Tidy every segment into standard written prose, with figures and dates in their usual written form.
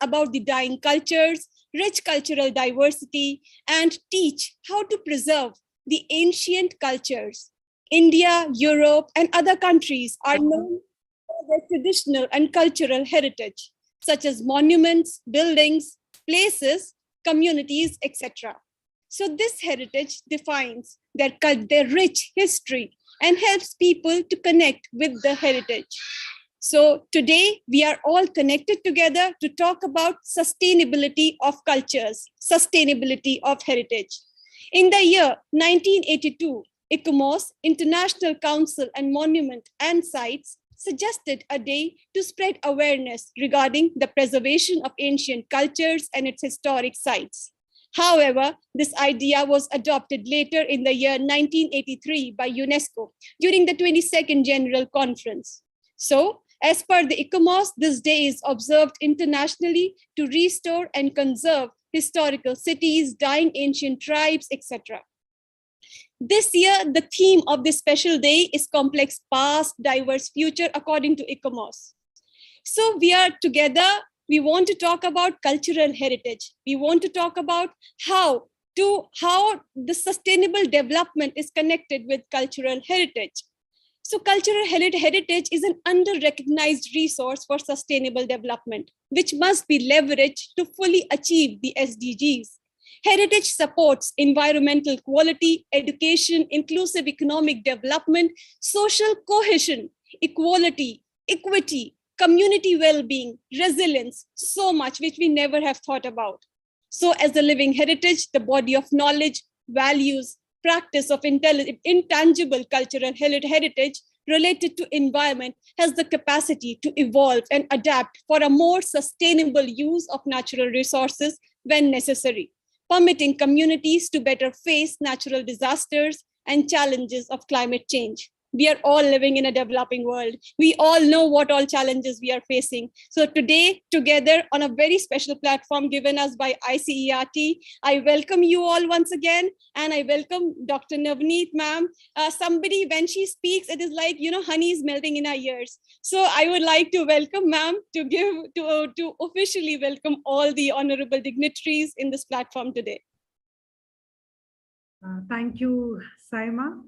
about the dying cultures, rich cultural diversity, and teach how to preserve the ancient cultures. India, Europe, and other countries are known for their traditional and cultural heritage, such as monuments, buildings, places, communities, etc. So this heritage defines their rich history and helps people to connect with the heritage. So today we are all connected together to talk about sustainability of cultures, sustainability of heritage. In the year 1982, ICOMOS, International Council on Monument and Sites, suggested a day to spread awareness regarding the preservation of ancient cultures and its historic sites. However, this idea was adopted later in the year 1983 by UNESCO during the 22nd General Conference. So, as per the ICOMOS, this day is observed internationally to restore and conserve historical cities, dying ancient tribes, etc. This year, the theme of this special day is Complex Past, Diverse Future, according to ICOMOS. So we are together. We want to talk about cultural heritage. We want to talk about how the sustainable development is connected with cultural heritage. So cultural heritage is an under-recognized resource for sustainable development, which must be leveraged to fully achieve the SDGs. Heritage supports environmental quality, education, inclusive economic development, social cohesion, equality, equity, community well-being, resilience, so much which we never have thought about. So as a living heritage, the body of knowledge, values, practice of intangible cultural heritage related to environment has the capacity to evolve and adapt for a more sustainable use of natural resources when necessary, permitting communities to better face natural disasters and challenges of climate change. We are all living in a developing world. We all know what all challenges we are facing. So today, together on a very special platform given us by ICERT, I welcome you all once again, and I welcome Dr. Navneet, ma'am. Somebody, when she speaks, it is like, honey is melting in our ears. So I would like to welcome ma'am to officially welcome all the honorable dignitaries in this platform today. Thank you, Saima.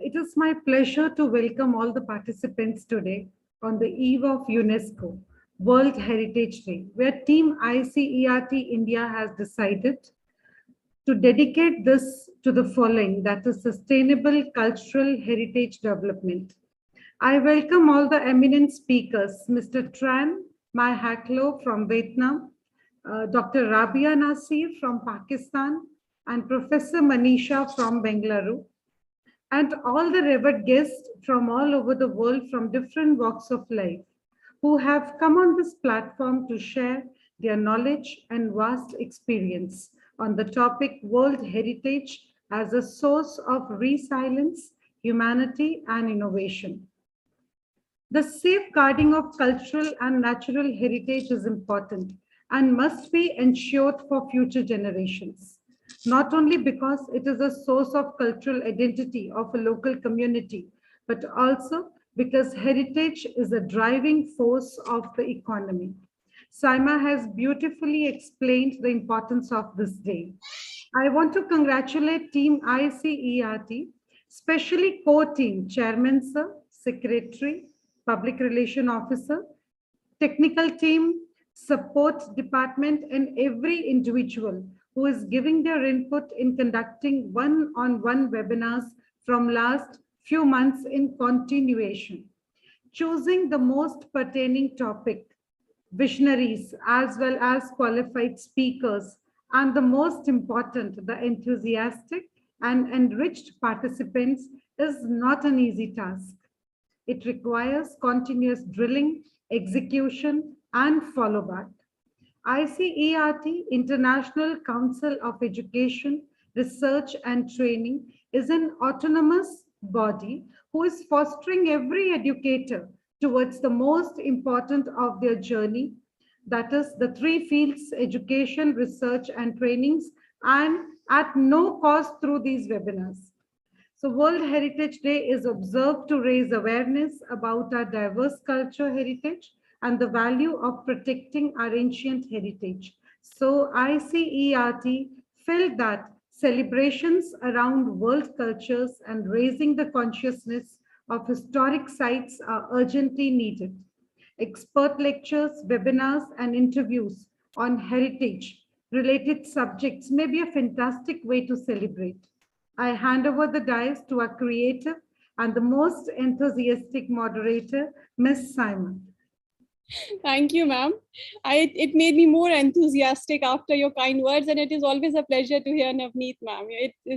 It is my pleasure to welcome all the participants today on the eve of UNESCO World Heritage Day, where Team ICERT India has decided to dedicate this to the following, that is sustainable cultural heritage development. I welcome all the eminent speakers, Mr. Tran Mahaklo from Vietnam, Dr. Rabia Nasir from Pakistan, and Professor Manisha from Bengaluru, and all the revered guests from all over the world from different walks of life who have come on this platform to share their knowledge and vast experience on the topic World Heritage as a source of resilience, humanity, and innovation. The safeguarding of cultural and natural heritage is important and must be ensured for future generations. Not only because it is a source of cultural identity of a local community, but also because heritage is a driving force of the economy. Saima has beautifully explained the importance of this day. I want to congratulate Team ICERT, especially core team, Chairman Sir, Secretary, Public Relation Officer, technical team, support department, and every individual who is giving their input in conducting one-on-one webinars from last few months in continuation, choosing the most pertaining topic, visionaries as well as qualified speakers, and the most important, the enthusiastic and enriched participants is not an easy task. It requires continuous drilling, execution, and follow-back. ICERT, International Council of Education, Research and Training, is an autonomous body who is fostering every educator towards the most important of their journey, that is the three fields, education, research, and trainings, and at no cost through these webinars. So World Heritage Day is observed to raise awareness about our diverse culture heritage and the value of protecting our ancient heritage. So ICERT felt that celebrations around world cultures and raising the consciousness of historic sites are urgently needed. Expert lectures, webinars, and interviews on heritage related subjects may be a fantastic way to celebrate. I hand over the dais to our creative and the most enthusiastic moderator, Ms. Simon. Thank you, ma'am. It made me more enthusiastic after your kind words, and it is always a pleasure to hear Navneet, ma'am.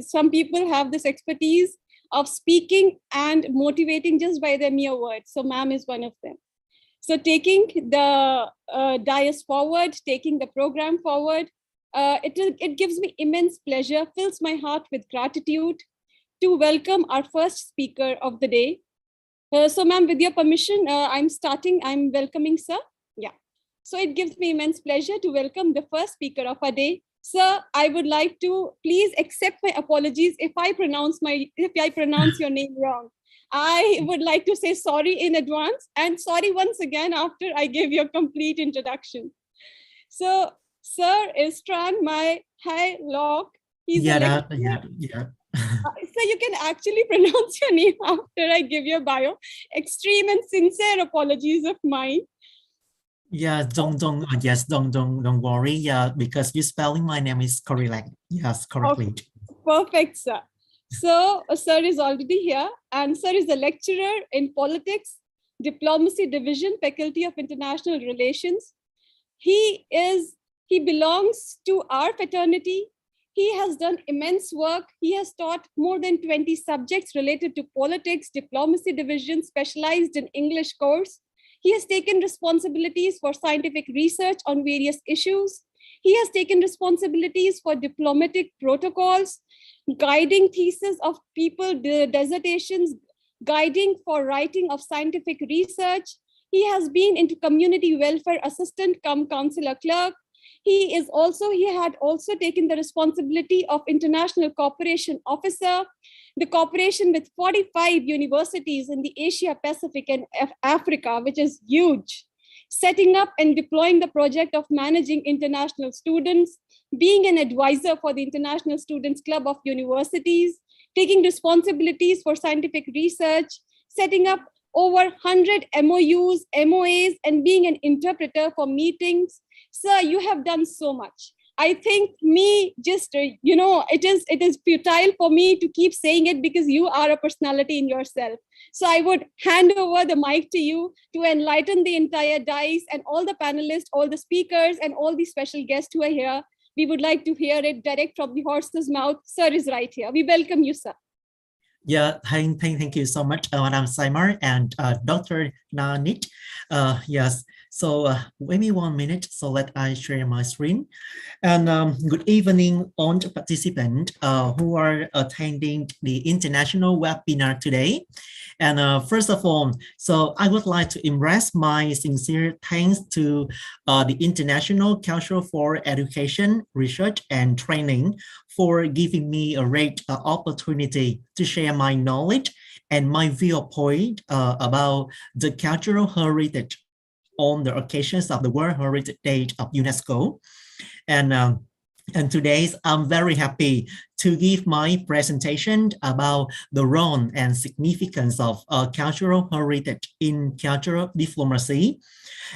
Some people have this expertise of speaking and motivating just by their mere words. So ma'am is one of them. So taking the dais forward, taking the program forward, it gives me immense pleasure, fills my heart with gratitude to welcome our first speaker of the day. So ma'am, with your permission, I'm welcoming sir. Yeah. So it gives me immense pleasure to welcome the first speaker of our day. Sir, I would like to please accept my apologies if I pronounce your name wrong. I would like to say sorry in advance and sorry once again after I give your complete introduction. So sir is Tran Mai Hai Lok. He's a lecturer. So you can actually pronounce your name after I give your bio. Extreme and sincere apologies of mine. Yeah, don't worry. Yeah, because you spelling my name is correct. Yes, correctly. Okay. Perfect, sir. So sir is already here, and sir is a lecturer in politics, diplomacy division, Faculty of International Relations. He belongs to our fraternity. He has done immense work. He has taught more than 20 subjects related to politics, diplomacy division, specialized in English course. He has taken responsibilities for scientific research on various issues. He has taken responsibilities for diplomatic protocols, guiding thesis of people, dissertations, guiding for writing of scientific research. He has been into community welfare assistant cum counselor clerk. He had also taken the responsibility of international cooperation officer, the cooperation with 45 universities in the Asia Pacific and Africa, which is huge, setting up and deploying the project of managing international students, being an advisor for the International Students Club of Universities, taking responsibilities for scientific research, setting up over 100 MOUs, MOAs, and being an interpreter for meetings. Sir, you have done so much. I think it is futile for me to keep saying it because you are a personality in yourself. So I would hand over the mic to you to enlighten the entire dais and all the panelists, all the speakers, and all the special guests who are here. We would like to hear it direct from the horse's mouth. Sir is right here. We welcome you, sir. Yeah, thank you so much, Madam Simar and Dr. Nanit. Yes, so wait me 1 minute, so let I share my screen. And good evening, all the participants who are attending the international webinar today. And first of all, so I would like to express my sincere thanks to the International Council for Education, Research and Training for giving me a great opportunity to share my knowledge and my viewpoint about the cultural heritage on the occasions of the World Heritage Day of UNESCO. And today I'm very happy to give my presentation about the role and significance of cultural heritage in cultural diplomacy.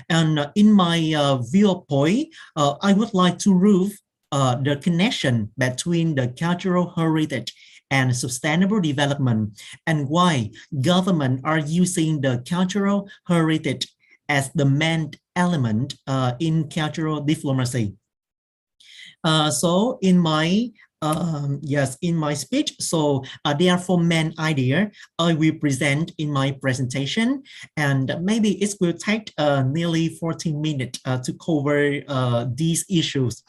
And in my viewpoint, I would like to prove the connection between the cultural heritage and sustainable development, and why governments are using the cultural heritage as the main element in cultural diplomacy. So in my speech, so there are 4 main ideas I will present in my presentation, and maybe it will take nearly 14 minutes to cover these issues.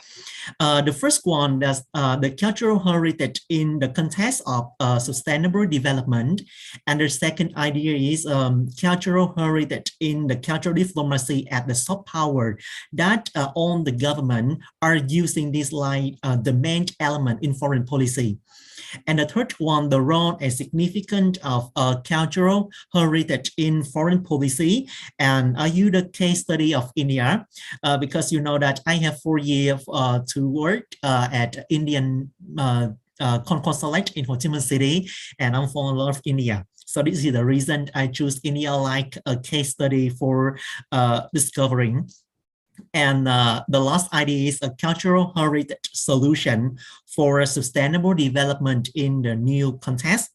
The first one is the cultural heritage in the context of sustainable development, and the second idea is cultural heritage in the cultural diplomacy as the soft power that all the government are using this like the main element in foreign policy. And the third one, the role and significance of cultural heritage in foreign policy. And I use the case study of India because you know that I have 4 years to work at Indian consulate in Ho Chi Minh City, and I'm from a lot of India. So this is the reason I choose India like a case study for discovering. And the last idea is a cultural heritage solution for a sustainable development in the new context.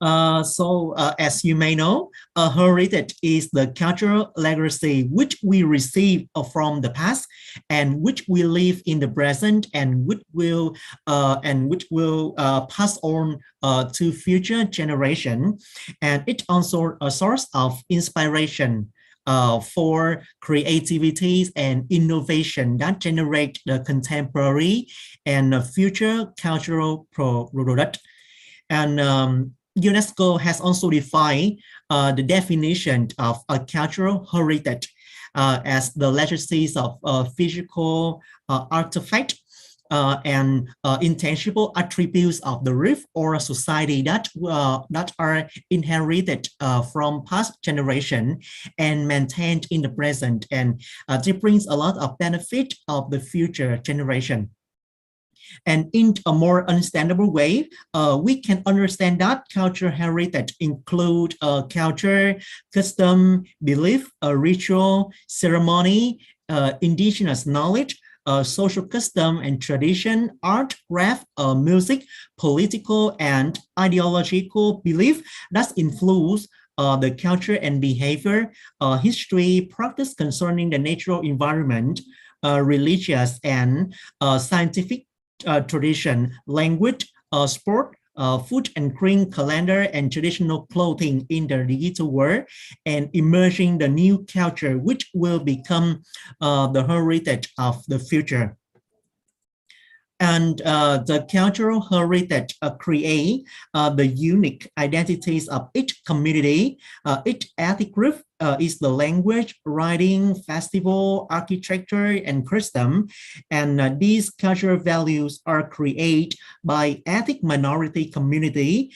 As you may know, a heritage is the cultural legacy which we receive from the past and which we live in the present and which will pass on to future generation. And it's also a source of inspiration for creativity and innovation that generate the contemporary and future cultural product. And UNESCO has also defined the definition of a cultural heritage as the legacies of physical artifact and intangible attributes of the roof or a society that are inherited from past generation and maintained in the present, and it brings a lot of benefit of the future generation. And in a more understandable way, we can understand that cultural heritage include culture, custom, belief, ritual, ceremony, indigenous knowledge, social custom and tradition, art, craft, music, political and ideological belief that influence the culture and behavior, history, practice concerning the natural environment, religious and scientific tradition, language, sport, food and drink, calendar, and traditional clothing in the digital world, and emerging the new culture, which will become the heritage of the future. And the cultural heritage create the unique identities of each community. Each ethnic group is the language, writing, festival, architecture, and custom. And these cultural values are created by ethnic minority community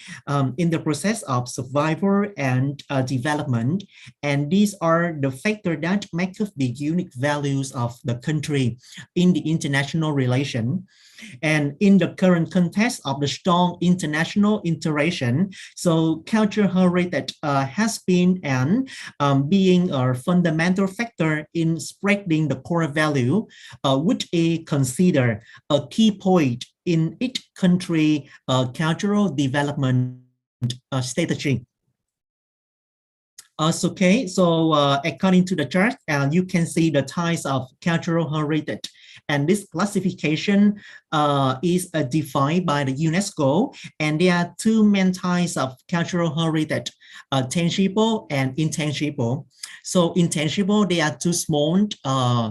in the process of survival and development. And these are the factors that make up the unique values of the country in the international relation. And in the current context of the strong international interaction, so cultural heritage has been and being a fundamental factor in spreading the core value, which is considered a key point in each country cultural development strategy. According to the chart, you can see the types of cultural heritage. And this classification is defined by the UNESCO. And there are two main types of cultural heritage, tangible and intangible. So intangible, there are two small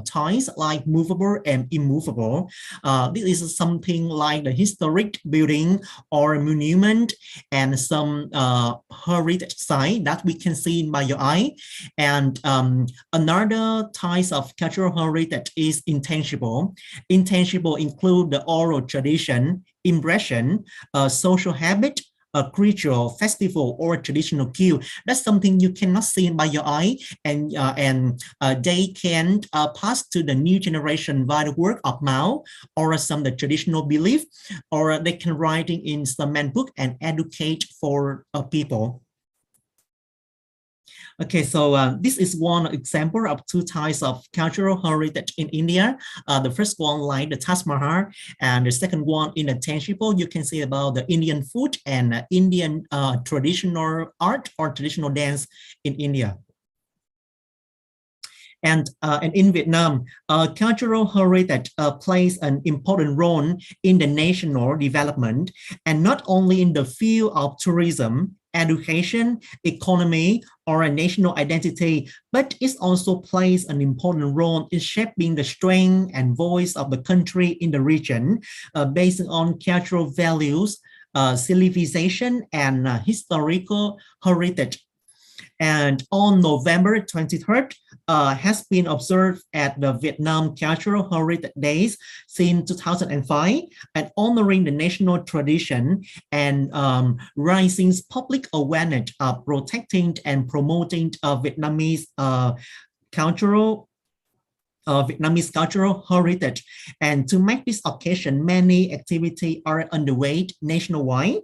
types like movable and immovable. This is something like the historic building or monument and some heritage site that we can see by your eye. And another type of cultural heritage is intangible. Intangible include the oral tradition, impression, social habit, a ritual, festival, or traditional cue. That's something you cannot see by your eye, and they can pass to the new generation via the word of mouth or some the traditional belief, or they can write in some man book and educate for people. Okay, so this is one example of two types of cultural heritage in India. The first one like the Taj Mahal, and the second one in the tangible, you can see about the Indian food and Indian traditional art or traditional dance in India. And in Vietnam, cultural heritage plays an important role in the national development, and not only in the field of tourism, education, economy, or a national identity, but it also plays an important role in shaping the strength and voice of the country in the region based on cultural values, civilization, and historical heritage. And on November 23rd, has been observed at the Vietnam Cultural Heritage Days since 2005, and honoring the national tradition and raising public awareness of protecting and promoting Vietnamese cultural heritage. And to make this occasion, many activities are underway nationwide.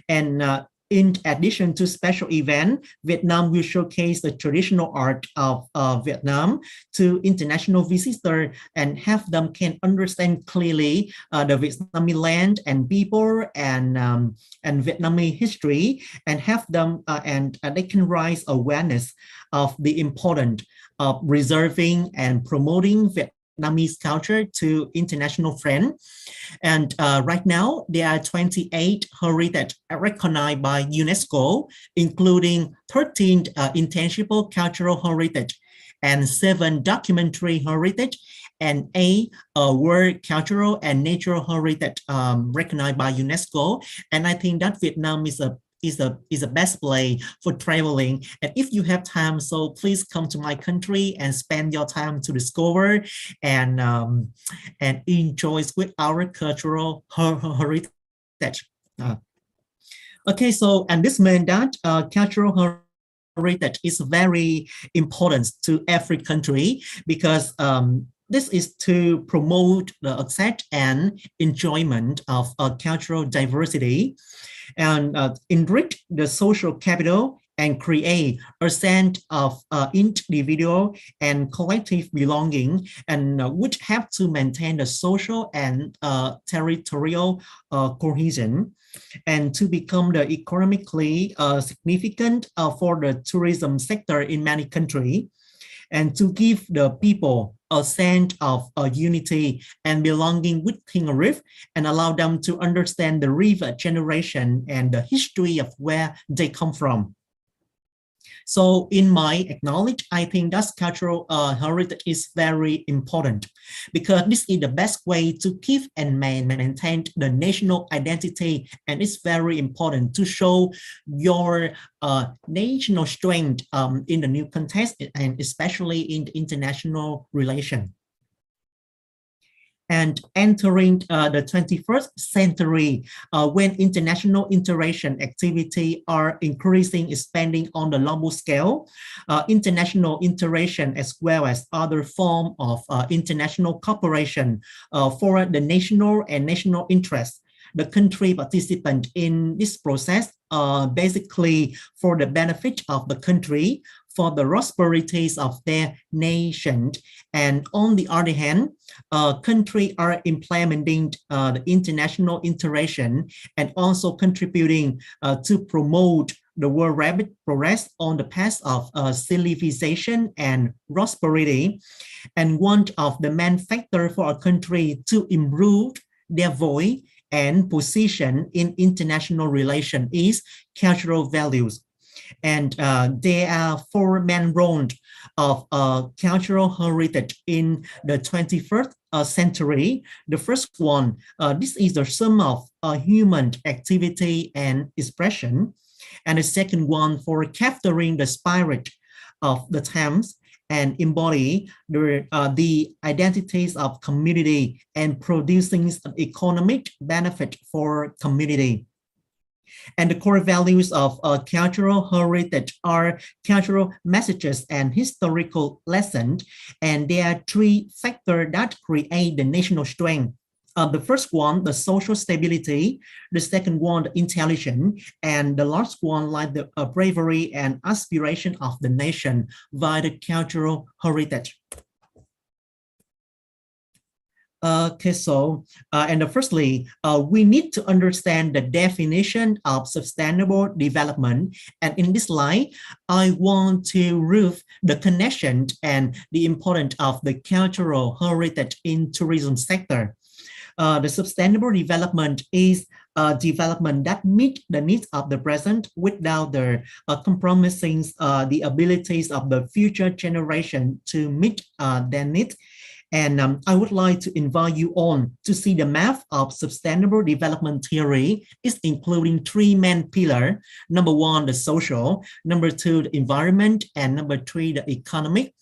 And in addition to special event, Vietnam will showcase the traditional art of Vietnam to international visitors and have them can understand clearly the Vietnamese land and people and Vietnamese history, and have them and they can raise awareness of the importance of preserving and promoting Vietnamese culture to international friends. And right now, there are 28 heritage recognized by UNESCO, including 13 intangible cultural heritage and 7 documentary heritage and 8 world cultural and natural heritage recognized by UNESCO. And I think that Vietnam is a best place for traveling. And if you have time, so please come to my country and spend your time to discover and enjoy with our cultural heritage. Okay, so and this means that cultural heritage is very important to every country, because this is to promote the access and enjoyment of cultural diversity, and enrich the social capital and create a sense of individual and collective belonging, and which have to maintain the social and territorial cohesion, and to become the economically significant for the tourism sector in many countries, and to give the people a sense of unity and belonging within a reef, and allow them to understand the river generation and the history of where they come from. So in my acknowledge, I think that cultural heritage is very important, because this is the best way to keep and maintain the national identity. And it's very important to show your national strength in the new context, and especially in the international relation. And entering the 21st century, when international interaction activity are increasing, expanding on the global scale, international interaction as well as other form of international cooperation for the national and national interest. The country participant in this process basically for the benefit of the country, for the prosperities of their nation. And on the other hand, countries are implementing the international interaction and also contributing to promote the world rapid progress on the path of civilization and prosperity. And one of the main factors for a country to improve their voice and position in international relations is cultural values. And there are 4 main roles of cultural heritage in the 21st century. The first one, this is the sum of human activity and expression. And the second one, for capturing the spirit of the times and embody the identities of community and producing economic benefit for community. And the core values of cultural heritage are cultural messages and historical lessons. And there are 3 factors that create the national strength. The first one, the social stability. The second one, the intelligence. And the last one, like the bravery and aspiration of the nation via the cultural heritage. Okay, so, and firstly, we need to understand the definition of sustainable development. And in this slide, I want to prove the connection and the importance of the cultural heritage in tourism sector. The sustainable development is development that meets the needs of the present without the compromising the abilities of the future generation to meet their needs. And I would like to invite you on to see the map of sustainable development theory. It's including three main pillars. Number one, the social. Number two, the environment. And number three, the economic.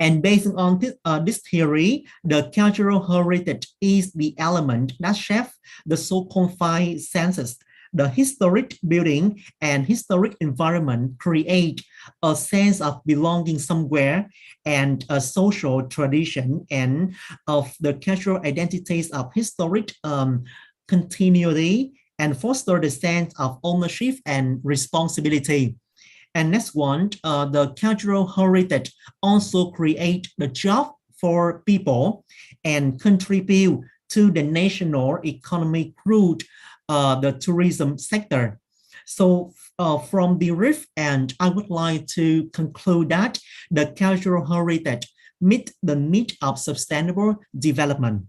And based on this theory, the cultural heritage is the element that shapes the so-called five senses. The historic building and historic environment create a sense of belonging somewhere and a social tradition and of the cultural identities of historic continuity and foster the sense of ownership and responsibility. And next one, the cultural heritage also create the job for people and contribute to the national economy through the tourism sector. So from the riff, and I would like to conclude that the cultural heritage meet the need of sustainable development.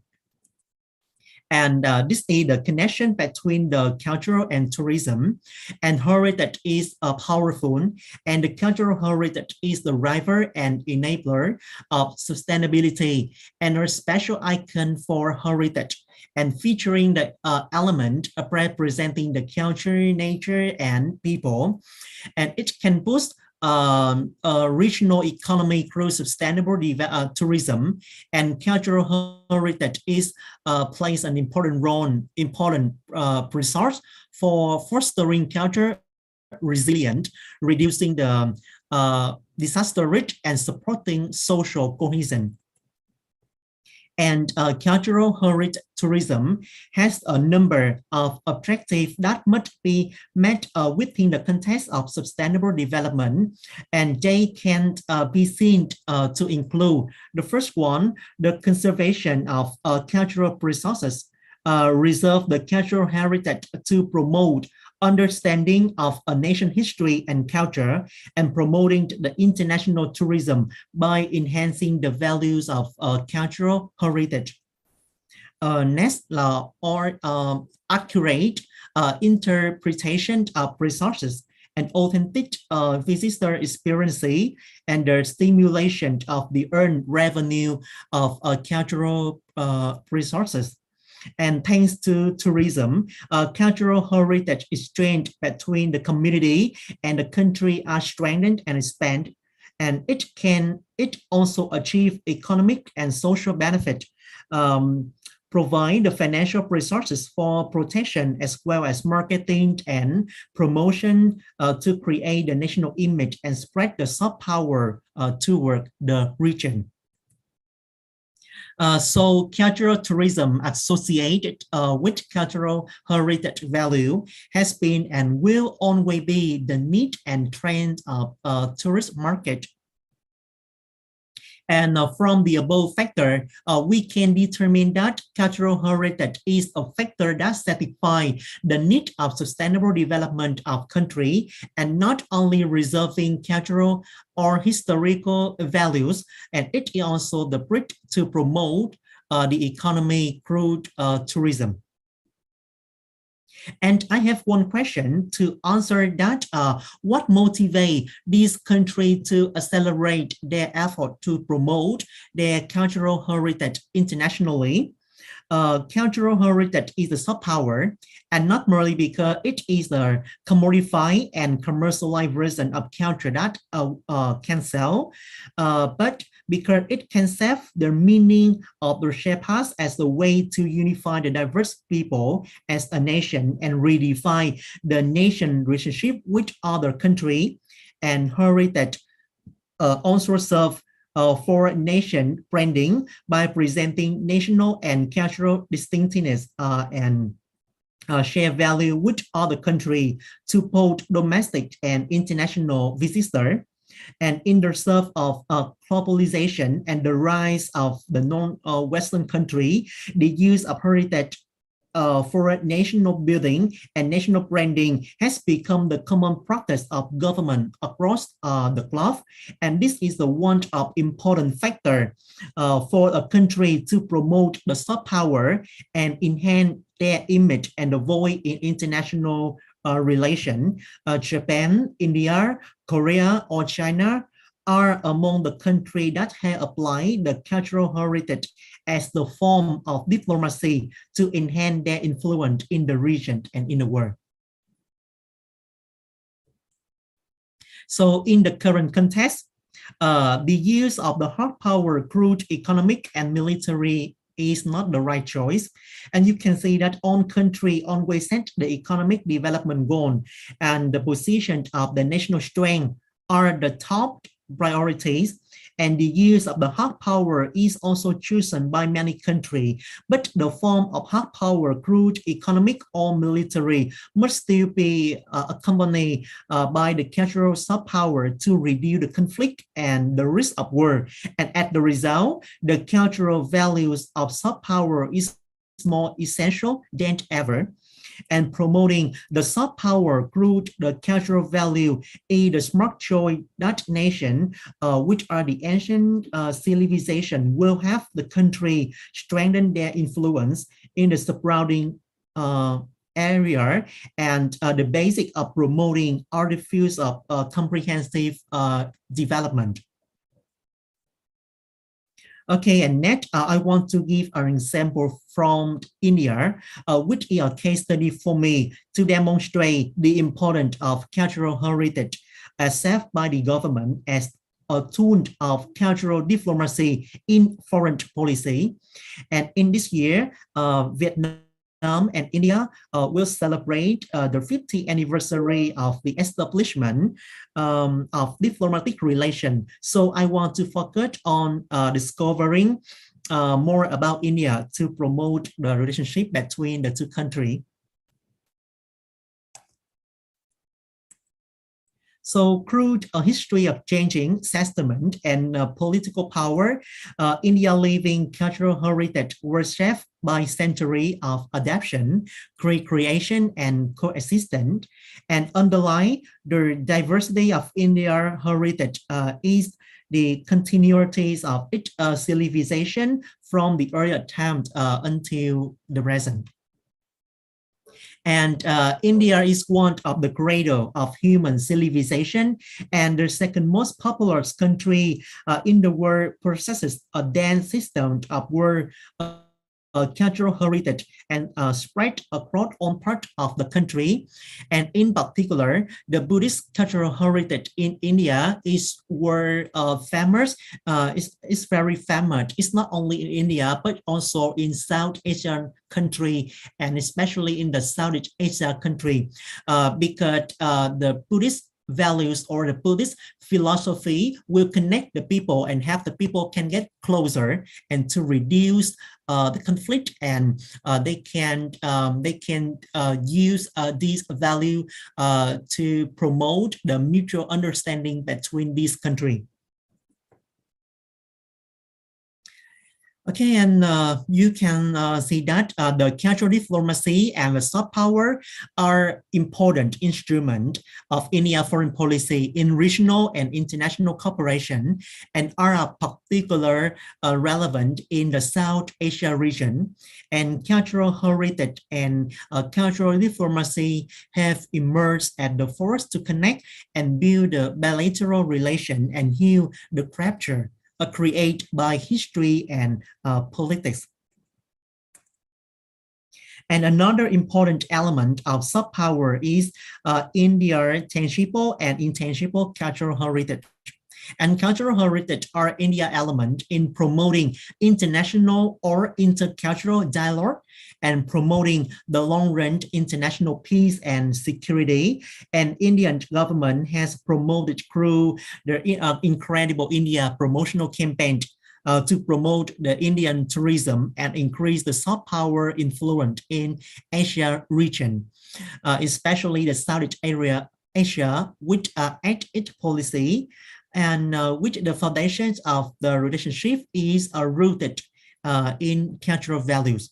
And this is the connection between the cultural and tourism. And heritage is powerful, and the cultural heritage is the driver and enabler of sustainability and a special icon for heritage and featuring the element representing the culture, nature, and people. And it can boost regional economy through sustainable tourism, and cultural heritage is plays an important role, resource for fostering culture resilient, reducing the disaster risk, and supporting social cohesion. And cultural heritage tourism has a number of objectives that must be met within the context of sustainable development, and they can be seen to include the first one, the conservation of cultural resources, reserve the cultural heritage to promote understanding of a nation history and culture, and promoting the international tourism by enhancing the values of cultural heritage. Next, or accurate interpretation of resources and authentic visitor experience and the stimulation of the earned revenue of cultural resources. And thanks to tourism, cultural heritage exchange between the community and the country are strengthened and expanded, and it also achieve economic and social benefit, provide the financial resources for protection as well as marketing and promotion to create the national image and spread the soft power toward the region. So cultural tourism associated with cultural heritage value has been and will always be the need and trend of tourist market. And from the above factor, we can determine that cultural heritage is a factor that satisfies the need of sustainable development of country, and not only reserving cultural or historical values, and it is also the bridge to promote the economy through tourism. And I have one question to answer that. What motivates this country to accelerate their effort to promote their cultural heritage internationally? Cultural heritage is a soft power, and not merely because it is a commodified and commercialized version of culture that can sell, but because it can serve the meaning of the shape us as a way to unify the diverse people as a nation and redefine the nation relationship with other country. And heritage also serve for nation branding by presenting national and cultural distinctiveness and share value with other countries to both domestic and international visitors. And in the serve of globalization and the rise of the non-Western country, the use of heritage for national building and national branding has become the common practice of government across the globe. And this is the one of important factor for a country to promote the soft power and enhance their image and the voice in international relation. Japan, India, Korea, or China are among the countries that have applied the cultural heritage as the form of diplomacy to enhance their influence in the region and in the world. So in the current context, the use of the hard power, crude, economic, and military is not the right choice. And you can see that all countries always set the economic development goal and the position of the national strength are the top priorities. And the use of the hard power is also chosen by many countries. But the form of hard power, crude, economic, or military must still be accompanied by the cultural soft power to reduce the conflict and the risk of war. And as the result, the cultural values of soft power is more essential than ever. And promoting the soft power, crude, the cultural value is the smart choice that nation, which are the ancient civilization, will have the country strengthen their influence in the surrounding area and the basic of promoting are the fields of comprehensive development. Okay, and next, I want to give an example from India, which is a case study for me to demonstrate the importance of cultural heritage accepted by the government as a tool of cultural diplomacy in foreign policy. And in this year, Vietnam and India will celebrate the 50th anniversary of the establishment of diplomatic relations. So I want to focus on discovering more about India to promote the relationship between the two countries. So through a history of changing sentiment and political power, India living cultural heritage was shaped by centuries of adaptation, recreation, and coexistence. And underlying the diversity of India heritage is the continuities of its civilization from the early time until the present. And India is one of the cradle of human civilization, and the second most populous country in the world possesses a dense system of world cultural heritage and spread across all parts of the country. And in particular, the Buddhist cultural heritage in India is world famous. It's very famous. It's not only in India, but also in South Asian country, and especially in the Southeast Asia country, because the Buddhist values or the Buddhist philosophy will connect the people and have the people can get closer and to reduce the conflict, and they can use these value to promote the mutual understanding between these countries. Okay, and you can see that the cultural diplomacy and the soft power are important instruments of India foreign policy in regional and international cooperation, and are particularly relevant in the South Asia region. And cultural heritage and cultural diplomacy have emerged as the force to connect and build a bilateral relation and heal the fracture created by history and politics. And another important element of soft power is India's tangible and intangible cultural heritage. And cultural heritage are India element in promoting international or intercultural dialogue and promoting the long-range international peace and security. And Indian government has promoted through the Incredible India promotional campaign to promote the Indian tourism and increase the soft power influence in Asia region, especially the Southeast Asia, which act its policy and which the foundations of the relationship is rooted in cultural values.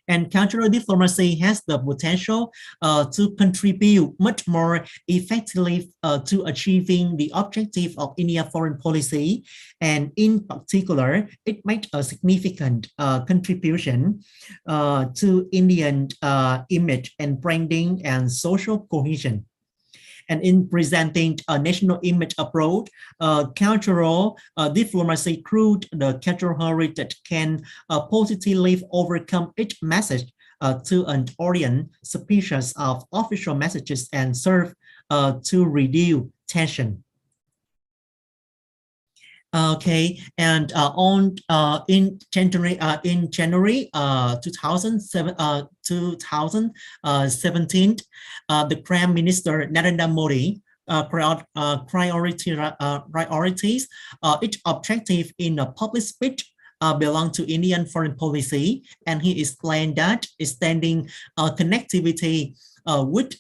And cultural diplomacy has the potential to contribute much more effectively to achieving the objective of India foreign policy. And in particular, it makes a significant contribution to Indian image and branding and social cohesion. And in presenting a national image abroad, cultural diplomacy through the cultural heritage can positively overcome each message to an audience suspicious of official messages and serve to reduce tension. Okay, and in January 2017, the Prime Minister Narendra Modi priorities each objective in a public speech belong to Indian foreign policy, and he explained that extending connectivity with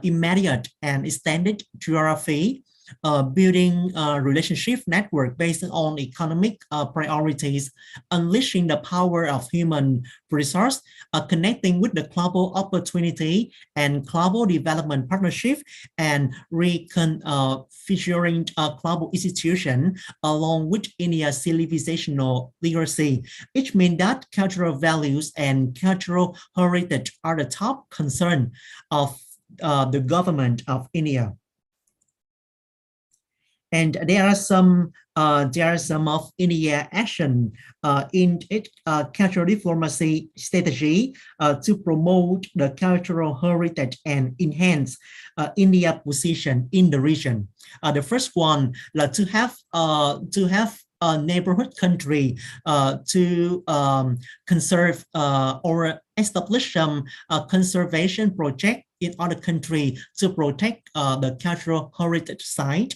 immediate and extended geography, building a relationship network based on economic priorities, unleashing the power of human resource, connecting with the global opportunity and global development partnership, and reconfiguring global institution along with India's civilizational legacy. It means that cultural values and cultural heritage are the top concern of the government of India. And there are some of India action in its cultural diplomacy strategy to promote the cultural heritage and enhance India's position in the region. The first one is to have a neighborhood country to conserve or establish some conservation project in other country to protect the cultural heritage site.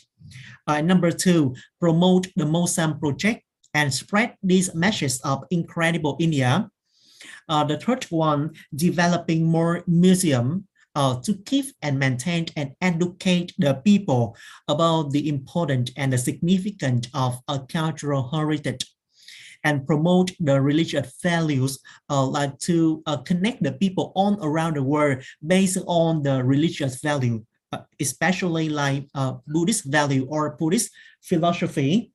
Number two, promote the Mosam project and spread these messages of incredible India. The third one, developing more museums to keep and maintain and educate the people about the importance and the significance of a cultural heritage, and promote the religious values like to connect the people all around the world based on the religious value, especially like Buddhist value or Buddhist philosophy,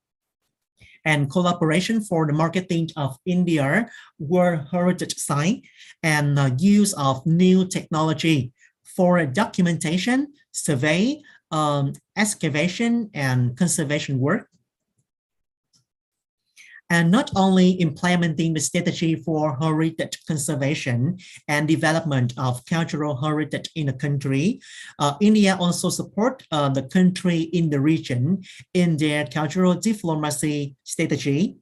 and collaboration for the marketing of India World Heritage Site, and use of new technology for documentation, survey, excavation, and conservation work. And not only implementing the strategy for heritage conservation and development of cultural heritage in the country, India also support the country in the region in their cultural diplomacy strategy.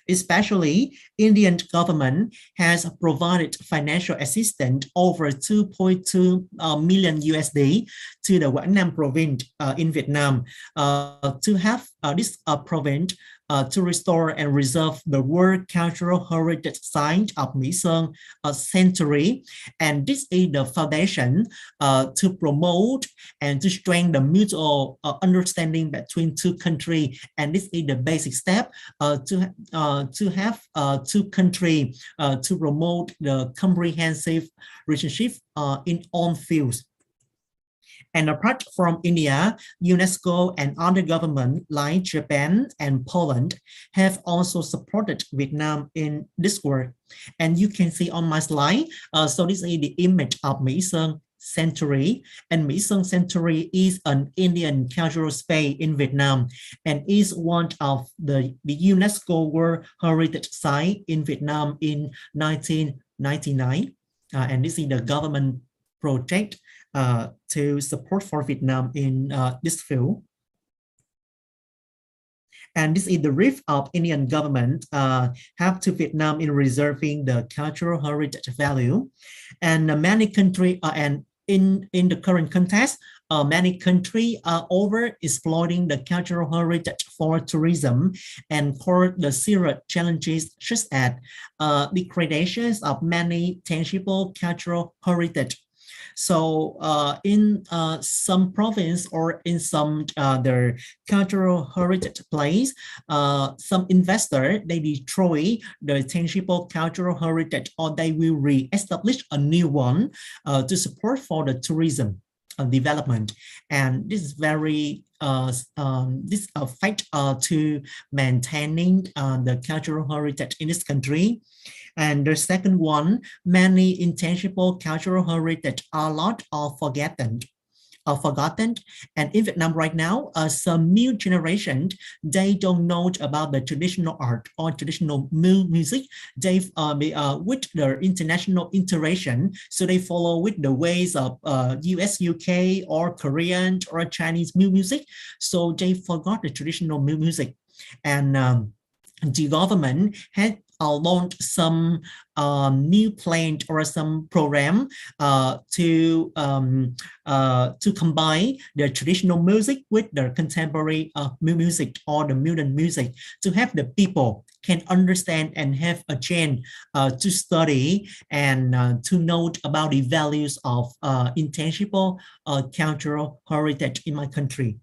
Especially, Indian government has provided financial assistance over 2.2 million USD to the Quảng Nam province in Vietnam to have this province to restore and preserve the World Cultural Heritage Site of Mỹ Sơn Sanctuary. And this is the foundation to promote and to strengthen the mutual understanding between two countries. And this is the basic step to have two countries to promote the comprehensive relationship in all fields. And apart from India, UNESCO and other governments like Japan and Poland have also supported Vietnam in this work. And you can see on my slide, so this is the image of Mỹ Sơn Sanctuary. And Mỹ Sơn Sanctuary is an Indian cultural space in Vietnam and is one of the UNESCO World Heritage Site in Vietnam in 1999. And this is the government project to support for Vietnam in this field. And this is the rift of Indian government have to Vietnam in reserving the cultural heritage value. And many countries and in the current context, many countries are over exploiting the cultural heritage for tourism and for the serious challenges such as degradations of many tangible cultural heritage. So in some province or in some their cultural heritage place, some investor, they destroy the tangible cultural heritage or they will re-establish a new one to support for the tourism development. And this is very this affect to maintaining the cultural heritage in this country. And the second one, many intangible cultural heritage are lost or forgotten. forgotten. And in Vietnam right now, some new generation, they don't know about the traditional art or traditional music. They with the international interaction, so they follow with the ways of US, UK, or Korean or Chinese music. So they forgot the traditional music. And the government had launched some new plan or some program to combine the traditional music with the contemporary music or the modern music, to have the people can understand and have a chance to study and to know about the values of intangible cultural heritage in my country.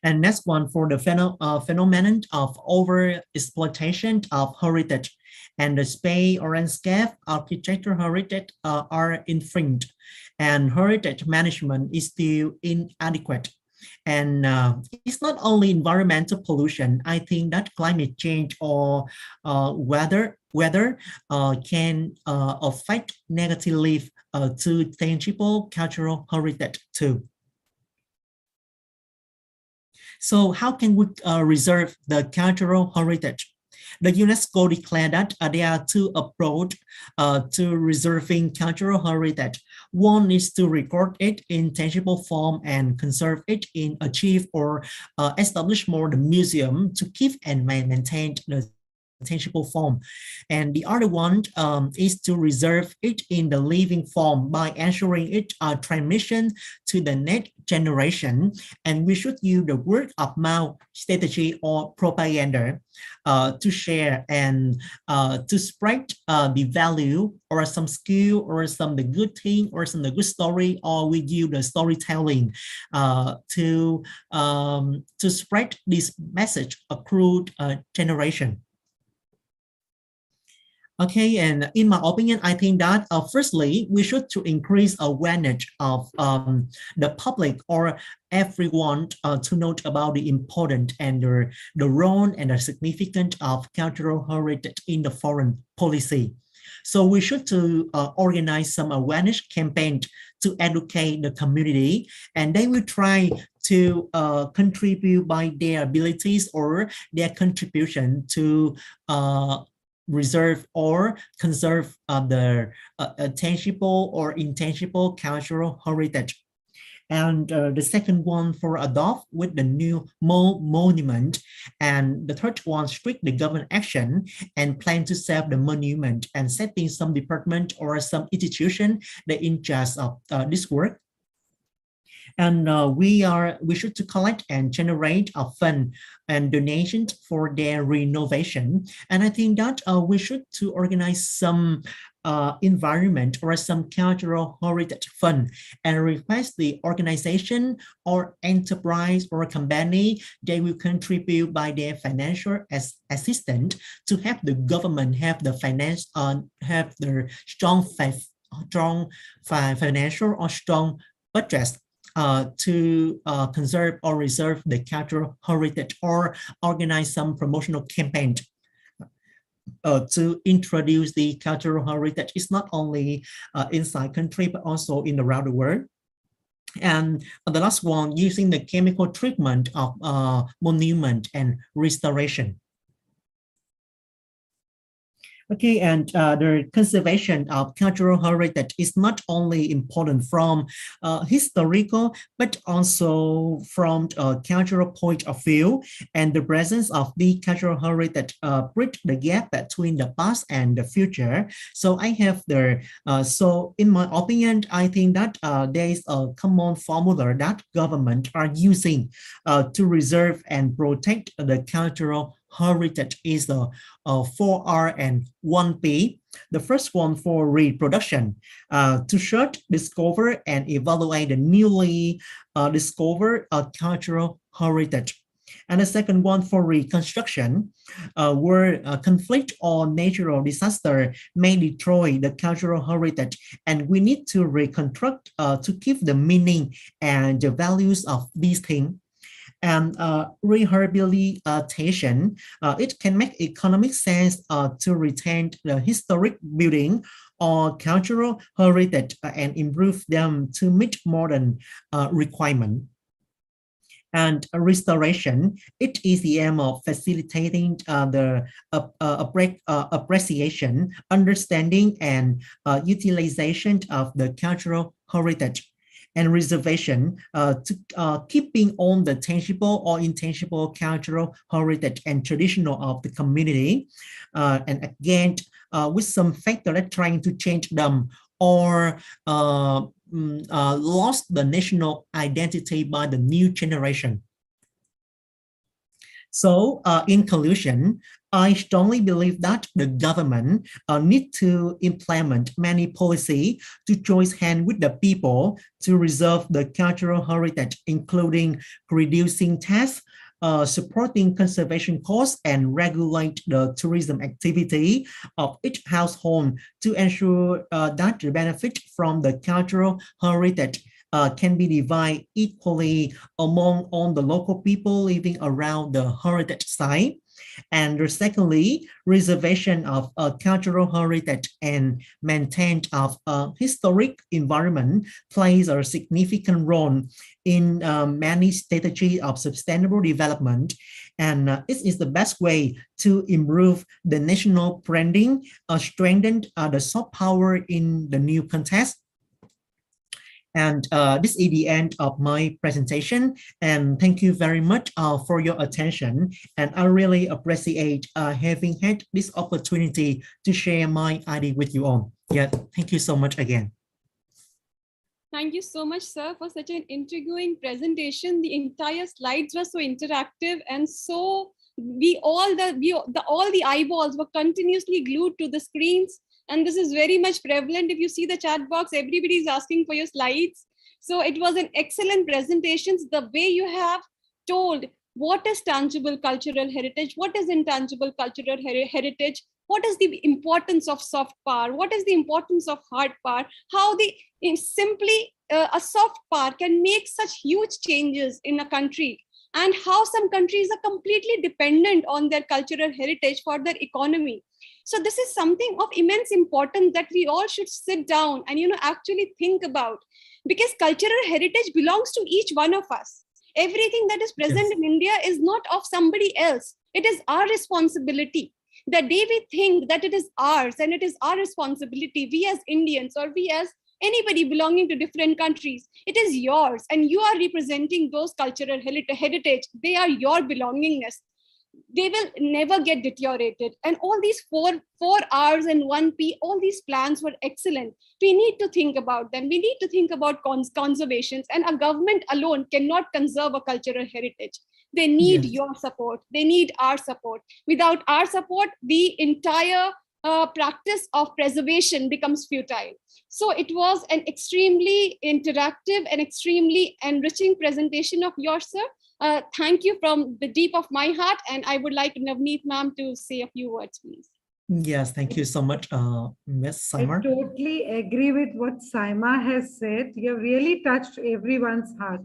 And next one, for the phenomenon of over-exploitation of heritage, and the space or landscape architecture heritage are infringed, and heritage management is still inadequate. And it's not only environmental pollution. I think that climate change or weather can affect negatively to tangible cultural heritage too. So how can we reserve the cultural heritage? The UNESCO declared that there are two approaches to reserving cultural heritage. One is to record it in tangible form and conserve it in archive or establish more the museum to keep and maintain the tangible form. And the other one is to reserve it in the living form by ensuring its transmission to the next generation. And we should use the word of mouth strategy or propaganda to share and to spread the value or some skill or some the good thing or some the good story, or we use the storytelling to spread this message across generation. Okay, and in my opinion, I think that firstly, we should to increase awareness of the public or everyone to know about the importance and the role and the significance of cultural heritage in the foreign policy. So we should to organize some awareness campaign to educate the community, and they will try to contribute by their abilities or their contribution to reserve or conserve the tangible or intangible cultural heritage. And the second one, for adopt with the new monument. And the third one, strict the government action and plan to save the monument and setting some department or some institution that in charge of this work. And we should to collect and generate a fund and donations for their renovation. And I think that we should to organize some environment or some cultural heritage fund and request the organization or enterprise or company, they will contribute by their financial assistance to help the government have the finance have the strong financial or strong budget to conserve or reserve the cultural heritage or organize some promotional campaign to introduce the cultural heritage. It's not only inside country, but also in around the world. And the last one, using the chemical treatment of monument and restoration. Okay, and the conservation of cultural heritage is not only important from historical, but also from a cultural point of view. And the presence of the cultural heritage bridge the gap between the past and the future. So I have the, so in my opinion, I think that there is a common formula that government are using to reserve and protect the cultural heritage is the 4R and 1P. The first one for reproduction, to search, discover, and evaluate the newly discovered cultural heritage. And the second one for reconstruction, where conflict or natural disaster may destroy the cultural heritage, and we need to reconstruct to keep the meaning and the values of these things. And rehabilitation, it can make economic sense to retain the historic building or cultural heritage and improve them to meet modern requirements. And restoration, it is the aim of facilitating the appreciation, understanding, and utilization of the cultural heritage. And reservation to keeping on the tangible or intangible cultural heritage and traditional of the community. And again, with some factor that trying to change them or lost the national identity by the new generation. So in conclusion, I strongly believe that the government need to implement many policy to join hands with the people to preserve the cultural heritage, including reducing tax, supporting conservation costs, and regulate the tourism activity of each household to ensure that the benefit from the cultural heritage can be divided equally among all the local people living around the heritage site. And secondly, reservation of cultural heritage and maintain of historic environment plays a significant role in many strategies of sustainable development. And it is the best way to improve the national branding, strengthen the soft power in the new context. And this is the end of my presentation. And thank you very much for your attention. And I really appreciate having had this opportunity to share my idea with you all. Yeah, thank you so much again. Thank you so much, sir, for such an intriguing presentation. The entire slides were so interactive, and so all the eyeballs were continuously glued to the screens. And this is very much prevalent. If you see the chat box, everybody is asking for your slides. So it was an excellent presentation. The way you have told what is tangible cultural heritage, what is intangible cultural heritage, what is the importance of soft power, what is the importance of hard power, how simply a soft power can make such huge changes in a country, and how some countries are completely dependent on their cultural heritage for their economy. So this is something of immense importance that we all should sit down and actually think about, because cultural heritage belongs to each one of us. Everything that is present Yes. in India is not of somebody else. It is our responsibility. The day we think that it is ours and it is our responsibility, we as Indians or we as anybody belonging to different countries, it is yours, and you are representing those cultural heritage. They are your belongingness. They will never get deteriorated. And all these four R's and 1P, all these plans were excellent. We need to think about them. We need to think about conservations, and a government alone cannot conserve a cultural heritage. They need Yes. your support. They need our support. Without our support, the entire practice of preservation becomes futile. So it was an extremely interactive and extremely enriching presentation of yours, sir. Thank you from the deep of my heart. And I would like Navneet ma'am to say a few words, please. Yes, thank you so much, Ms. I Simar. totally agree with what Saima has said. You have really touched everyone's heart.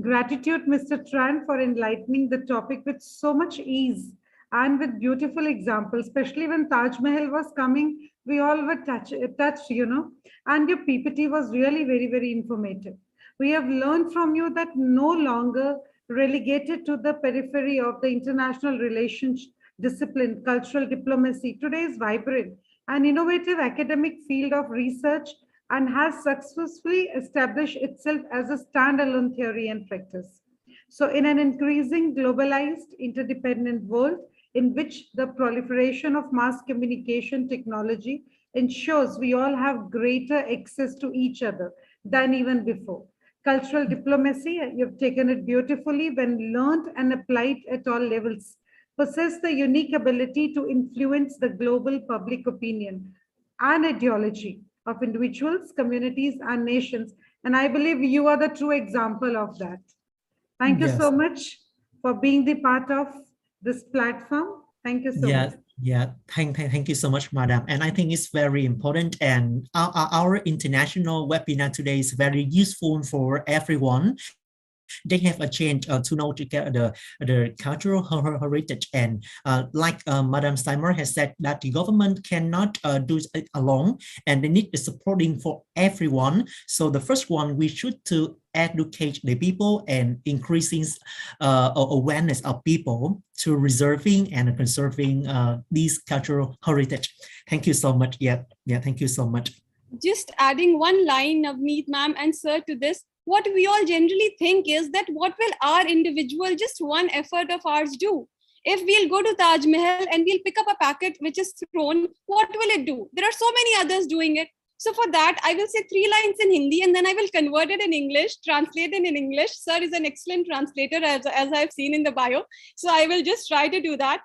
Gratitude, Mr. Tran, for enlightening the topic with so much ease and with beautiful examples, especially when Taj Mahal was coming, we all were touched, and your PPT was really very, very informative. We have learned from you that no longer relegated to the periphery of the international relations discipline, cultural diplomacy, today is vibrant, an innovative academic field of research, and has successfully established itself as a standalone theory and practice. So in an increasing globalized, interdependent world in which the proliferation of mass communication technology ensures we all have greater access to each other than even before. Cultural diplomacy, you've taken it beautifully, when learned and applied at all levels, possess the unique ability to influence the global public opinion and ideology of individuals, communities, and nations. And I believe you are the true example of that. Thank you so Yes. much for being the part of this platform. Thank you so much. Yeah. Thank you so much, madam. And I think it's very important. And our international webinar today is very useful for everyone. they have a chance to know the cultural heritage. And like Madam Seymour has said, that the government cannot do it alone, and they need the supporting for everyone. So the first one, we should to educate the people and increasing awareness of people to reserving and conserving these cultural heritage. Thank you so much. Yeah, thank you so much. Just adding one line, Navneet ma'am and sir, to this, what we all generally think is that what will our individual, just one effort of ours do? If we'll go to Taj Mahal and we'll pick up a packet which is thrown, what will it do? There are so many others doing it. So for that, I will say 3 lines in Hindi and then I will convert it in English, translate it in English. Sir is an excellent translator, as I've seen in the bio. So I will just try to do that.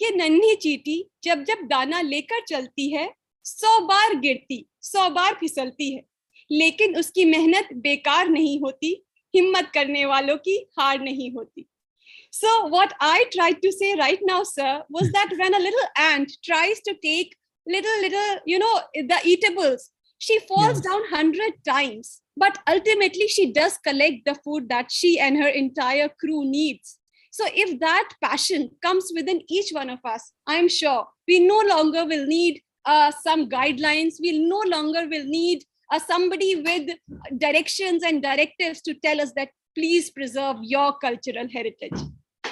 कि नन्ही चींटी जब जब दाना लेकर चलती है, 100 बार गिरती, 100 बार फिसलती है, लेकिन उसकी मेहनत बेकार नहीं होती, हिम्मत करने वालों की हार नहीं होती. So what I tried to say right now, sir, was that when a little ant tries to take little, the eatables, she falls down 100 times, but ultimately she does collect the food that she and her entire crew needs. So if that passion comes within each one of us, I'm sure we no longer will need some guidelines. We no longer will need somebody with directions and directives to tell us that please preserve your cultural heritage.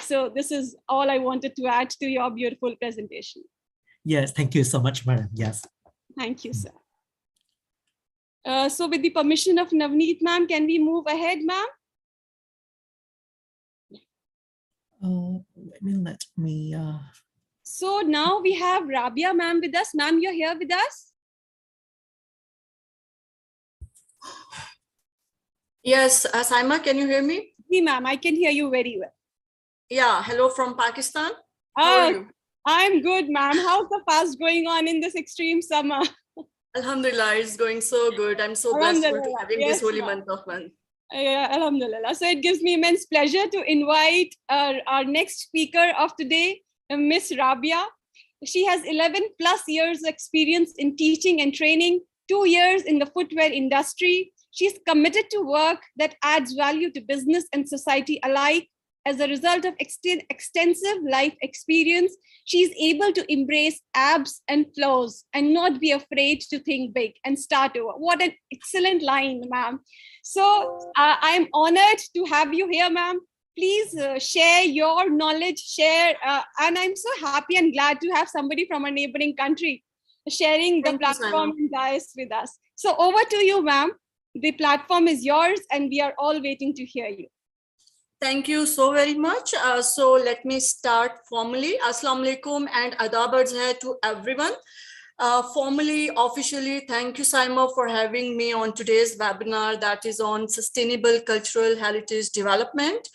So this is all I wanted to add to your beautiful presentation. Yes, thank you so much, madam. Yes. Thank you, sir. So with the permission of Navneet ma'am, can we move ahead, ma'am? Let me. So now we have Rabia ma'am with us. Ma'am, you're here with us? Yes, Saima, can you hear me? Yes, ma'am, I can hear you very well. Yeah, hello from Pakistan. How are you? I'm good, ma'am. How's the fast going on in this extreme summer? Alhamdulillah, it's going so good. I'm so blessed to having this holy month of month. Yeah, Alhamdulillah. So it gives me immense pleasure to invite our next speaker of today, Miss Rabia. She has 11 plus years experience in teaching and training, 2 years in the footwear industry. She's committed to work that adds value to business and society alike. As a result of extensive life experience, she's able to embrace abs and flows and not be afraid to think big and start over. What an excellent line, ma'am. So I'm honored to have you here, ma'am. Please share your knowledge, and I'm so happy and glad to have somebody from a neighboring country sharing the platform and dais with us. So over to you, ma'am. The platform is yours and we are all waiting to hear you. Thank you so very much. So let me start formally. Assalamu alaikum and adab hai to everyone. Formally, officially, thank you, Saima, for having me on today's webinar that is on sustainable cultural heritage development.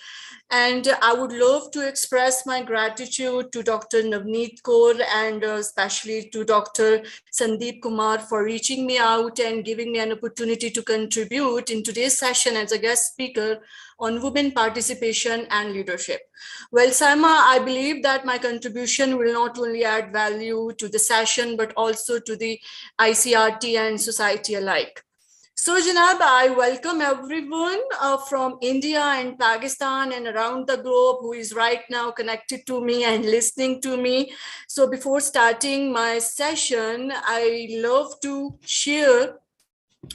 And I would love to express my gratitude to Dr. Navneet Kaur and especially to Dr. Sandeep Kumar for reaching me out and giving me an opportunity to contribute in today's session as a guest speaker on women participation and leadership. Well, Saima, I believe that my contribution will not only add value to the session, but also to the ICRT and society alike. So, Janab, I welcome everyone from India and Pakistan and around the globe who is right now connected to me and listening to me. So before starting my session, I love to share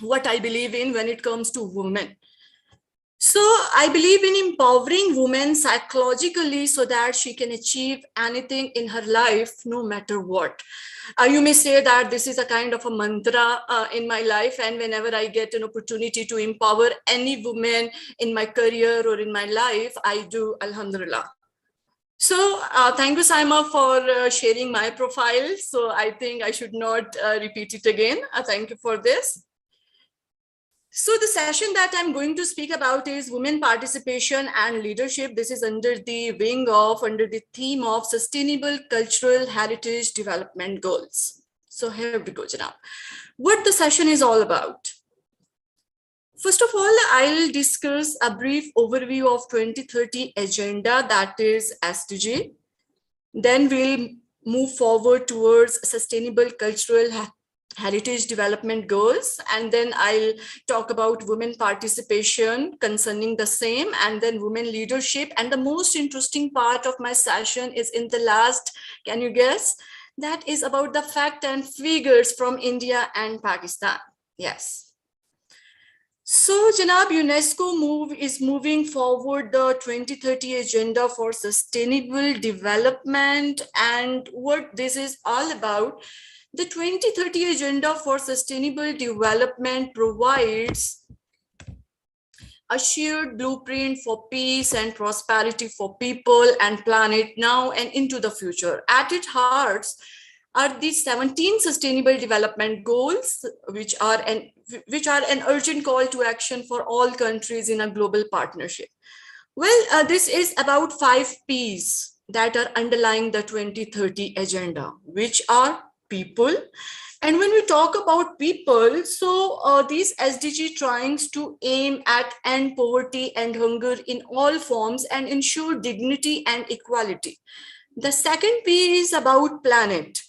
what I believe in when it comes to women. So I believe in empowering women psychologically so that she can achieve anything in her life, no matter what. You may say that this is a kind of a mantra in my life, and whenever I get an opportunity to empower any woman in my career or in my life, I do, alhamdulillah. So thank you, Saima, for sharing my profile. So I think I should not repeat it again. Thank you for this. So the session that I'm going to speak about is women participation and leadership. This is under the theme of sustainable cultural heritage development goals. So here we go, Janab. What the session is all about. First of all, I'll discuss a brief overview of 2030 agenda, that is SDG. Then we'll move forward towards sustainable cultural Heritage Development Goals, and then I'll talk about women participation concerning the same, and then women leadership. And the most interesting part of my session is in the last, can you guess? That is about the fact and figures from India and Pakistan. Yes. So, Janab, UNESCO is moving forward the 2030 Agenda for Sustainable Development, and what this is all about. The 2030 Agenda for Sustainable Development provides a shared blueprint for peace and prosperity for people and planet now and into the future. At its heart are the 17 Sustainable Development Goals, which are an urgent call to action for all countries in a global partnership. Well, this is about 5 P's that are underlying the 2030 Agenda, which are people. And when we talk about people, so these SDG tries to aim at end poverty and hunger in all forms and ensure dignity and equality. The second P is about planet,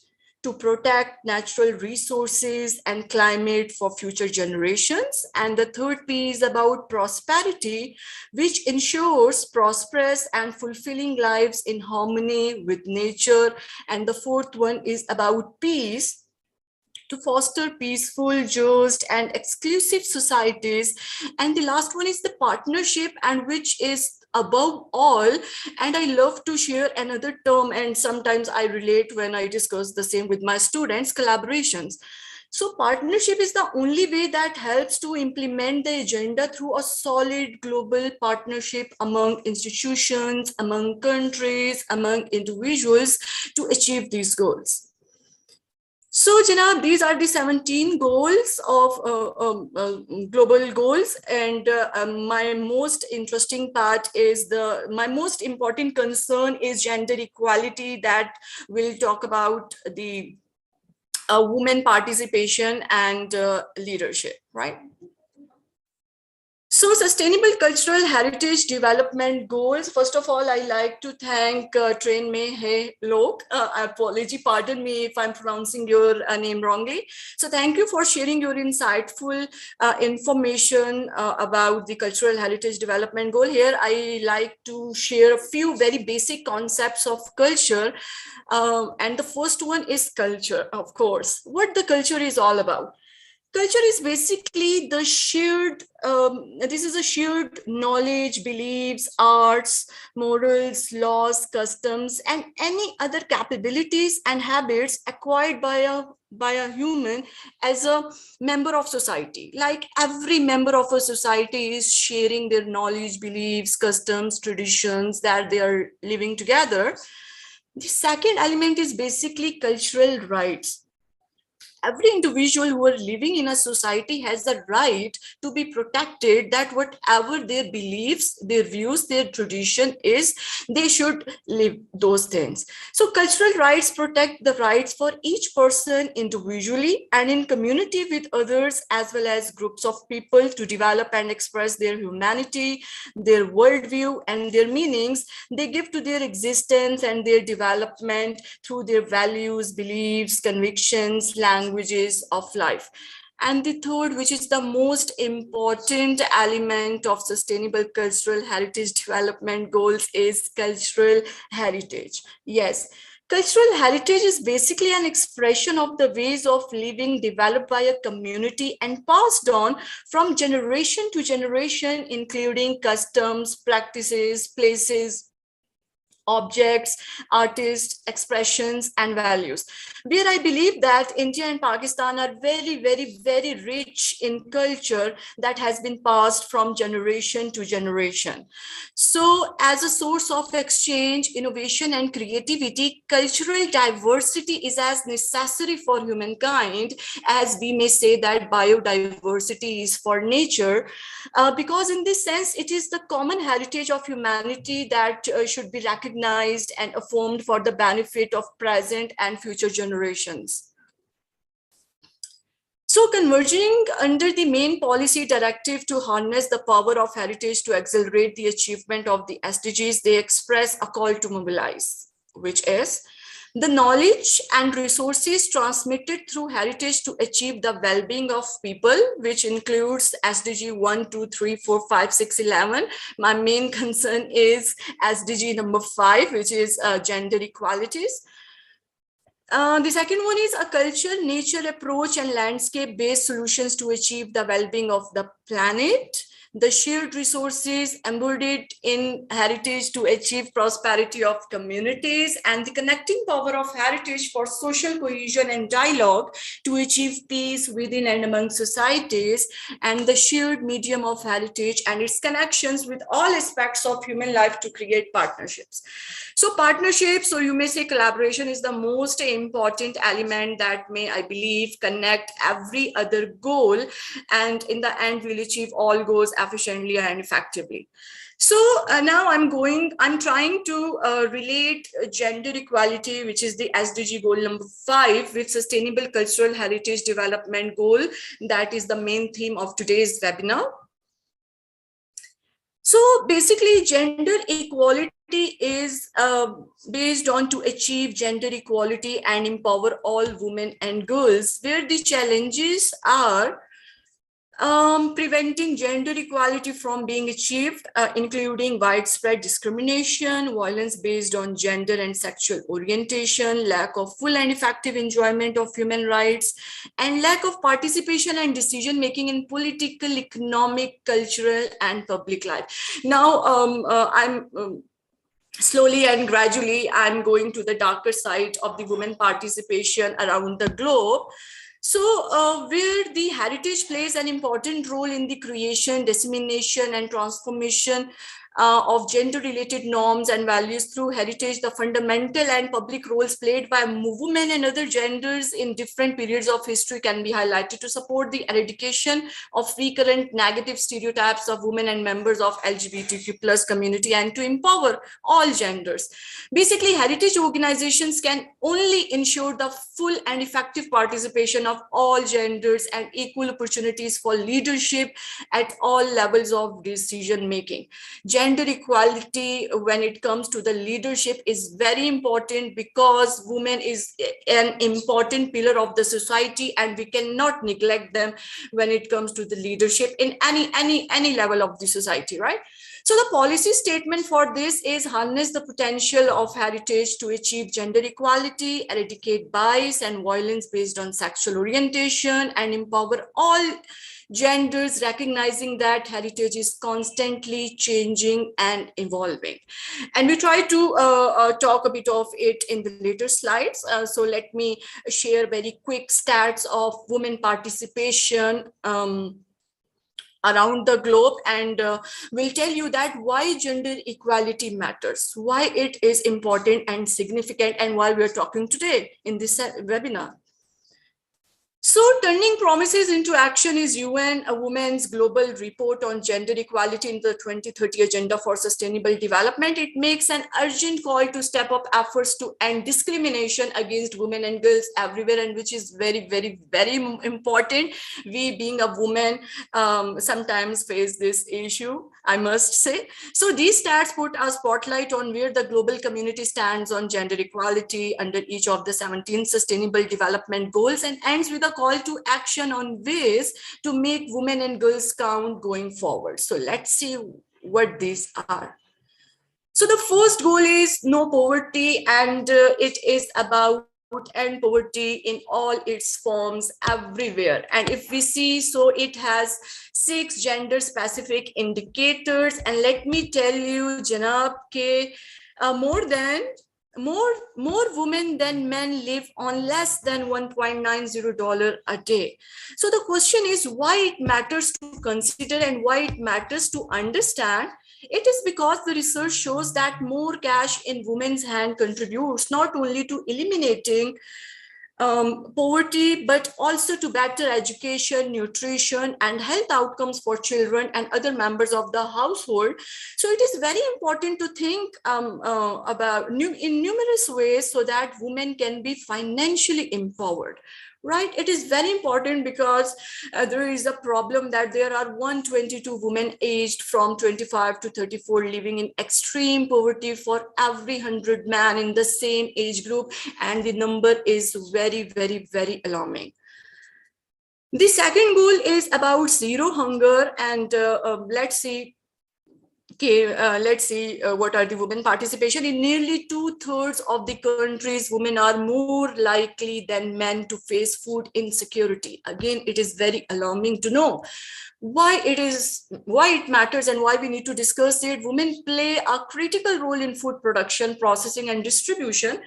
to protect natural resources and climate for future generations. And the third P is about prosperity, which ensures prosperous and fulfilling lives in harmony with nature. And the fourth one is about peace, to foster peaceful, just, and exclusive societies. And the last one is the partnership, and which is above all, and I love to share another term, and sometimes I relate when I discuss the same with my students, collaborations. So partnership is the only way that helps to implement the agenda through a solid global partnership among institutions, among countries, among individuals to achieve these goals. So, Janab, these are the 17 goals of global goals, and my most interesting part is my most important concern is gender equality, that we'll talk about the women participation and leadership, right? So, Sustainable Cultural Heritage Development Goals. First of all, I like to thank Train Mein Hai Lok. Pardon me if I'm pronouncing your name wrongly. So, thank you for sharing your insightful information about the Cultural Heritage Development Goal. Here, I like to share a few very basic concepts of culture. And the first one is culture, of course. What the culture is all about. Culture is basically the shared, this is a shared knowledge, beliefs, arts, morals, laws, customs, and any other capabilities and habits acquired by a human as a member of society. Like every member of a society is sharing their knowledge, beliefs, customs, traditions that they are living together. The second element is basically cultural rights. Every individual who are living in a society has the right to be protected, that whatever their beliefs, their views, their tradition is, they should live those things. So cultural rights protect the rights for each person individually and in community with others, as well as groups of people, to develop and express their humanity, their worldview, and their meanings they give to their existence and their development through their values, beliefs, convictions, languages of life. And the third, which is the most important element of Sustainable Cultural Heritage Development Goals, is cultural heritage. Yes, cultural heritage is basically an expression of the ways of living developed by a community and passed on from generation to generation, including customs, practices, places, objects, artists, expressions, and values. Where I believe that India and Pakistan are very, very, very rich in culture that has been passed from generation to generation. So as a source of exchange, innovation, and creativity, cultural diversity is as necessary for humankind as we may say that biodiversity is for nature, because in this sense, it is the common heritage of humanity that should be recognized and affirmed for the benefit of present and future generations. So converging under the main policy directive to harness the power of heritage to accelerate the achievement of the SDGs, they express a call to mobilize, which is The knowledge and resources transmitted through heritage to achieve the well-being of people, which includes SDG 1, 2, 3, 4, 5, 6, 11. My main concern is SDG number 5, which is gender equalities. The second one is a culture, nature approach and landscape-based solutions to achieve the well-being of the planet. The shared resources embodied in heritage to achieve prosperity of communities, and the connecting power of heritage for social cohesion and dialogue to achieve peace within and among societies, and the shared medium of heritage and its connections with all aspects of human life to create partnerships. So partnerships, or you may say collaboration, is the most important element that may, I believe, connect every other goal, and in the end we'll achieve all goals efficiently and effectively. So now I'm trying to relate gender equality, which is the SDG goal number 5, with sustainable cultural heritage development goal. That is the main theme of today's webinar. So basically, gender equality is based on to achieve gender equality and empower all women and girls, where the challenges are preventing gender equality from being achieved, including widespread discrimination, violence based on gender and sexual orientation, lack of full and effective enjoyment of human rights, and lack of participation and decision making in political, economic, cultural, and public life. Now, slowly and gradually, I'm going to the darker side of the women participation around the globe. So where the heritage plays an important role in the creation, dissemination, and transformation of gender-related norms and values through heritage, the fundamental and public roles played by women and other genders in different periods of history can be highlighted to support the eradication of recurrent negative stereotypes of women and members of LGBTQ plus community, and to empower all genders. Basically, heritage organizations can only ensure the full and effective participation of all genders and equal opportunities for leadership at all levels of decision making. Gender equality when it comes to the leadership is very important, because women is an important pillar of the society, and we cannot neglect them when it comes to the leadership in any level of the society, right? So the policy statement for this is harness the potential of heritage to achieve gender equality, eradicate bias and violence based on sexual orientation, and empower all genders, recognizing that heritage is constantly changing and evolving. And we try to talk a bit of it in the later slides. So let me share very quick stats of women participation around the globe, and we'll tell you that why gender equality matters, why it is important and significant, and why we're talking today in this webinar. So turning promises into action is UN Women's Global Report on Gender Equality in the 2030 Agenda for Sustainable Development. It makes an urgent call to step up efforts to end discrimination against women and girls everywhere, and which is very, very, very important. We being a woman sometimes face this issue, I must say. So these stats put a spotlight on where the global community stands on gender equality under each of the 17 Sustainable Development Goals, and ends with a call to action on ways to make women and girls count going forward. So let's see what these are. So the first goal is no poverty, and it is about end poverty in all its forms everywhere. And if we see, so it has 6 gender specific indicators, and let me tell you, Janab, more women than men live on less than $1.90 a day. So the question is why it matters to consider and why it matters to understand. It is because the research shows that more cash in women's hand contributes not only to eliminating poverty, but also to better education, nutrition, and health outcomes for children and other members of the household. So it is very important to think about in numerous ways so that women can be financially empowered. right? It is very important because there is a problem that there are 122 women aged from 25 to 34 living in extreme poverty for every 100 men in the same age group, and the number is very, very, very alarming. The second goal is about zero hunger, and let's see. Okay, let's see what are the women participation. In nearly 2/3 of the countries, women are more likely than men to face food insecurity. Again, it is very alarming to know why it matters and why we need to discuss it. Women play a critical role in food production, processing, and distribution,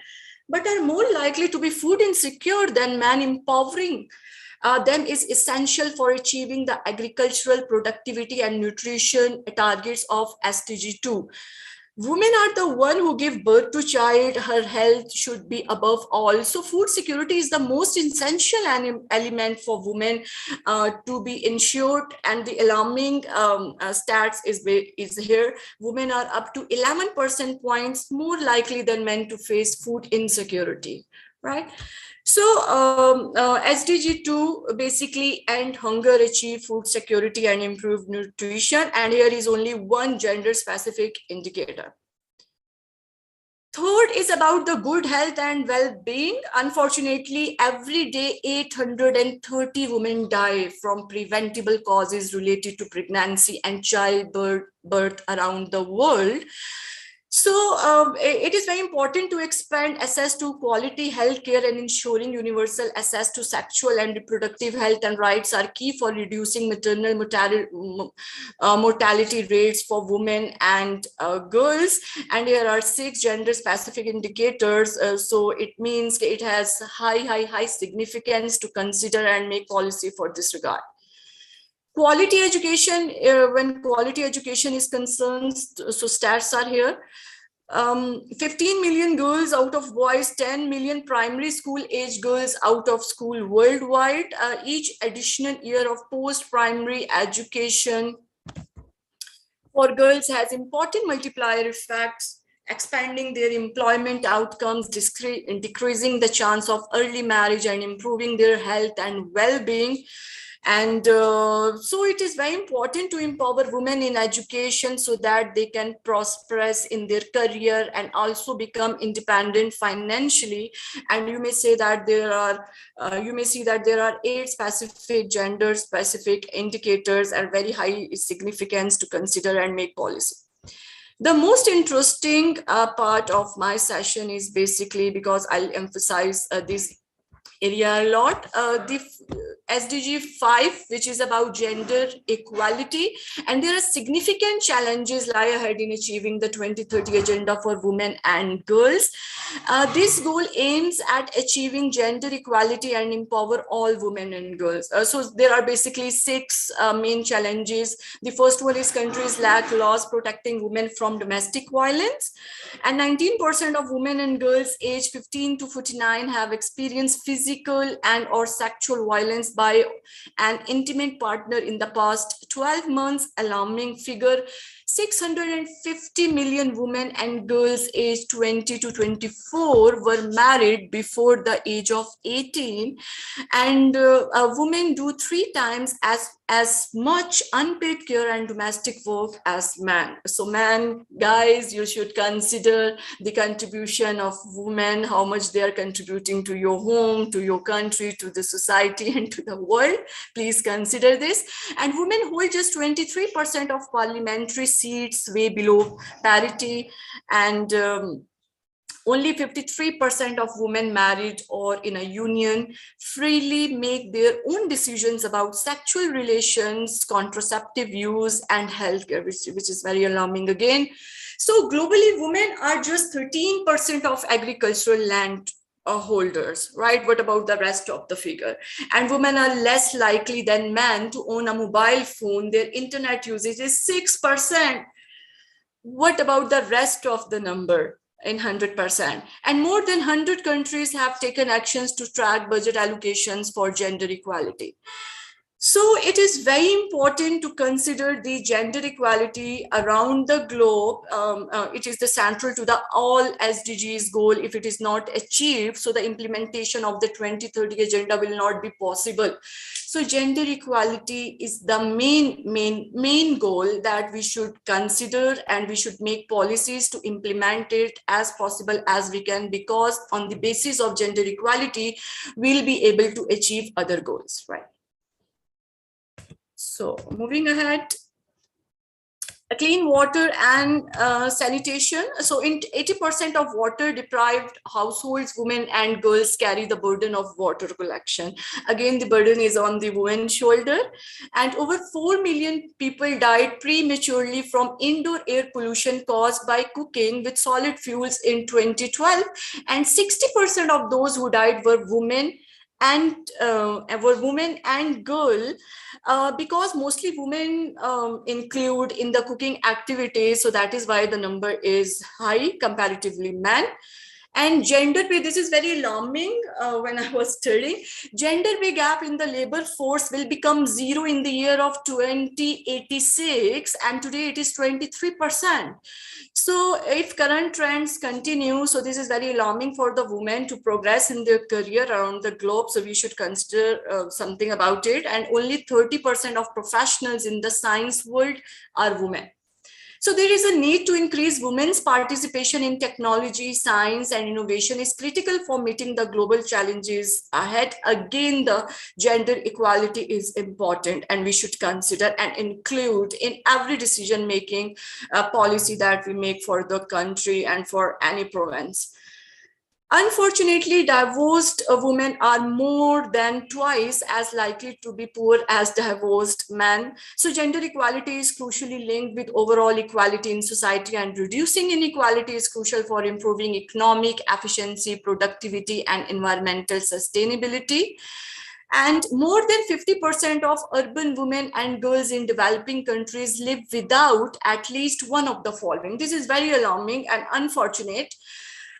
but are more likely to be food insecure than men. Empowering them is essential for achieving the agricultural productivity and nutrition targets of SDG 2. Women are the one who give birth to child. Her health should be above all. So food security is the most essential element for women to be ensured. And the alarming stats is here. Women are up to 11% points more likely than men to face food insecurity, right? So SDG 2 basically end hunger, achieve food security, and improve nutrition. And here is only one gender specific indicator. Third is about the good health and well-being. Unfortunately, every day 830 women die from preventable causes related to pregnancy and childbirth around the world. So it is very important to expand access to quality healthcare, and ensuring universal access to sexual and reproductive health and rights are key for reducing maternal mortality rates for women and girls. And here are 6 gender specific indicators. So it means it has high significance to consider and make policy for this regard. Quality education, when quality education is concerned, so stats are here. 15 million girls out of boys, 10 million primary school age girls out of school worldwide. Each additional year of post-primary education for girls has important multiplier effects, expanding their employment outcomes, decreasing the chance of early marriage, and improving their health and well-being. And so it is very important to empower women in education so that they can prosper in their career and also become independent financially. And you may say that there are, you may see that there are 8 specific gender specific indicators and very high significance to consider and make policy. The most interesting part of my session is basically, because I'll emphasize this area a lot, the SDG 5, which is about gender equality, and there are significant challenges lie ahead in achieving the 2030 agenda for women and girls. This goal aims at achieving gender equality and empower all women and girls. So there are basically 6 main challenges. The first one is countries lack laws protecting women from domestic violence, and 19% of women and girls aged 15 to 49 have experienced physical and or sexual violence by an intimate partner in the past 12 months. Alarming figure. 650 million women and girls aged 20 to 24 were married before the age of 18, and women do 3 times as much unpaid care and domestic work as men. So men, guys, you should consider the contribution of women, how much they are contributing to your home, to your country, to the society, and to the world. Please consider this. And women hold just 23% of parliamentary seats, way below parity, and only 53% of women married or in a union freely make their own decisions about sexual relations, contraceptive use, and healthcare, which is very alarming again. So globally, women are just 13% of agricultural land holders, right? What about the rest of the figure? And women are less likely than men to own a mobile phone. Their internet usage is 6%. What about the rest of the number? In 100%, and more than 100 countries have taken actions to track budget allocations for gender equality. So it is very important to consider the gender equality around the globe. It is the central to the all SDGs goal. If it is not achieved, so the implementation of the 2030 agenda will not be possible. So gender equality is the main goal that we should consider, and we should make policies to implement it as possible as we can, because on the basis of gender equality, we'll be able to achieve other goals, right? So moving ahead, clean water and sanitation. So in 80% of water deprived households, women and girls carry the burden of water collection. Again, the burden is on the woman's shoulder, and over 4 million people died prematurely from indoor air pollution caused by cooking with solid fuels in 2012, and 60% of those who died were women and girl, because mostly women include in the cooking activities, so that is why the number is high comparatively men. And gender pay, this is very alarming. When I was studying, gender pay gap in the labor force will become zero in the year of 2086, and today it is 23%. So if current trends continue, so this is very alarming for the women to progress in their career around the globe. So we should consider something about it. And only 30% of professionals in the science world are women. So there is a need to increase women's participation in technology, science, and innovation is critical for meeting the global challenges ahead. Again, the gender equality is important, and we should consider and include in every decision-making policy that we make for the country and for any province. Unfortunately, divorced women are more than twice as likely to be poor as divorced men. So gender equality is crucially linked with overall equality in society, and reducing inequality is crucial for improving economic efficiency, productivity, and environmental sustainability. And more than 50% of urban women and girls in developing countries live without at least one of the following. This is very alarming and unfortunate.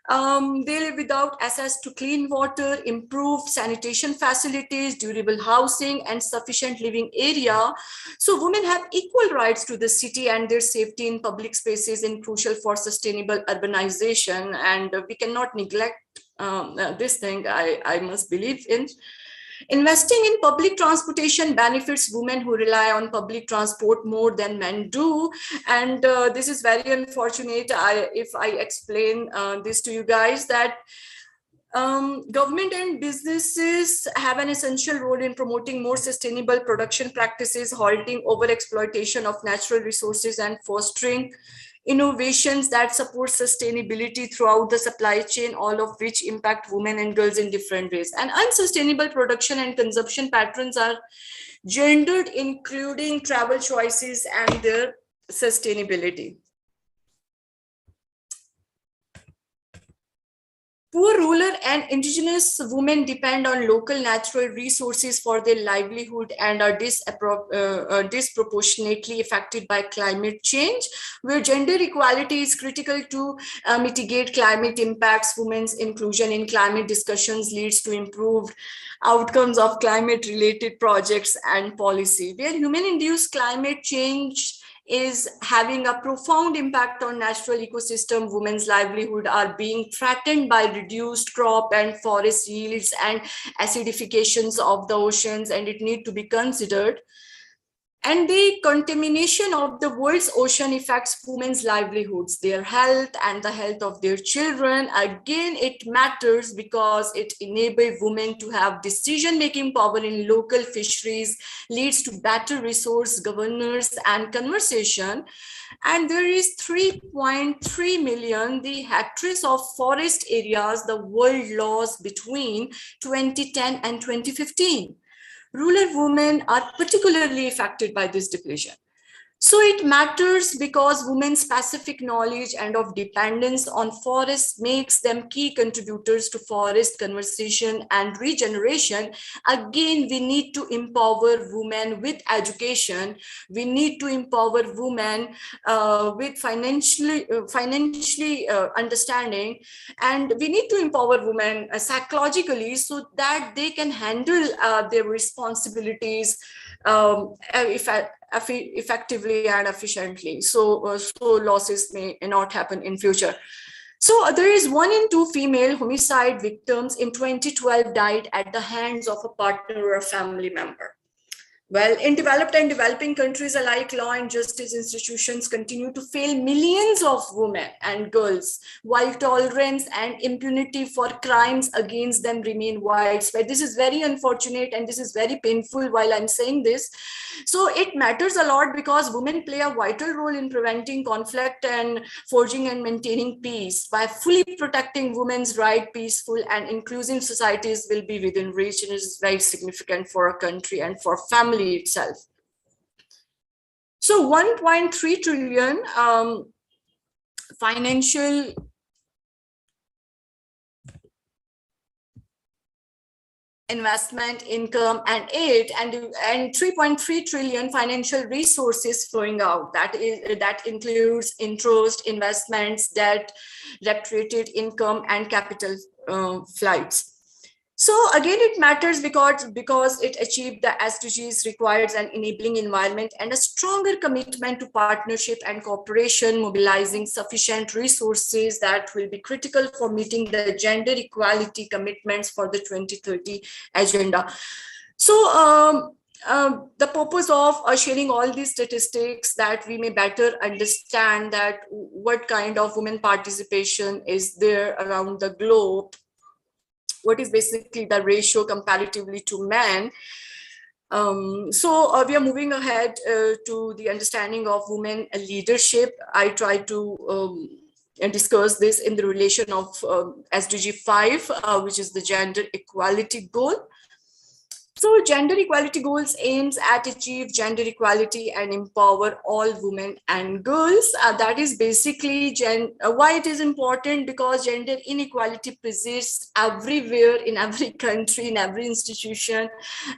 They live without access to clean water, improved sanitation facilities, durable housing, and sufficient living area. So women have equal rights to the city, and their safety in public spaces is crucial for sustainable urbanization. And we cannot neglect this thing, I must believe in. Investing in public transportation benefits women who rely on public transport more than men do. And this is very unfortunate. If I explain this to you guys, that government and businesses have an essential role in promoting more sustainable production practices, halting overexploitation of natural resources, and fostering innovations that support sustainability throughout the supply chain, all of which impact women and girls in different ways. And unsustainable production and consumption patterns are gendered, including travel choices and their sustainability. Poor rural and indigenous women depend on local natural resources for their livelihood and are disproportionately affected by climate change, where gender equality is critical to mitigate climate impacts. Women's inclusion in climate discussions leads to improved outcomes of climate-related projects and policy. Where human-induced climate change is having a profound impact on natural ecosystem, women's livelihood are being threatened by reduced crop and forest yields and acidifications of the oceans, and it need to be considered. And the contamination of the world's ocean affects women's livelihoods, their health, and the health of their children. Again, it matters because it enables women to have decision-making power in local fisheries, leads to better resource governance and conservation. And there is 3.3 million the hectares of forest areas the world lost between 2010 and 2015. Rural women are particularly affected by this depletion. So it matters because women's specific knowledge and of dependence on forests makes them key contributors to forest conservation and regeneration. Again, we need to empower women with education. We need to empower women with financially understanding, and we need to empower women psychologically so that they can handle their responsibilities effectively and efficiently, so losses may not happen in future. So there is 1 in 2 female homicide victims in 2012 died at the hands of a partner or a family member. Well, in developed and developing countries alike, law and justice institutions continue to fail millions of women and girls, while tolerance and impunity for crimes against them remain widespread. This is very unfortunate and this is very painful while I'm saying this. So it matters a lot because women play a vital role in preventing conflict and forging and maintaining peace. By fully protecting women's right, peaceful and inclusive societies will be within reach, and it is very significant for a country and for family itself. So 1.3 trillion financial investment, income and aid, and 3.3 trillion financial resources flowing out. That includes interest, investments, debt, repatriated income and capital flights. So again, it matters because it achieved the SDGs, requires an enabling environment and a stronger commitment to partnership and cooperation, mobilizing sufficient resources that will be critical for meeting the gender equality commitments for the 2030 agenda. So the purpose of sharing all these statistics that we may better understand that what kind of women participation is there around the globe, what is basically the ratio comparatively to men. So we are moving ahead to the understanding of women leadership. I try to discuss this in the relation of SDG 5, which is the gender equality goal. So gender equality goals aims at achieve gender equality and empower all women and girls. That is basically why it is important, because gender inequality persists everywhere, in every country, in every institution,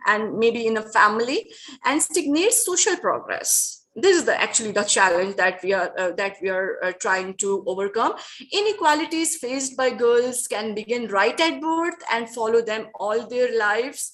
and maybe in a family, and stagnates social progress. This is actually the challenge that we are trying to overcome. Inequalities faced by girls can begin right at birth and follow them all their lives.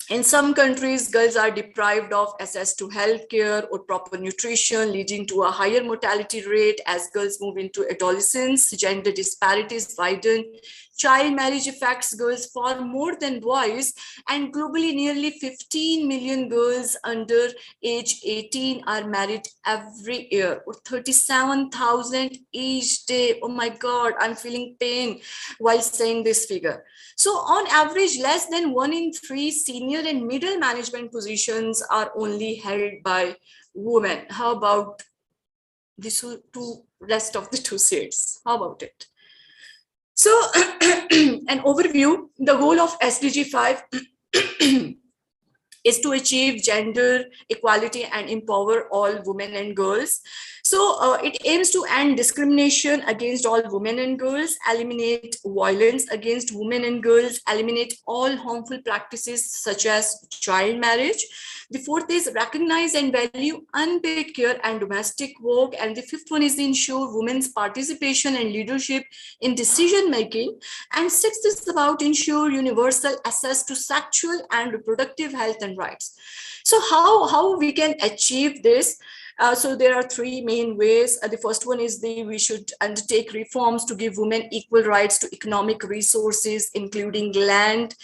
In some countries, girls are deprived of access to healthcare or proper nutrition, leading to a higher mortality rate as girls move into adolescence. Gender disparities widen. Child marriage affects girls far more than boys, and globally nearly 15 million girls under age 18 are married every year, or 37,000 each day. Oh my God, I'm feeling pain while saying this figure. So on average, less than 1 in 3 senior and middle management positions are only held by women. How about the rest of the 2 seats? How about it? So an overview, the goal of SDG 5 is to achieve gender equality and empower all women and girls. So it aims to end discrimination against all women and girls, eliminate violence against women and girls, eliminate all harmful practices such as child marriage. The 4th is recognize and value unpaid care and domestic work. And the 5th one is ensure women's participation and leadership in decision making. And 6th is about ensure universal access to sexual and reproductive health and rights. So how we can achieve this? So there are 3 main ways. The first one is we should undertake reforms to give women equal rights to economic resources, including land.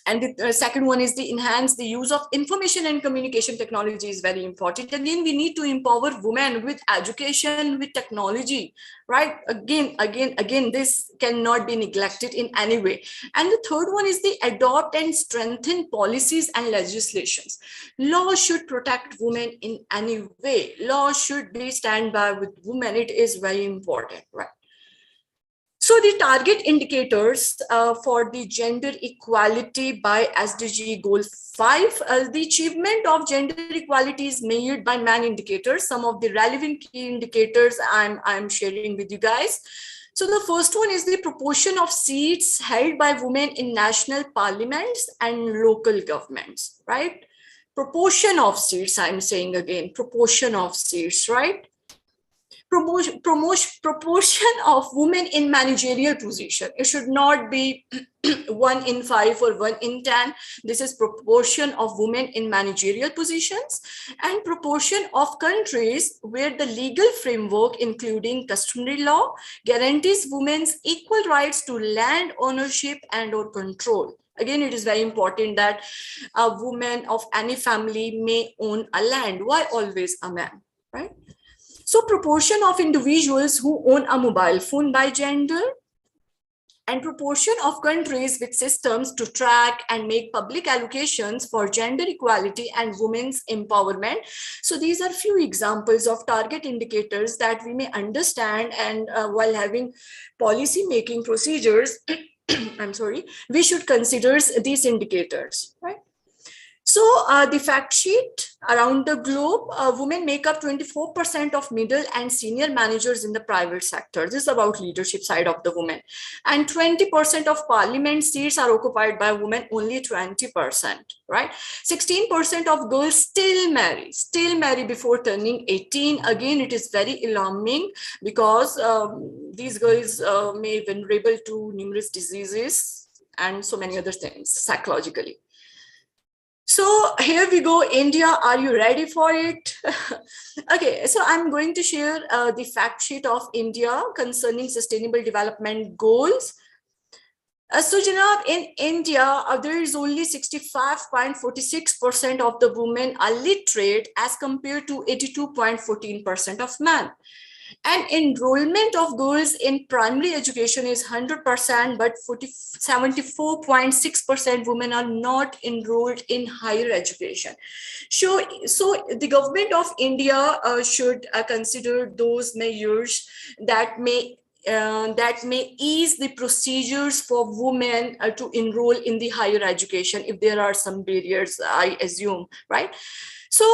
And the second one is enhance the use of information and communication technology is very important. Again, we need to empower women with education, with technology, right? Again, this cannot be neglected in any way. And the third one is adopt and strengthen policies and legislations. Law should protect women in any way. Law should be stand by with women. It is very important, right? So the target indicators for the gender equality by SDG Goal 5, the achievement of gender equality is measured by man indicators. Some of the relevant key indicators I'm sharing with you guys. So the first one is the proportion of seats held by women in national parliaments and local governments, right? Proportion of seats, I'm saying again, proportion of seats, right? Proportion of women in managerial position. It should not be 1 in 5 or 1 in 10. This is proportion of women in managerial positions, and proportion of countries where the legal framework, including customary law, guarantees women's equal rights to land ownership and or control. Again, it is very important that a woman of any family may own a land. Why always a man, right? So proportion of individuals who own a mobile phone by gender, and proportion of countries with systems to track and make public allocations for gender equality and women's empowerment. So these are few examples of target indicators that we may understand, and while having policy making procedures, I'm sorry, we should consider these indicators, right? So the fact sheet around the globe, women make up 24% of middle and senior managers in the private sector. This is about leadership side of the women. And 20% of parliament seats are occupied by women, only 20%, right? 16% of girls still marry before turning 18. Again, it is very alarming because these girls may be vulnerable to numerous diseases and so many other things psychologically. So here we go, India, are you ready for it? Okay, so I'm going to share the fact sheet of India concerning sustainable development goals. So Janab, in India, there is only 65.46% of the women are literate as compared to 82.14% of men. And enrollment of girls in primary education is 100%, but 74.6% women are not enrolled in higher education. So the government of India should consider those measures that may ease the procedures for women to enroll in the higher education if there are some barriers, I assume, right? So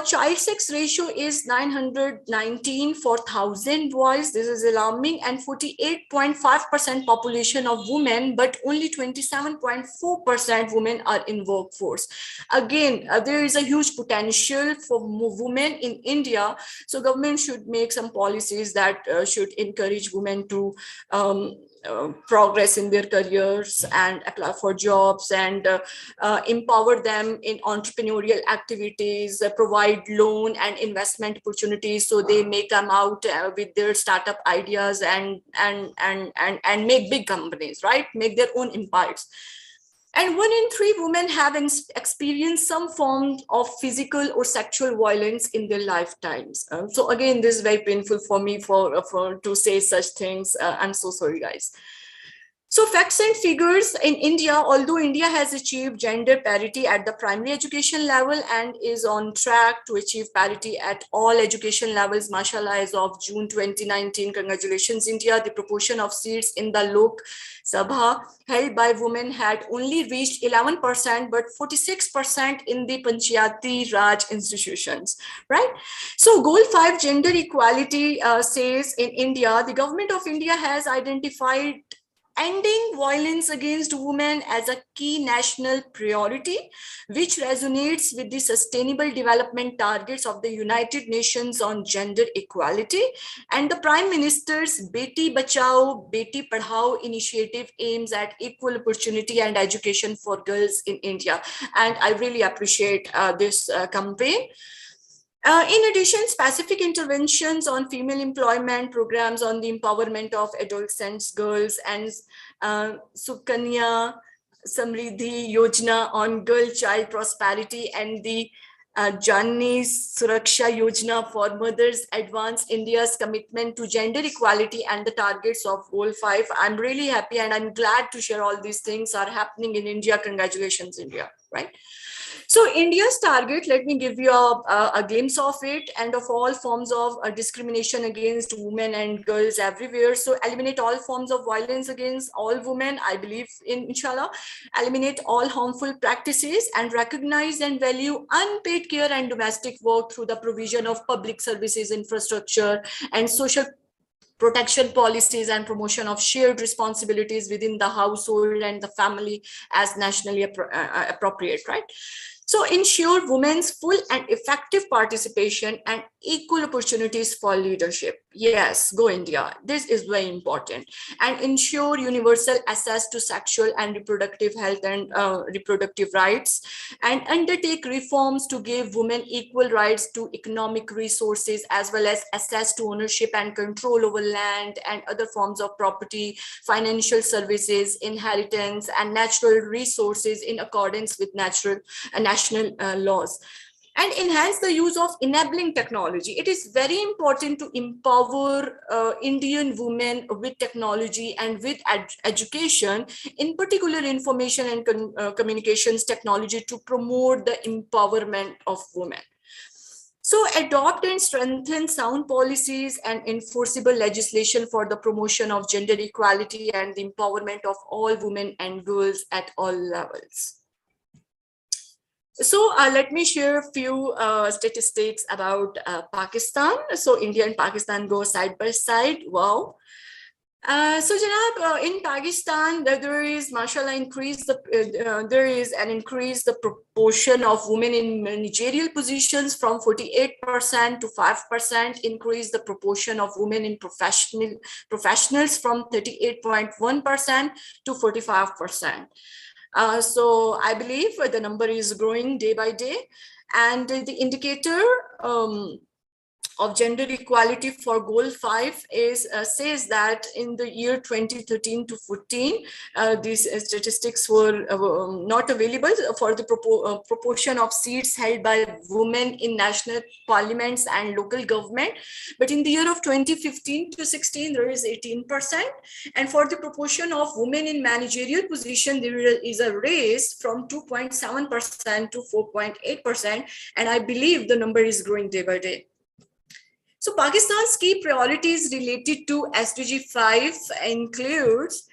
child sex ratio is 919 for 1,000 boys. This is alarming, and 48.5% population of women, but only 27.4% women are in workforce. Again, there is a huge potential for women in India. So government should make some policies that should encourage women to progress in their careers and apply for jobs, and empower them in entrepreneurial activities, provide loan and investment opportunities so they may come out with their startup ideas and make big companies, right? Make their own empires. And 1 in 3 women have experienced some form of physical or sexual violence in their lifetimes. So again, this is very painful for me to say such things. I'm so sorry, guys. So facts and figures in India, although India has achieved gender parity at the primary education level and is on track to achieve parity at all education levels, mashallah, as of June 2019, congratulations India, the proportion of seats in the Lok Sabha held by women had only reached 11%, but 46% in the Panchayati Raj institutions, right? So Goal 5, gender equality, says in India, the government of India has identified ending violence against women as a key national priority, which resonates with the Sustainable Development Targets of the United Nations on gender equality. And the Prime Minister's Beti Bachao, Beti Padhao initiative aims at equal opportunity and education for girls in India. And I really appreciate this campaign. In addition, specific interventions on female employment programs on the empowerment of adolescents, girls, and Sukanya Samriddhi Yojana on girl child prosperity, and the Janani Suraksha Yojana for mothers advance India's commitment to gender equality and the targets of Goal 5. I'm really happy and I'm glad to share all these things are happening in India. Congratulations, India, right? So India's target, let me give you a glimpse of it, and of all forms of discrimination against women and girls everywhere. So eliminate all forms of violence against all women, I believe in, inshallah. Eliminate all harmful practices and recognize and value unpaid care and domestic work through the provision of public services, infrastructure, and social protection policies and promotion of shared responsibilities within the household and the family as nationally appropriate, right? So ensure women's full and effective participation and equal opportunities for leadership. Yes, go India. This is very important. And ensure universal access to sexual and reproductive health and reproductive rights, and undertake reforms to give women equal rights to economic resources as well as access to ownership and control over land and other forms of property, financial services, inheritance, and natural resources in accordance with national laws. And enhance the use of enabling technology. It is very important to empower Indian women with technology and with education, in particular information and communications technology, to promote the empowerment of women. So adopt and strengthen sound policies and enforceable legislation for the promotion of gender equality and the empowerment of all women and girls at all levels. So let me share a few statistics about Pakistan. So India and Pakistan go side by side. Wow. So Janab, in Pakistan, there is, mashallah, there is an increase the proportion of women in managerial positions from 48% to 5%, increase the proportion of women in professionals from 38.1% to 45%. So I believe the number is growing day by day, and the indicator of gender equality for goal 5 is says that in the year 2013 to 14, these statistics were not available for the proportion of seats held by women in national parliaments and local government. But in the year of 2015 to 16, there is 18%. And for the proportion of women in managerial position, there is a raise from 2.7% to 4.8%. And I believe the number is growing day by day. So Pakistan's key priorities related to SDG 5 includes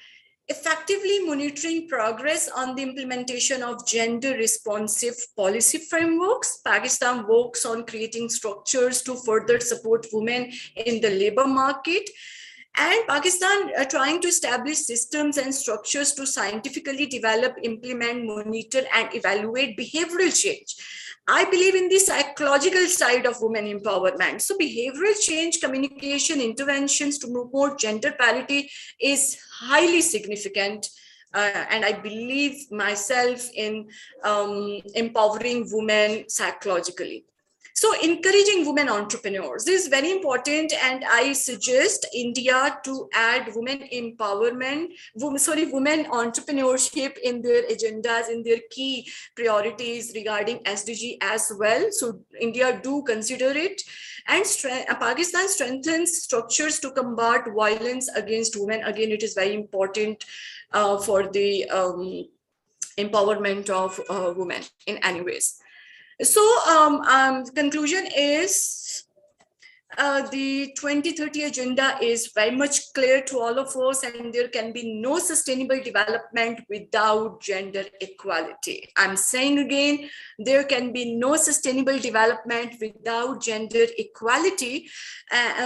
effectively monitoring progress on the implementation of gender responsive policy frameworks. Pakistan works on creating structures to further support women in the labor market. And Pakistan trying to establish systems and structures to scientifically develop, implement, monitor, and evaluate behavioral change. I believe in the psychological side of women empowerment. So behavioral change, communication, interventions to promote gender parity is highly significant. And I believe myself in empowering women psychologically. So encouraging women entrepreneurs, this is very important, and I suggest India to add women empowerment, women entrepreneurship in their agendas, in their key priorities regarding SDG as well. So India do consider it. And Pakistan strengthens structures to combat violence against women. Again, it is very important for the empowerment of women in any ways. So conclusion is the 2030 agenda is very much clear to all of us, and there can be no sustainable development without gender equality. I'm saying again, there can be no sustainable development without gender equality.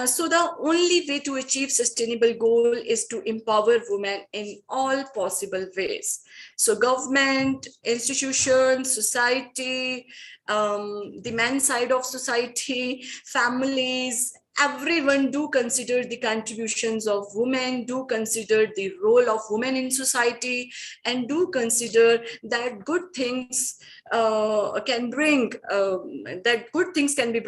So the only way to achieve sustainable goal is to empower women in all possible ways. So government, institutions, society, the men's side of society, families, everyone do consider the contributions of women, do consider the role of women in society, and do consider that good things can be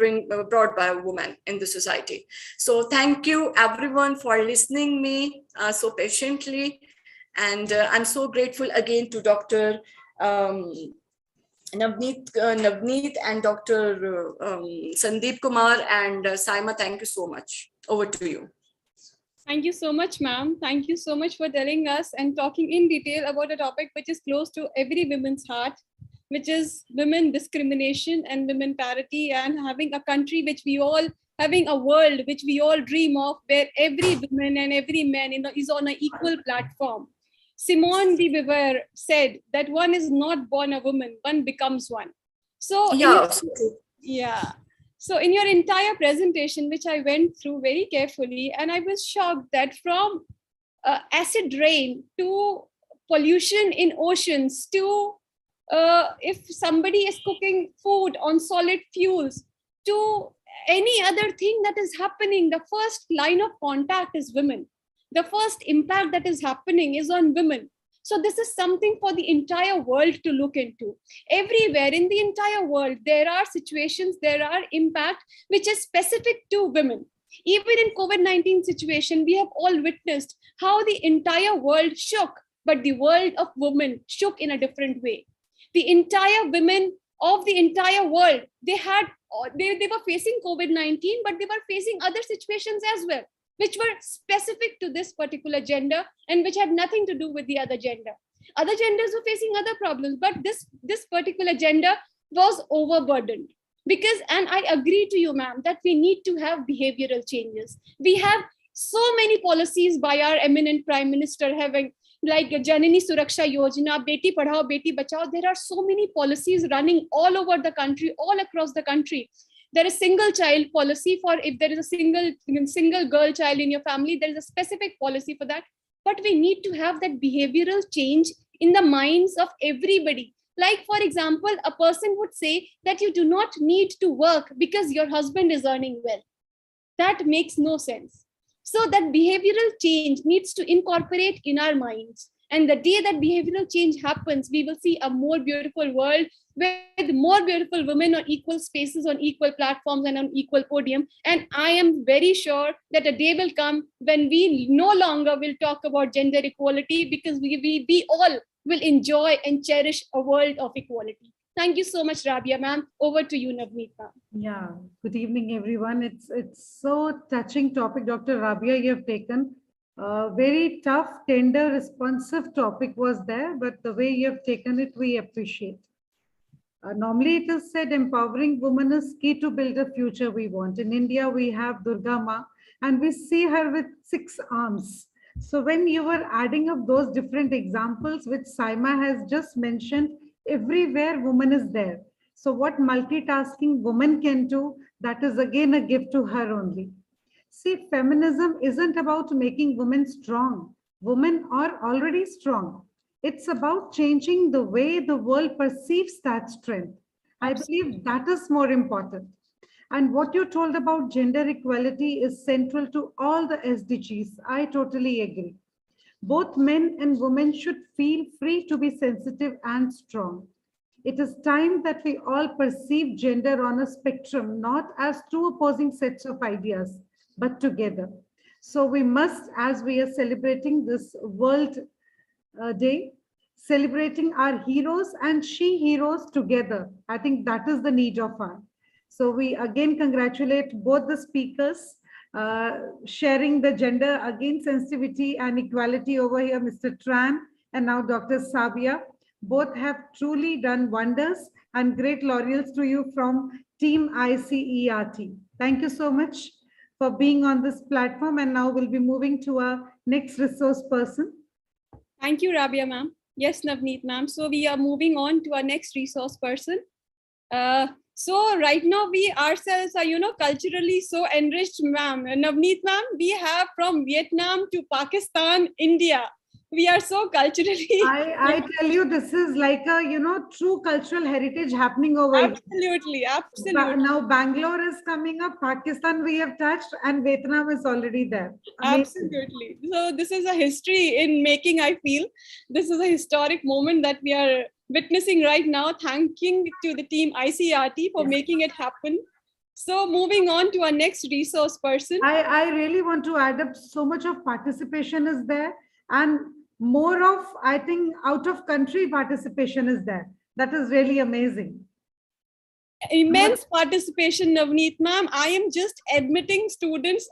brought by a woman in the society. So thank you everyone for listening me so patiently. And I'm so grateful again to Dr. Navneet and Dr. Sandeep Kumar and Saima. Thank you so much. Over to you. Thank you so much, ma'am. Thank you so much for telling us and talking in detail about a topic which is close to every woman's heart. which is women discrimination and women parity, and having a country having a world which we all dream of, where every woman and every man is on an equal platform. Simone de Beauvoir said that one is not born a woman, one becomes one. So yeah. So in your entire presentation, which I went through very carefully, and I was shocked that from acid rain to pollution in oceans to if somebody is cooking food on solid fuels to any other thing that is happening, the first line of contact is women. The first impact that is happening is on women. So this is something for the entire world to look into. Everywhere in the entire world, there are situations, there are impact which is specific to women. Even in COVID-19 situation, we have all witnessed how the entire world shook, but the world of women shook in a different way. The entire women of the entire world, they were facing COVID-19, but they were facing other situations as well, which were specific to this particular gender and which had nothing to do with the other gender. Other genders were facing other problems, but this particular gender was overburdened. Because, and I agree to you, ma'am, that we need to have behavioral changes. We have so many policies by our eminent Prime Minister, having like Janani Suraksha Yojana, Beti Padhao, Beti Bachao. There are so many policies running all over the country, all across the country. There is single child policy for if there is a single girl child in your family, there is a specific policy for that. But we need to have that behavioral change in the minds of everybody. Like, for example, a person would say that you do not need to work because your husband is earning well. That makes no sense. So that behavioral change needs to incorporate in our minds. And the day that behavioral change happens, we will see a more beautiful world with more beautiful women on equal spaces, on equal platforms, and on equal podium. And I am very sure that a day will come when we no longer will talk about gender equality, because we all will enjoy and cherish a world of equality. Thank you so much, Rabia ma'am. Over to you, Navneet ma'am. Yeah, good evening, everyone. It's so touching topic, Dr. Rabia, you have taken. Very tough, tender, responsive topic was there, but the way you have taken it, we appreciate. Normally it is said empowering women is key to build a future we want. In India, we have Durga Ma, and we see her with 6 arms. So when you were adding up those different examples, which Saima has just mentioned, everywhere woman is there. So what multitasking woman can do, that is again a gift to her only. See, feminism isn't about making women strong. Women are already strong. It's about changing the way the world perceives that strength. I believe that is more important. And what you told about gender equality is central to all the SDGs. I totally agree. Both men and women should feel free to be sensitive and strong. It is time that we all perceive gender on a spectrum, not as 2 opposing sets of ideas, but together. So we must, as we are celebrating this World Day, celebrating our heroes and she heroes together. I think that is the need of our. So we again congratulate both the speakers, sharing the gender again sensitivity and equality over here, Mr. Tran and now Dr. Sabia. Both have truly done wonders, and great laurels to you from Team ICERT. Thank you so much for being on this platform, and now we'll be moving to our next resource person. Thank you, Rabia ma'am. Yes, Navneet ma'am. So we are moving on to our next resource person. So right now we ourselves are, culturally so enriched, ma'am. Navneet ma'am, we have from Vietnam to Pakistan, India. We are so culturally. I tell you, this is like a, true cultural heritage happening over here. Absolutely, absolutely. Now Bangalore is coming up, Pakistan we have touched, and Vietnam is already there. Amazing. Absolutely. So this is a history in making, I feel. This is a historic moment that we are witnessing right now. Thanking to the team ICERT for making it happen. So moving on to our next resource person. I really want to add up, so much of participation is there, and more of, I think, out of country participation is there. That is really amazing. Immense participation, Navneet ma'am. I am just admitting students,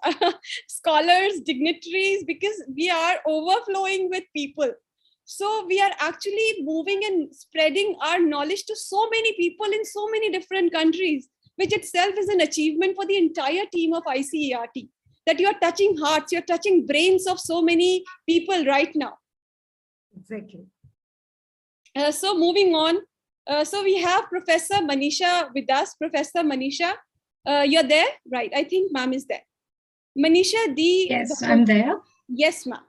scholars, dignitaries, because we are overflowing with people. So we are actually moving and spreading our knowledge to so many people in so many different countries, which itself is an achievement for the entire team of ICERT, that you're touching hearts, you're touching brains of so many people right now. Exactly. So moving on, so we have Professor Manisha with us. Professor Manisha, you're there? Right, I think ma'am is there. Manisha, Yes, I'm there. Yes, ma'am.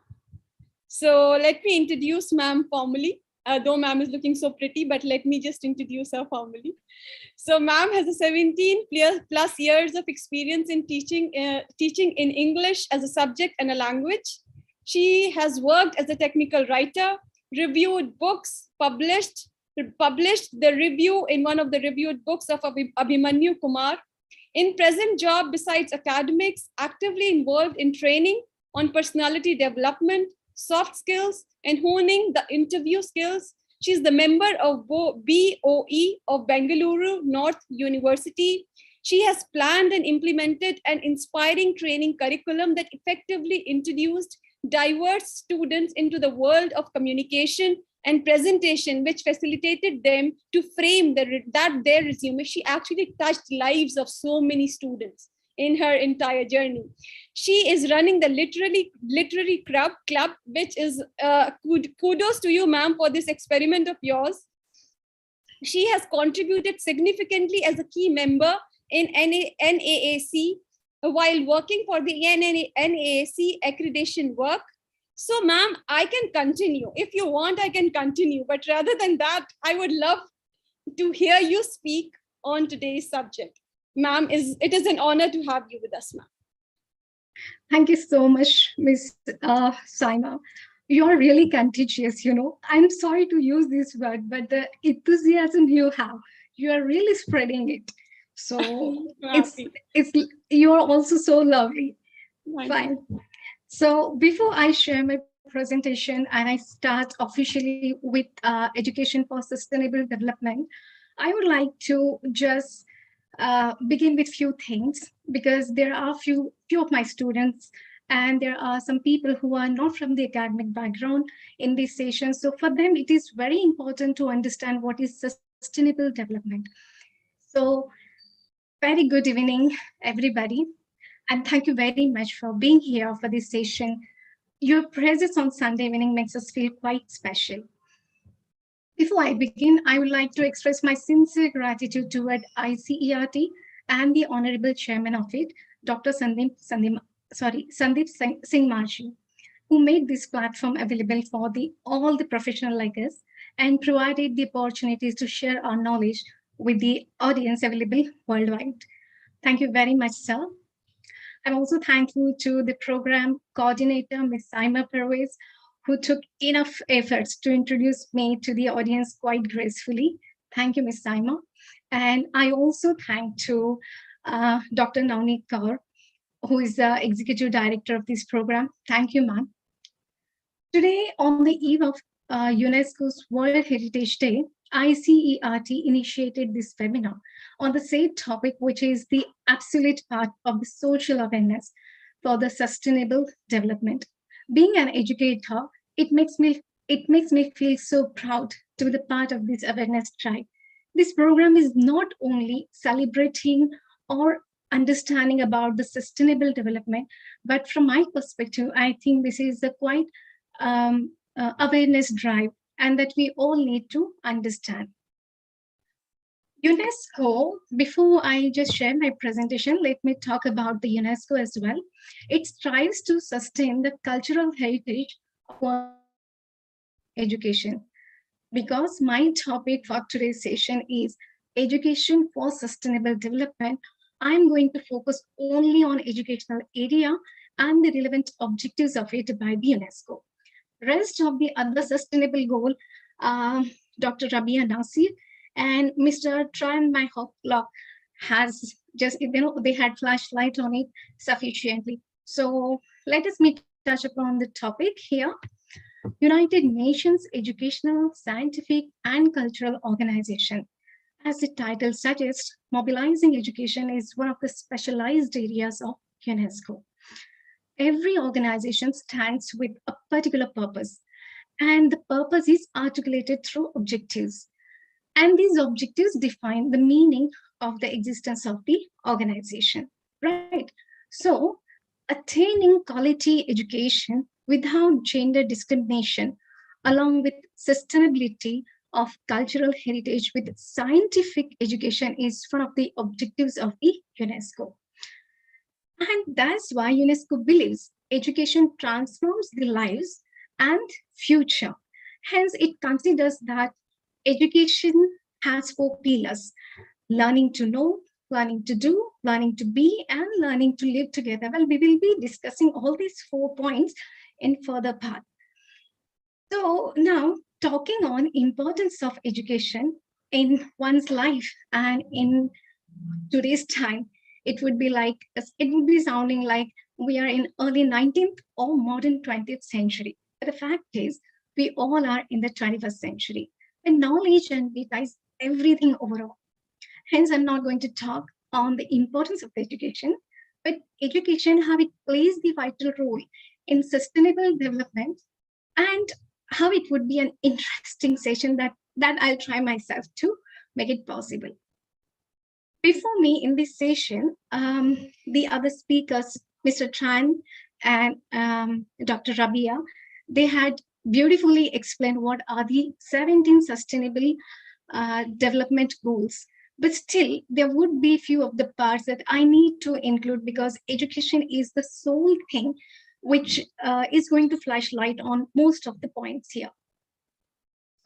So let me introduce ma'am formally, though ma'am is looking so pretty, but let me just introduce her formally. So ma'am has a 17 plus years of experience in teaching in English as a subject and a language. She has worked as a technical writer, reviewed books, published the review in one of the reviewed books of Abhimanyu Kumar. In present job, besides academics, actively involved in training on personality development, soft skills, and honing the interview skills. She's the member of BOE of Bengaluru North University. She has planned and implemented an inspiring training curriculum that effectively introduced diverse students into the world of communication and presentation, which facilitated them to frame their resume. She actually touched lives of so many students in her entire journey. She is running the literary club, which is kudos to you, ma'am, for this experiment of yours. She has contributed significantly as a key member in NAAC while working for the NAAC accreditation work. So, ma'am, I can continue. If you want, I can continue. But rather than that, I would love to hear you speak on today's subject. Ma'am, it is an honor to have you with us, ma'am. Thank you so much, Ms. Saima. You're really contagious, you know. I'm sorry to use this word, but the enthusiasm you have, you are really spreading it. So you're also so lovely. Fine. So before I share my presentation and I start officially with Education for Sustainable Development, I would like to just begin with few things, because there are few of my students and there are some people who are not from the academic background in this session. So for them, it is very important to understand what is sustainable development. So very good evening, everybody. And thank you very much for being here for this session. Your presence on Sunday evening makes us feel quite special. Before I begin, I would like to express my sincere gratitude toward ICERT and the Honorable Chairman of it, Dr. Sandeep Singh Marji, who made this platform available for all the professionals like us and provided the opportunities to share our knowledge with the audience available worldwide. Thank you very much, sir. I'm also thankful to the program coordinator, Ms. Saima Pervez, who took enough efforts to introduce me to the audience quite gracefully. Thank you, Ms. Saima. And I also thank to Dr. Navneet Kaur, who is the executive director of this program. Thank you, ma'am. Today, on the eve of UNESCO's World Heritage Day, ICERT initiated this webinar on the same topic, which is the absolute part of the social awareness for the sustainable development. Being an educator, it makes me feel so proud to be the part of this awareness drive. This program is not only celebrating or understanding about the sustainable development, but from my perspective, I think this is a quite awareness drive, and that we all need to understand. UNESCO, before I just share my presentation, let me talk about the UNESCO as well. It strives to sustain the cultural heritage of education. Because my topic for today's session is education for sustainable development, I'm going to focus only on educational area and the relevant objectives of it by the UNESCO. Rest of the other sustainable goal, Dr. Rabia Nasir and Mr. Tran Myhocklock has just, they had flashlight on it sufficiently. So let us touch upon the topic here. United Nations Educational, Scientific and Cultural Organization. As the title suggests, mobilizing education is one of the specialized areas of UNESCO. Every organization stands with a particular purpose, and the purpose is articulated through objectives. And these objectives define the meaning of the existence of the organization, right? So, attaining quality education without gender discrimination, along with sustainability of cultural heritage with scientific education is one of the objectives of the UNESCO. And that's why UNESCO believes education transforms the lives and future. Hence, it considers that education has four pillars: learning to know, learning to do, learning to be, and learning to live together. Well, we will be discussing all these 4 points in further part. So now, talking on importance of education in one's life and in today's time, it would be sounding like we are in early 19th or modern 20th century. But the fact is, we all are in the 21st century. And knowledge and data is everything overall. Hence, I'm not going to talk on the importance of education, but education, how it plays the vital role in sustainable development, and how it would be an interesting session that I'll try myself to make it possible. Before me in this session, the other speakers, Mr. Tran and Dr. Rabia, they had beautifully explained what are the 17 sustainable development goals. But still, there would be few of the parts that I need to include, because education is the sole thing which is going to flash light on most of the points here.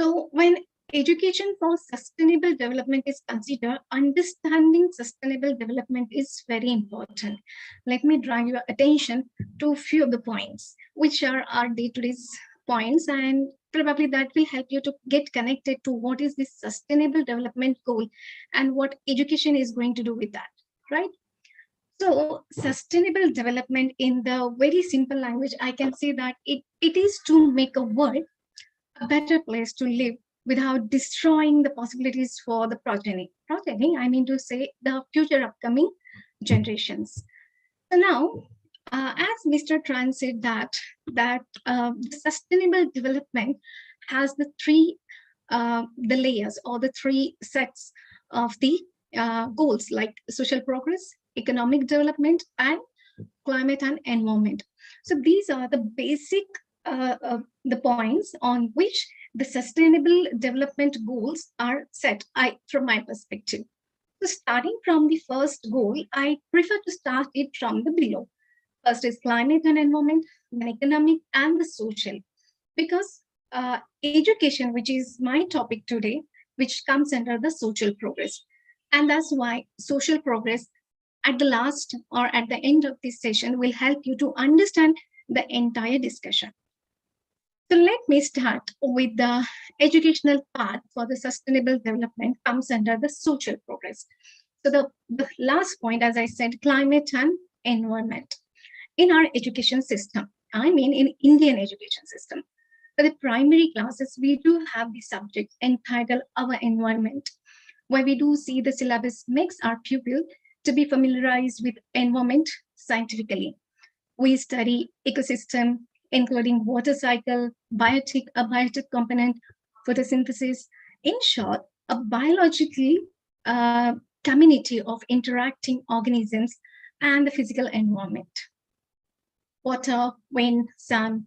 So when education for sustainable development is considered, understanding sustainable development is very important. Let me draw your attention to a few of the points, which are our day-to-day points, and probably that will help you to get connected to what is this sustainable development goal and what education is going to do with that, right? So sustainable development, in the very simple language, I can say that it is to make a world a better place to live without destroying the possibilities for the progeny. Progeny, I mean to say the future upcoming generations. So now, as Mr. Tran said that the sustainable development has the layers or the three sets of the goals, like social progress, economic development, and climate and environment. So these are the basic the points on which the sustainable development goals are set, from my perspective. So starting from the first goal, I prefer to start it from the below. First is climate and environment, then economic and the social. Because education, which is my topic today, which comes under the social progress. And that's why social progress at the last or at the end of this session will help you to understand the entire discussion. So let me start with the educational part for the sustainable development comes under the social progress. So the last point, as I said, climate and environment. In our education system, I mean in Indian education system, for the primary classes, we do have the subject entitled Our Environment, where we do see the syllabus makes our pupil to be familiarized with environment scientifically. We study ecosystem, including water cycle, abiotic component, photosynthesis. In short, a biological community of interacting organisms and the physical environment. Water, wind, sun,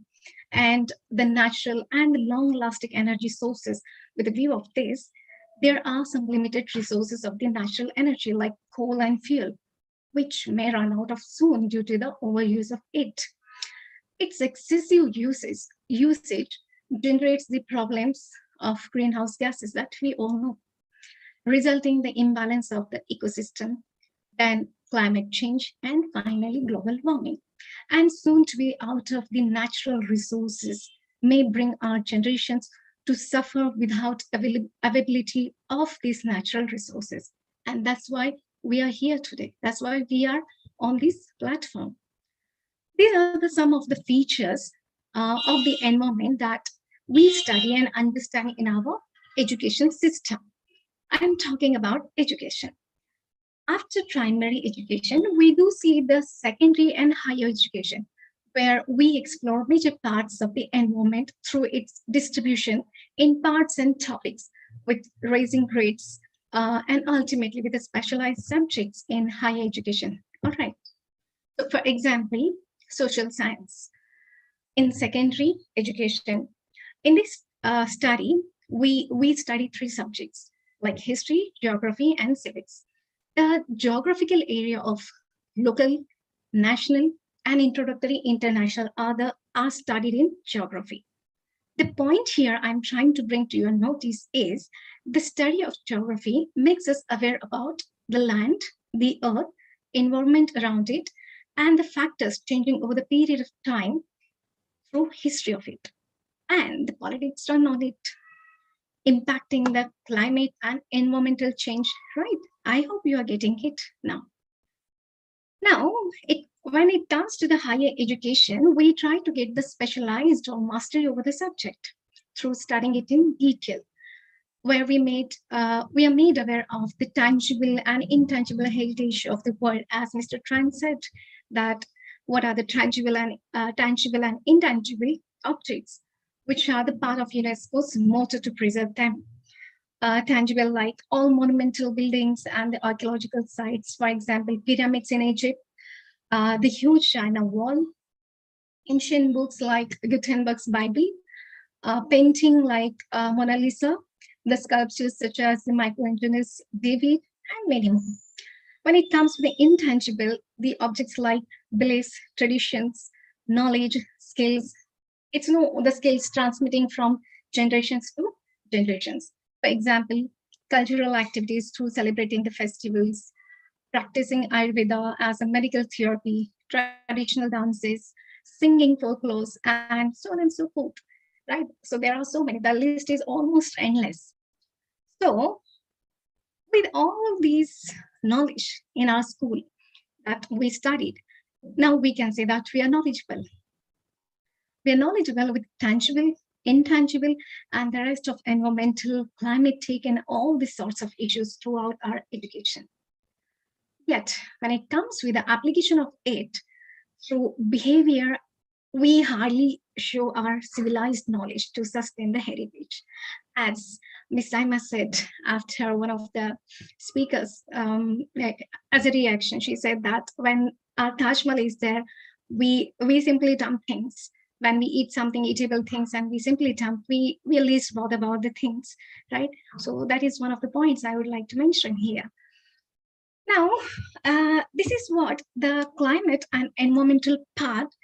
and the natural and long-lasting energy sources. With a view of this, there are some limited resources of the natural energy like coal and fuel, which may run out of soon due to the overuse of it. Its excessive usage generates the problems of greenhouse gases that we all know, resulting in the imbalance of the ecosystem, then climate change, and finally global warming. And soon to be out of the natural resources may bring our generations to suffer without availability of these natural resources. And that's why we are here today. That's why we are on this platform. These are some of the features of the environment that we study and understand in our education system. I'm talking about education. After primary education, we do see the secondary and higher education. where we explore major parts of the environment through its distribution in parts and topics, with raising grades and ultimately with the specialized subjects in higher education. All right. So for example, social science in secondary education. In this study, we study 3 subjects like history, geography, and civics. The geographical area of local, national, and introductory international are studied in geography. The point here I'm trying to bring to your notice is the study of geography makes us aware about the land, the earth, environment around it, and the factors changing over the period of time through history of it, and the politics around it, impacting the climate and environmental change, right? I hope you are getting it now. Now, when it comes to the higher education, we try to get the specialized or mastery over the subject through studying it in detail, where we are made aware of the tangible and intangible heritage of the world, as Mr. Tran said, that what are the tangible and intangible objects, which are the part of UNESCO's motto to preserve them. Tangible, like all monumental buildings and the archaeological sites, for example, pyramids in Egypt, the huge China Wall, ancient books like Gutenberg's Bible, painting like Mona Lisa, the sculptures such as the Michelangelo's David, and many more. When it comes to the intangible, the objects like beliefs, traditions, knowledge, skills, the skills transmitting from generations to generations. For example, cultural activities through celebrating the festivals, practicing Ayurveda as a medical therapy, traditional dances, singing folklores, and so on and so forth, right? So there are so many, the list is almost endless. So with all of these knowledge in our school that we studied, now we can say that we are knowledgeable. We are knowledgeable with tangible, intangible, and the rest of environmental, climatic, and all these sorts of issues throughout our education. Yet, when it comes with the application of it through behavior, we hardly show our civilized knowledge to sustain the heritage. As Ms. Saima said after one of the speakers, as a reaction, she said that when our Taj Mahal is there, we simply dump things. When we eat something, eatable things, and we simply dump, we least bother about the things, right? So that is one of the points I would like to mention here. Now, this is what the climate and environmental part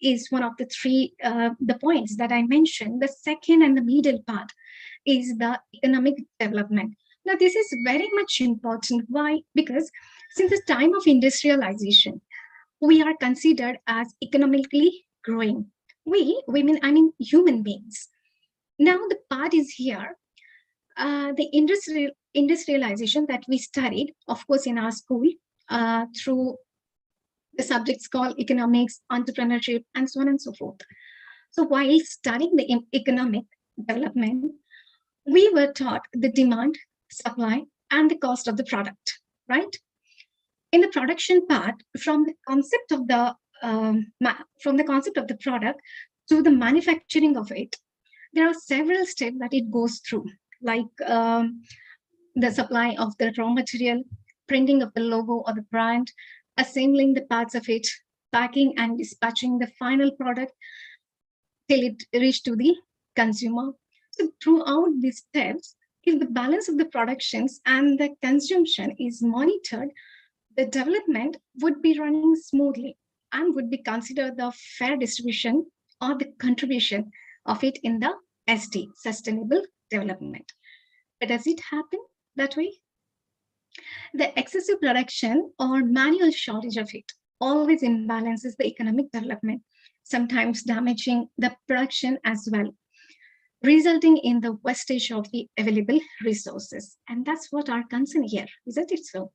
is one of the 3 the points that I mentioned. The second and the middle part is the economic development. Now, this is very much important. Why? Because since the time of industrialization, we are considered as economically growing. I mean human beings. Now, the part is here. The industrialization that we studied, of course, in our school through the subjects called economics, entrepreneurship, and so on and so forth. So while studying the economic development, we were taught the demand, supply, and the cost of the product, right? In the production part, from the concept of the product to the manufacturing of it, there are several steps that it goes through, like the supply of the raw material, printing of the logo or the brand, assembling the parts of it, packing and dispatching the final product till it reached to the consumer. So throughout these steps, if the balance of the productions and the consumption is monitored, the development would be running smoothly and would be considered the fair distribution or the contribution of it in the SD, sustainable development. But does it happen that way? The excessive production or manual shortage of it always imbalances the economic development, sometimes damaging the production as well, resulting in the wastage of the available resources. And that's what our concern here, isn't it so?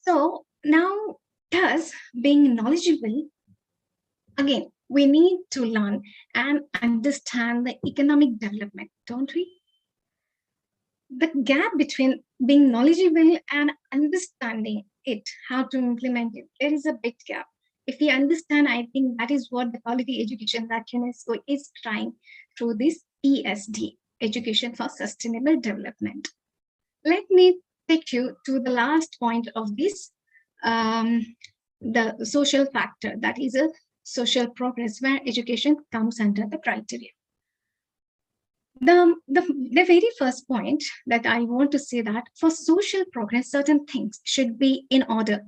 So now, thus, being knowledgeable, again, we need to learn and understand the economic development, don't we? The gap between being knowledgeable and understanding it, how to implement it, there is a big gap. If we understand, I think that is what the quality education that UNESCO is trying through this ESD, Education for Sustainable Development. Let me take you to the last point of this, the social factor, that is a social progress, where education comes under the criteria. The very first point that I want to say that for social progress, certain things should be in order,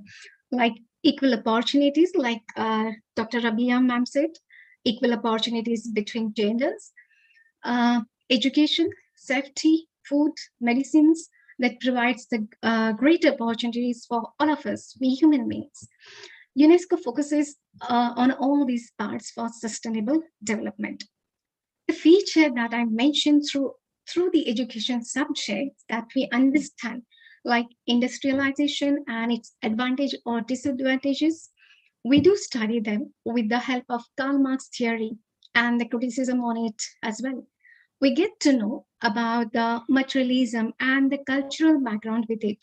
like equal opportunities, like Dr. Rabia ma'am said, equal opportunities between genders, education, safety, food, medicines, that provides the great opportunities for all of us, we human beings. UNESCO focuses on all these parts for sustainable development. The feature that I mentioned through the education subjects that we understand, like industrialization and its advantage or disadvantages, we do study them with the help of Karl Marx theory and the criticism on it as well. We get to know about the materialism and the cultural background with it.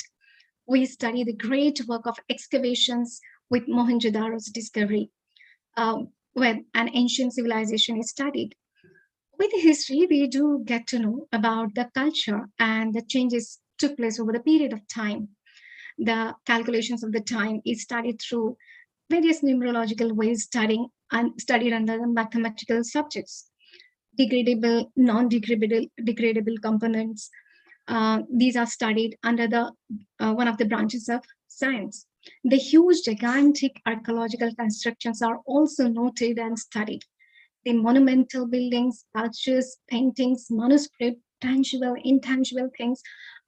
We study the great work of excavations with Mohenjo-daro's discovery, when an ancient civilization is studied. With history, we do get to know about the culture and the changes took place over the period of time. The calculations of the time is studied through various numerological ways, studied under the mathematical subjects. Degradable, non-degradable components. These are studied under the one of the branches of science. The huge, gigantic archaeological constructions are also noted and studied. The monumental buildings, sculptures, paintings, manuscript, tangible, intangible things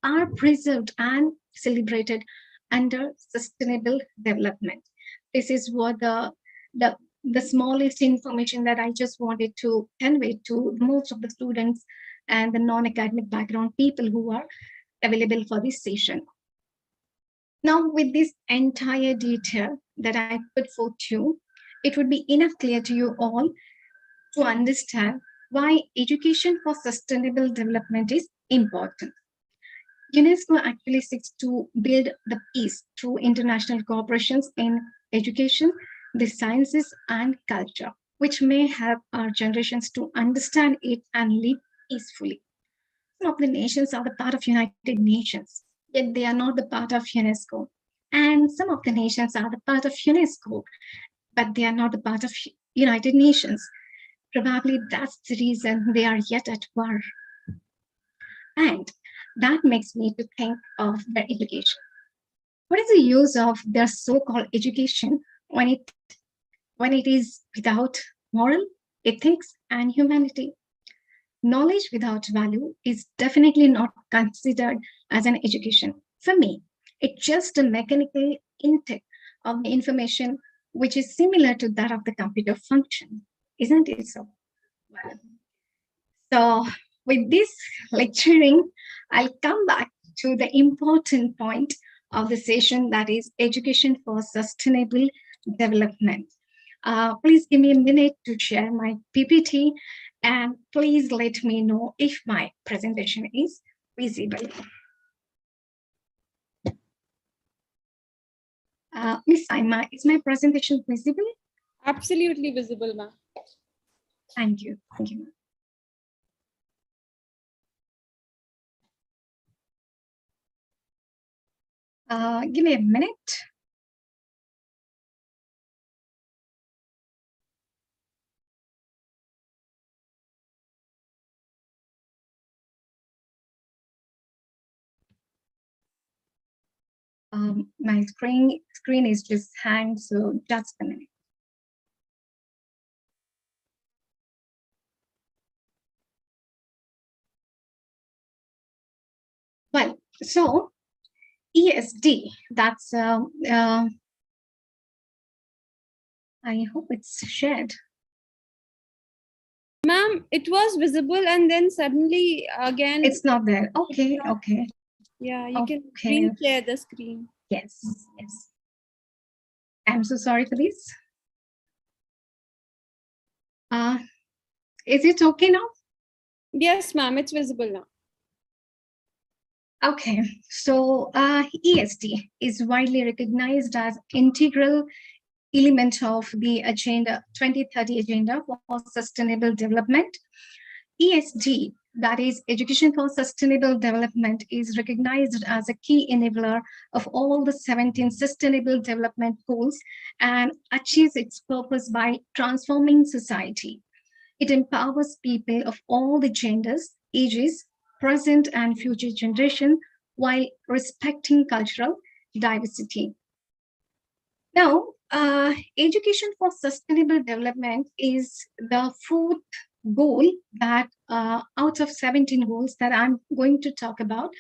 are preserved and celebrated under sustainable development. This is what the smallest information that I just wanted to convey to most of the students and the non-academic background people who are available for this session. Now, with this entire detail that I put forth to you, it would be enough clear to you all to understand why education for sustainable development is important. UNESCO actually seeks to build the peace through international cooperations in education, the sciences, and culture, which may help our generations to understand it and live peacefully. Some of the nations are the part of United Nations, yet they are not the part of UNESCO. And some of the nations are the part of UNESCO, but they are not the part of United Nations. Probably that's the reason they are yet at war. And that makes me to think of their education. What is the use of their so-called education when it is without moral, ethics, and humanity? Knowledge without value is definitely not considered as an education. For me, it's just a mechanical intake of the information which is similar to that of the computer function. Isn't it so? Well, so with this lecturing, I'll come back to the important point of the session, that is education for sustainable development. Please give me a minute to share my PPT, and please let me know if my presentation is visible. Miss Saima, is my presentation visible? Absolutely visible, ma'am. Thank you. Thank you. Give me a minute. My screen is just hanged, so just a minute. Well, so ESD, that's, I hope it's shared. Ma'am, it was visible and then suddenly again. It's not there. Okay, okay. Yeah, you can share the screen. Yes, yes. I'm so sorry for this. Is it okay now? Yes, ma'am, it's visible now. Okay, so ESD is widely recognized as integral element of the agenda 2030 agenda for sustainable development. ESG, that is Education for Sustainable Development, is recognized as a key enabler of all the 17 Sustainable Development Goals and achieves its purpose by transforming society. It empowers people of all the genders, ages, present and future generation, while respecting cultural diversity. Now, education for sustainable development is the fourth goal that out of 17 goals that I'm going to talk about.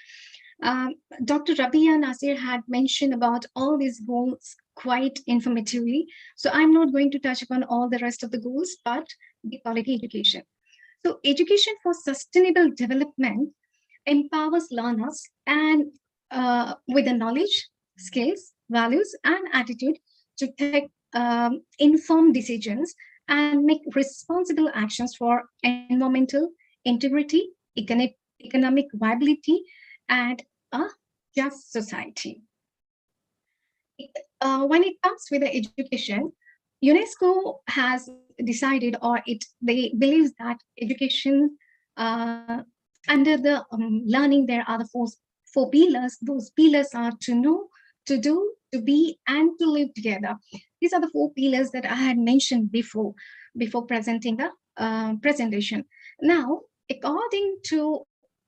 Dr. Rabia Nasir had mentioned about all these goals quite informatively. So I'm not going to touch upon all the rest of the goals, but the quality education. So education for sustainable development empowers learners and with the knowledge, skills, values, and attitude to take informed decisions and make responsible actions for environmental integrity, economic viability, and a just society. When it comes with the education, UNESCO has decided, or they believe that education under the learning, there are the four pillars. Those pillars are to know, to do, to be, and to live together. These are the four pillars that I had mentioned before presenting the presentation. Now, according to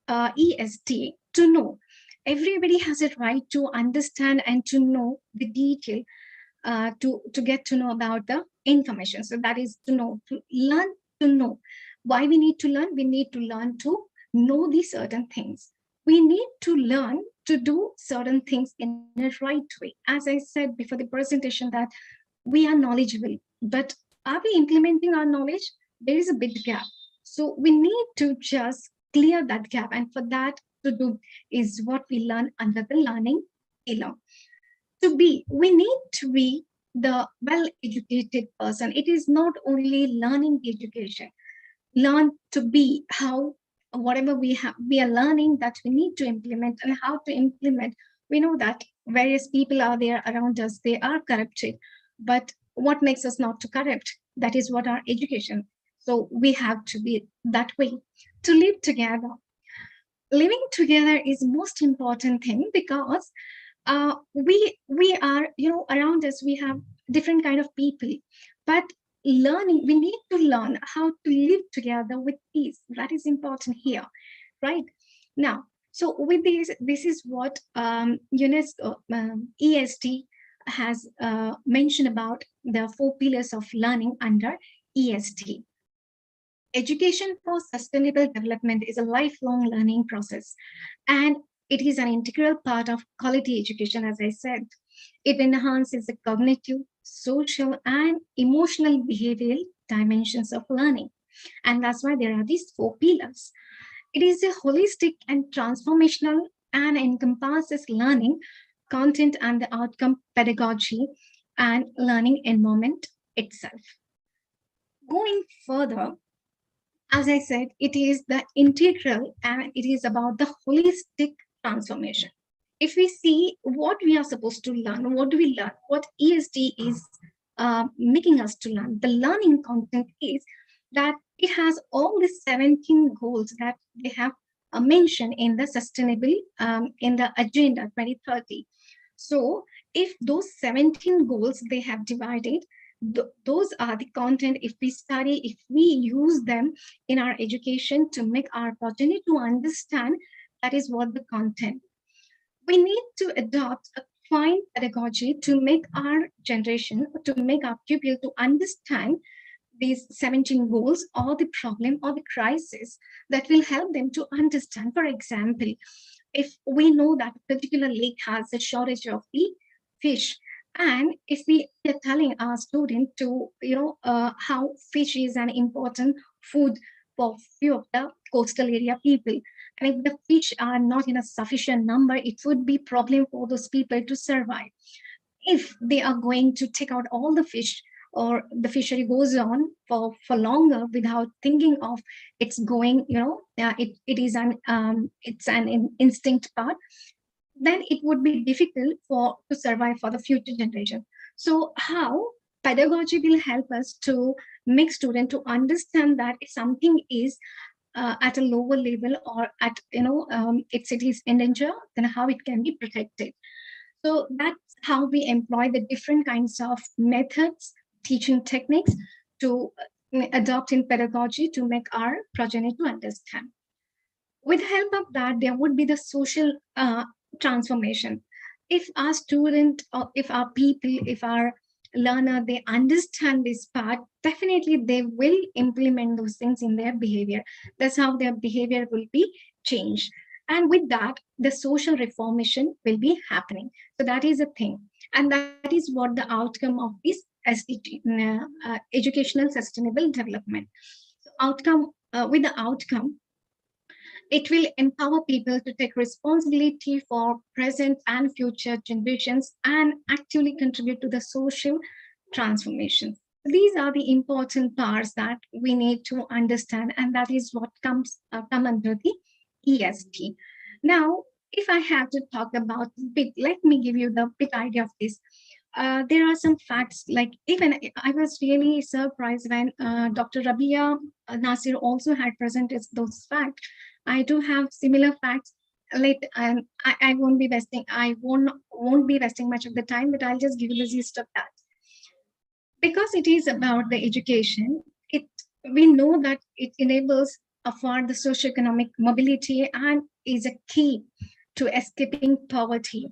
EST, to know, everybody has a right to understand and to know the detail, to get to know about the information. So that is to know, to learn to know. Why we need to learn? We need to learn to know these certain things. We need to learn to do certain things in a right way. As I said before the presentation, that we are knowledgeable, but are we implementing our knowledge? There is a big gap. So we need to just clear that gap. And for that to do is what we learn under the learning pillar. We need to be the well-educated person. It is not only learning the education, learn to be how whatever we are learning, that we need to implement, and how to implement. We know that various people are there around us, they are corrupted, but what makes us not to corrupt? That is what our education. So we have to be that way. To live together. Living together is most important thing, because we are, around us we have different kind of people, but learning, we need to learn how to live together with peace. That is important here, right? Now, so with this is what UNESCO EST has mentioned about the four pillars of learning under EST. Education for sustainable development is a lifelong learning process, and it is an integral part of quality education, as I said. It enhances the cognitive, social, and emotional behavioral dimensions of learning. And that's why there are these four pillars. It is a holistic and transformational and encompasses learning, content, and the outcome pedagogy and learning environment itself. Going further, as I said, it is the integral and it is about the holistic transformation. If we see what we are supposed to learn, what do we learn? What ESD is making us to learn? The learning content is that it has all the 17 goals that they have mentioned in the sustainable, in the agenda 2030. So if those 17 goals they have divided, those are the content. If we study, if we use them in our education to make our progeny to understand, that is what the content. We need to adopt a fine pedagogy to make our generation, to make our pupil to understand these 17 goals or the problem or the crisis that will help them to understand. For example, if we know that a particular lake has a shortage of the fish, and if we are telling our student to, how fish is an important food for few of the coastal area people, and if the fish are not in a sufficient number, it would be problem for those people to survive. If they are going to take out all the fish, or the fishery goes on for longer without thinking of it's going, it is it's an instinct part, then it would be difficult to survive for the future generation. So how Pedagogy will help us to make students to understand that if something is at a lower level or at it is in danger, then how it can be protected. So that's how we employ the different kinds of methods, teaching techniques to adopt in pedagogy to make our progeny to understand. With help of that, there would be the social transformation. If our student or if our people, if our learner, they understand this part, definitely they will implement those things in their behavior. That's how their behavior will be changed. And with that, the social reformation will be happening. So that is a thing. And that is what the outcome of this educational sustainable development. So outcome with the outcome, it will empower people to take responsibility for present and future generations and actively contribute to the social transformation. These are the important parts that we need to understand, and that is what comes come under the EST. Now, if I have to talk about bit, let me give you the bit idea of this. There are some facts, like even I was really surprised when Dr. Rabia Nasir also had presented those facts. I do have similar facts. I won't be wasting. I won't be wasting much of the time, but I'll just give you the gist of that. Because it is about the education, we know that it enables for the socioeconomic mobility and is a key to escaping poverty.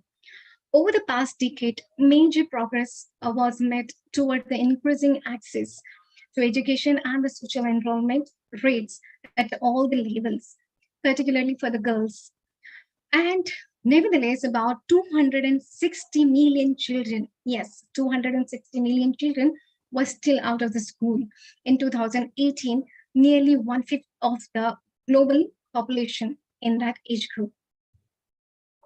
Over the past decade, major progress was made toward the increasing access to education and the social enrollment rates at all the levels, particularly for the girls. And nevertheless, about 260 million children, yes, 260 million children were still out of the school. In 2018, nearly one-fifth of the global population in that age group.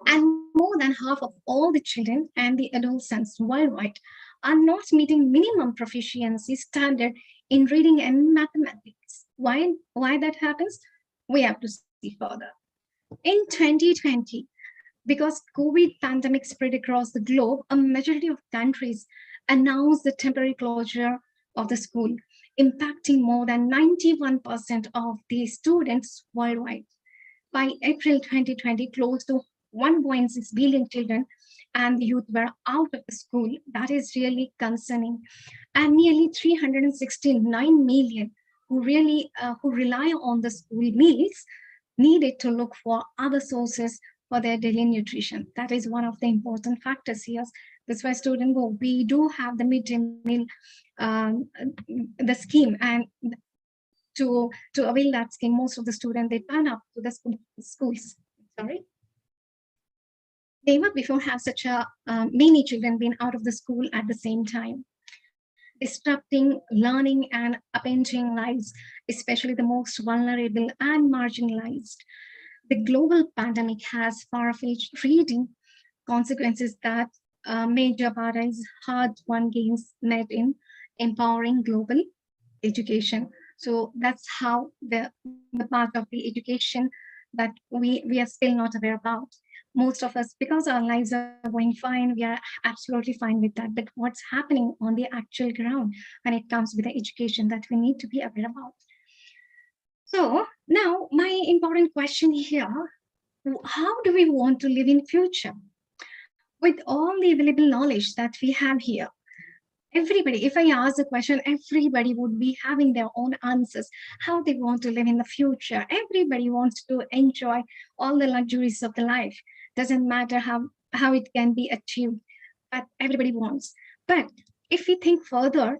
And more than half of all the children and the adolescents worldwide are not meeting minimum proficiency standard in reading and mathematics. Why that happens? We have to see further. In 2020, because COVID pandemic spread across the globe, a majority of countries announced the temporary closure of the school, impacting more than 91% of the students worldwide. By April 2020, close to 1.6 billion children and the youth were out of the school. That is really concerning. And nearly 369 million who rely on the school meals needed to look for other sources for their daily nutrition. That is one of the important factors here. That's why students go. We do have the midday meal, the scheme, and to avail that scheme, most of the students, they turn up to the schools. Sorry. Never before have such a many children been out of the school at the same time, disrupting learning and upending lives, especially the most vulnerable and marginalized. The global pandemic has far-fetched reading consequences that may jeopardize hard-won gains made in empowering global education. So that's how the part of the education that we are still not aware about. Most of us, because our lives are going fine, we are absolutely fine with that. But what's happening on the actual ground when it comes with the education that we need to be aware about? So now my important question here, how do we want to live in future? With all the available knowledge that we have here, everybody, if I ask the question, everybody would be having their own answers, how they want to live in the future. Everybody wants to enjoy all the luxuries of the life. Doesn't matter how it can be achieved, but everybody wants. But if we think further,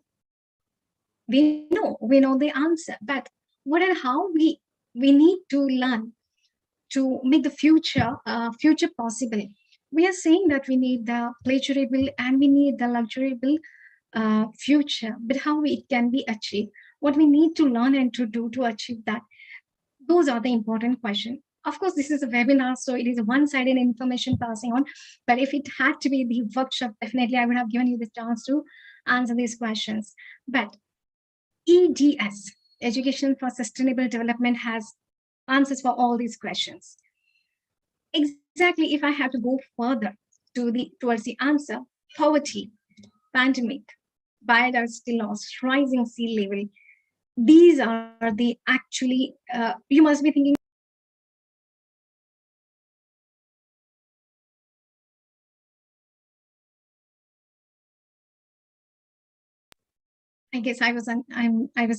we know the answer. But what and how we need to learn to make the future possible. We are saying that we need the pleasurable and we need the luxuriable future, but how it can be achieved, what we need to learn and to do to achieve that, those are the important questions. Of course, this is a webinar, so it is a one-sided information passing on, but if it had to be the workshop, definitely I would have given you the chance to answer these questions. But EDS, Education for Sustainable Development, has answers for all these questions. Exactly, if I have to go further towards the answer, poverty, pandemic, biodiversity loss, rising sea level. These are the actually, you must be thinking, I guess I was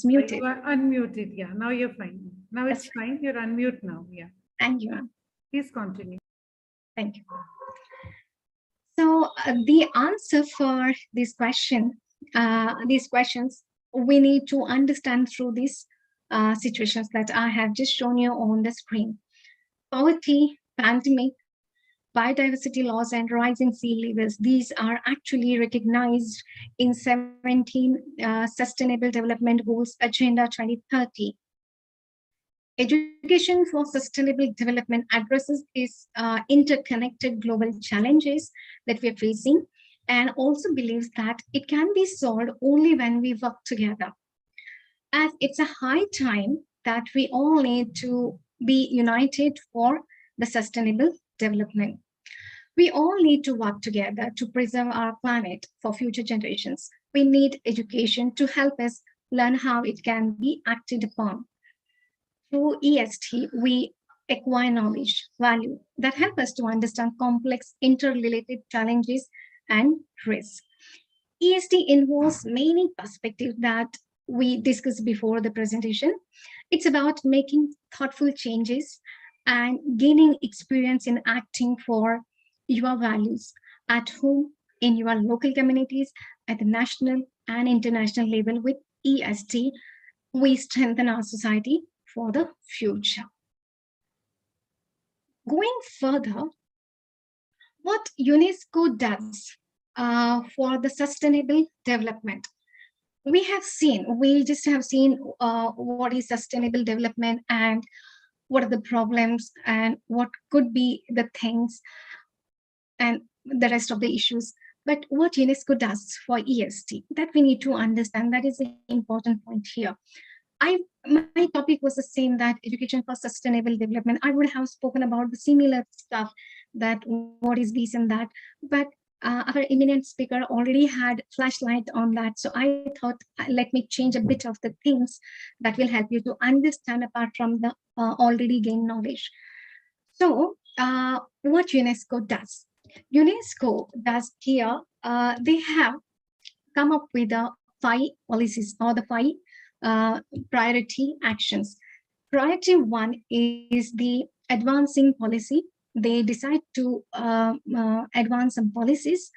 muted. You are unmuted. Yeah, now you're fine. Now it's fine. You're unmute now. Yeah. Thank you. Please continue. Thank you. So the answer for this question, these questions, we need to understand through these situations that I have just shown you on the screen. Poverty, pandemic, biodiversity loss, and rising sea levels. These are actually recognized in 17 Sustainable Development Goals Agenda 2030. Education for Sustainable Development addresses these interconnected global challenges that we are facing, and also believes that it can be solved only when we work together. As it's a high time that we all need to be united for the sustainable development. We all need to work together to preserve our planet for future generations. We need education to help us learn how it can be acted upon. Through EST, we acquire knowledge, value that help us to understand complex interrelated challenges and risks. EST involves many perspectives that we discussed before the presentation. It's about making thoughtful changes and gaining experience in acting for your values at home, in your local communities, at the national and international level. With EST, we strengthen our society for the future. Going further, what UNESCO does for the sustainable development. We just have seen what is sustainable development and what are the problems and what could be the things and the rest of the issues. But what UNESCO does for EST, that we need to understand, that is the important point here. My topic was the same, that education for sustainable development. I would have spoken about the similar stuff, that what is this and that, but our eminent speaker already had flashlight on that. So I thought, let me change a bit of the things that will help you to understand apart from the already gained knowledge. So what UNESCO does? UNESCO does here, they have come up with the 5 policies or the 5 priority actions. Priority 1 is the advancing policy. They decide to advance some policies.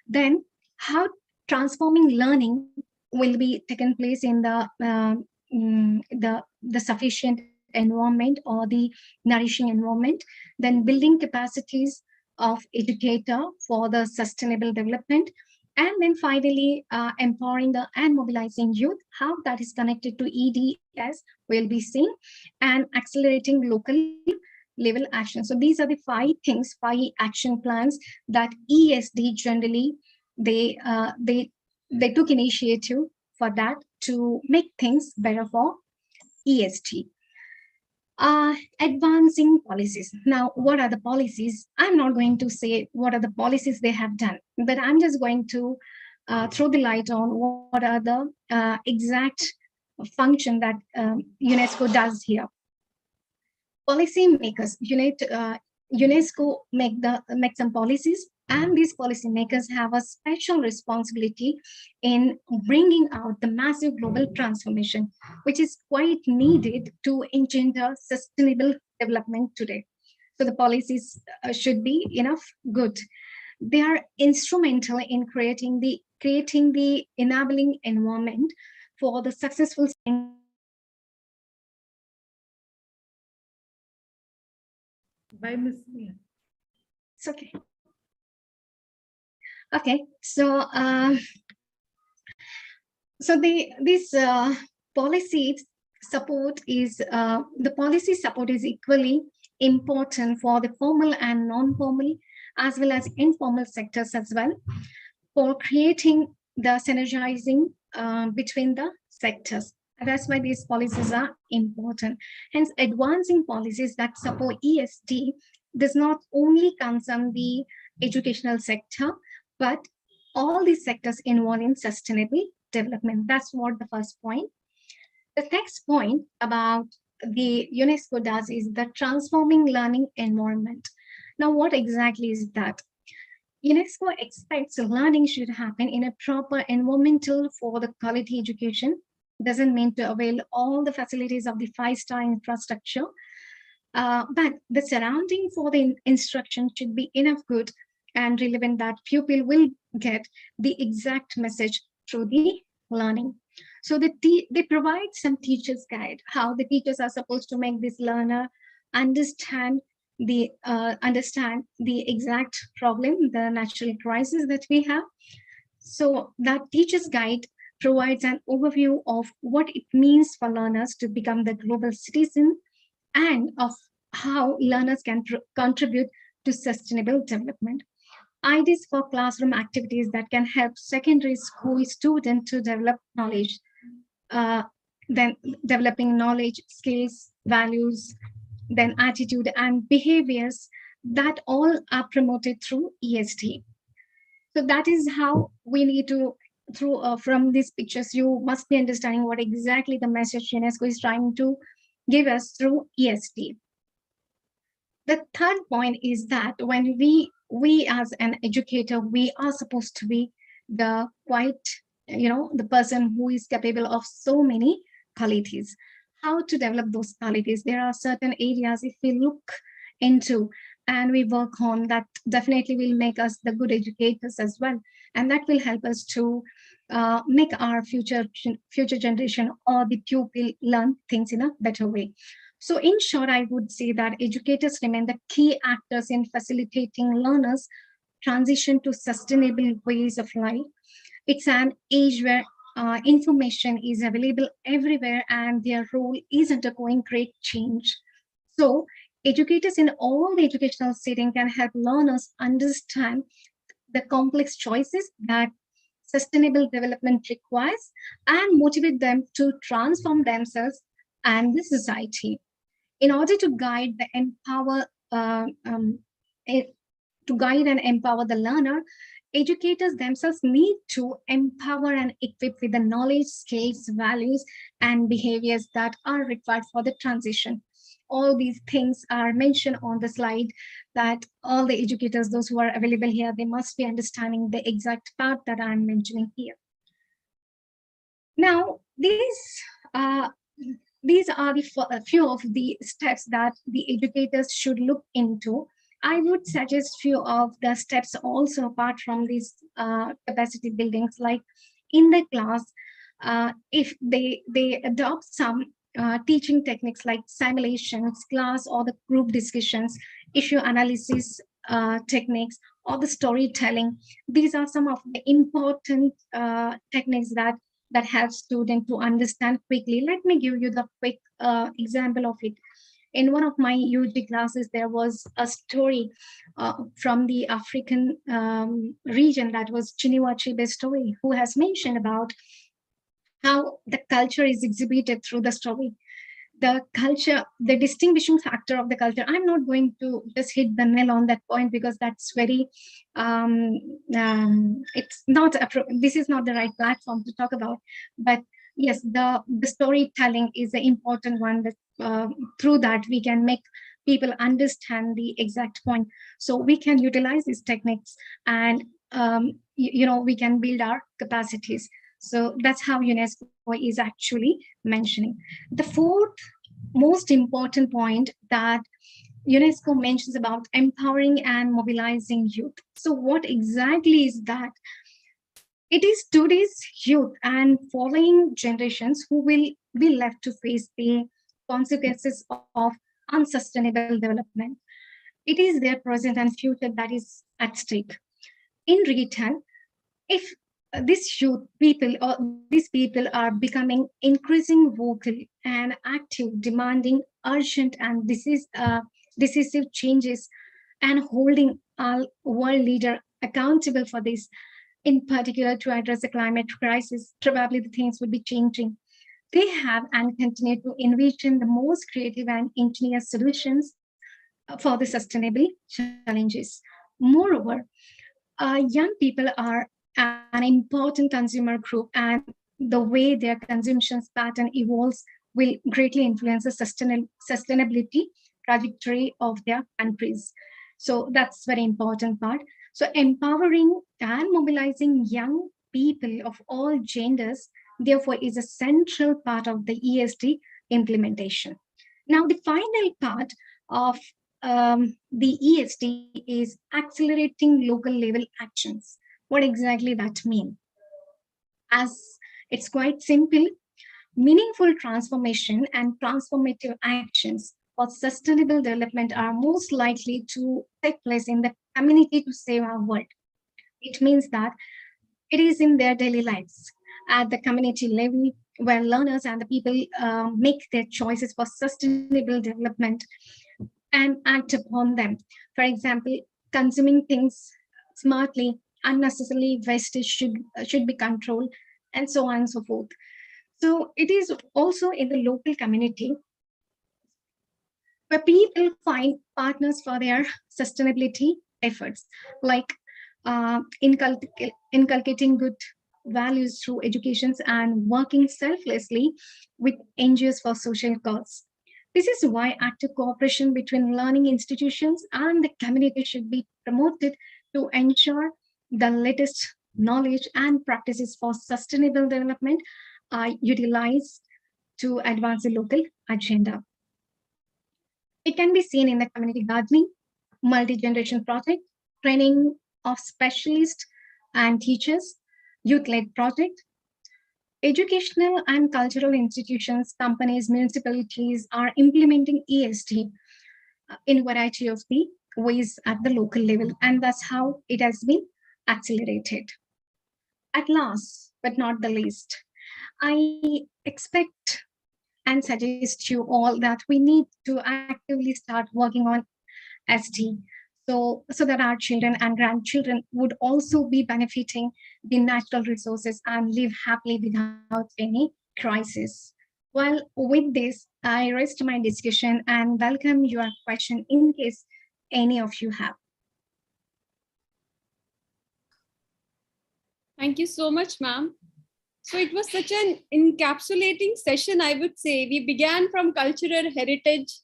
Then how transforming learning will be taken place in the sufficient environment or the nourishing environment. Then building capacities of educator for the sustainable development. And then finally, empowering and mobilizing youth, how that is connected to EDS will be seen, and accelerating local level action. So these are the 5 things, 5 action plans that ESD generally, they took initiative for that to make things better for ESD. Advancing policies. Now, what are the policies? I'm not going to say what are the policies they have done, but I'm just going to throw the light on what are the exact function that UNESCO does here. Policy makers, UNESCO make some policies, and these policy makers have a special responsibility in bringing out the massive global transformation, which is quite needed to engender sustainable development today. So the policies should be enough good. They are instrumental in creating the enabling environment for the successful. By Miss Mia. It's okay. Okay, so this policy support is the policy support is equally important for the formal and non-formal as well as informal sectors as well, for creating the synergizing between the sectors. That's why these policies are important. Hence, advancing policies that support ESD does not only concern the educational sector, but all these sectors involved in sustainable development. That's what the first point. The next point about the UNESCO does is the transforming learning environment. Now, what exactly is that? UNESCO expects learning should happen in a proper environmental for the quality education. Doesn't mean to avail all the facilities of the five-star infrastructure, but the surrounding for the instruction should be enough good and relevant that pupil will get the exact message through the learning. So they provide some teacher's guide, how the teachers are supposed to make this learner understand the exact problem, the natural crisis that we have. So that teacher's guide provides an overview of what it means for learners to become the global citizen and of how learners can contribute to sustainable development. Ideas for classroom activities that can help secondary school students to develop knowledge, then developing knowledge, skills, values, then attitude and behaviors that all are promoted through ESD. So that is how we need to, from these pictures, you must be understanding what exactly the message UNESCO is trying to give us through ESD. The third point is that when we as an educator, we are supposed to be the the person who is capable of so many qualities. How to develop those qualities? There are certain areas if we look into and we work on, that definitely will make us the good educators as well, and that will help us to make our future generation or the pupil learn things in a better way. So in short, I would say that educators remain the key actors in facilitating learners transition to sustainable ways of life. It's an age where information is available everywhere and their role is undergoing great change. So educators in all the educational setting can help learners understand the complex choices that sustainable development requires and motivate them to transform themselves and the society. In order to guide and empower the learner, educators themselves need to empower and equip with the knowledge, skills, values, and behaviors that are required for the transition. All these things are mentioned on the slide, that all the educators, those who are available here, they must be understanding the exact part that I'm mentioning here. Now, these are a few of the steps that the educators should look into. I would suggest few of the steps also apart from these capacity buildings, like in the class, if they adopt some teaching techniques like simulations, class or the group discussions, issue analysis techniques, or the storytelling. These are some of the important techniques that help students to understand quickly. Let me give you the quick example of it. In one of my UG classes, there was a story from the African region, that was Chinua Achebe's story, who has mentioned about how the culture is exhibited through the story. The culture, the distinguishing factor of the culture. I'm not going to just hit the nail on that point because that's very, it's not, this is not the right platform to talk about. But yes, the storytelling is the important one, that through that we can make people understand the exact point. So we can utilize these techniques and, we can build our capacities. So that's how UNESCO is actually mentioning. The fourth most important point that UNESCO mentions about empowering and mobilizing youth. So what exactly is that? It is today's youth and following generations who will be left to face the consequences of unsustainable development. It is their present and future that is at stake. In return, if these people are becoming increasing vocal and active, demanding urgent and decisive changes, and holding our world leader accountable for this, in particular to address the climate crisis. Probably the things would be changing. They have and continue to envision the most creative and ingenious solutions for the sustainable challenges. Moreover, young people are an important consumer group, and the way their consumption pattern evolves will greatly influence the sustainability trajectory of their countries. So that's very important part. So empowering and mobilizing young people of all genders, therefore, is a central part of the ESD implementation. Now, the final part of the ESD is accelerating local level actions. What exactly that mean? As it's quite simple, meaningful transformation and transformative actions for sustainable development are most likely to take place in the community to save our world. It means that it is in their daily lives at the community level where learners and the people make their choices for sustainable development and act upon them. For example, consuming things smartly, unnecessarily wastage should be controlled, and so on and so forth. So it is also in the local community where people find partners for their sustainability efforts, like inculcating good values through educations and working selflessly with NGOs for social cause. This is why active cooperation between learning institutions and the community should be promoted to ensure the latest knowledge and practices for sustainable development are utilized to advance the local agenda. It can be seen in the community gardening, multi-generation project, training of specialists and teachers, youth-led project. Educational and cultural institutions, companies, municipalities are implementing ESD in a variety of the ways at the local level, and that's how it has been accelerated. At last, but not the least, I expect and suggest you all that we need to actively start working on SD, so that our children and grandchildren would also be benefiting the natural resources and live happily without any crisis. Well, with this, I rest my discussion and welcome your question in case any of you have. Thank you so much, ma'am. So it was such an encapsulating session, I would say. We began from cultural heritage,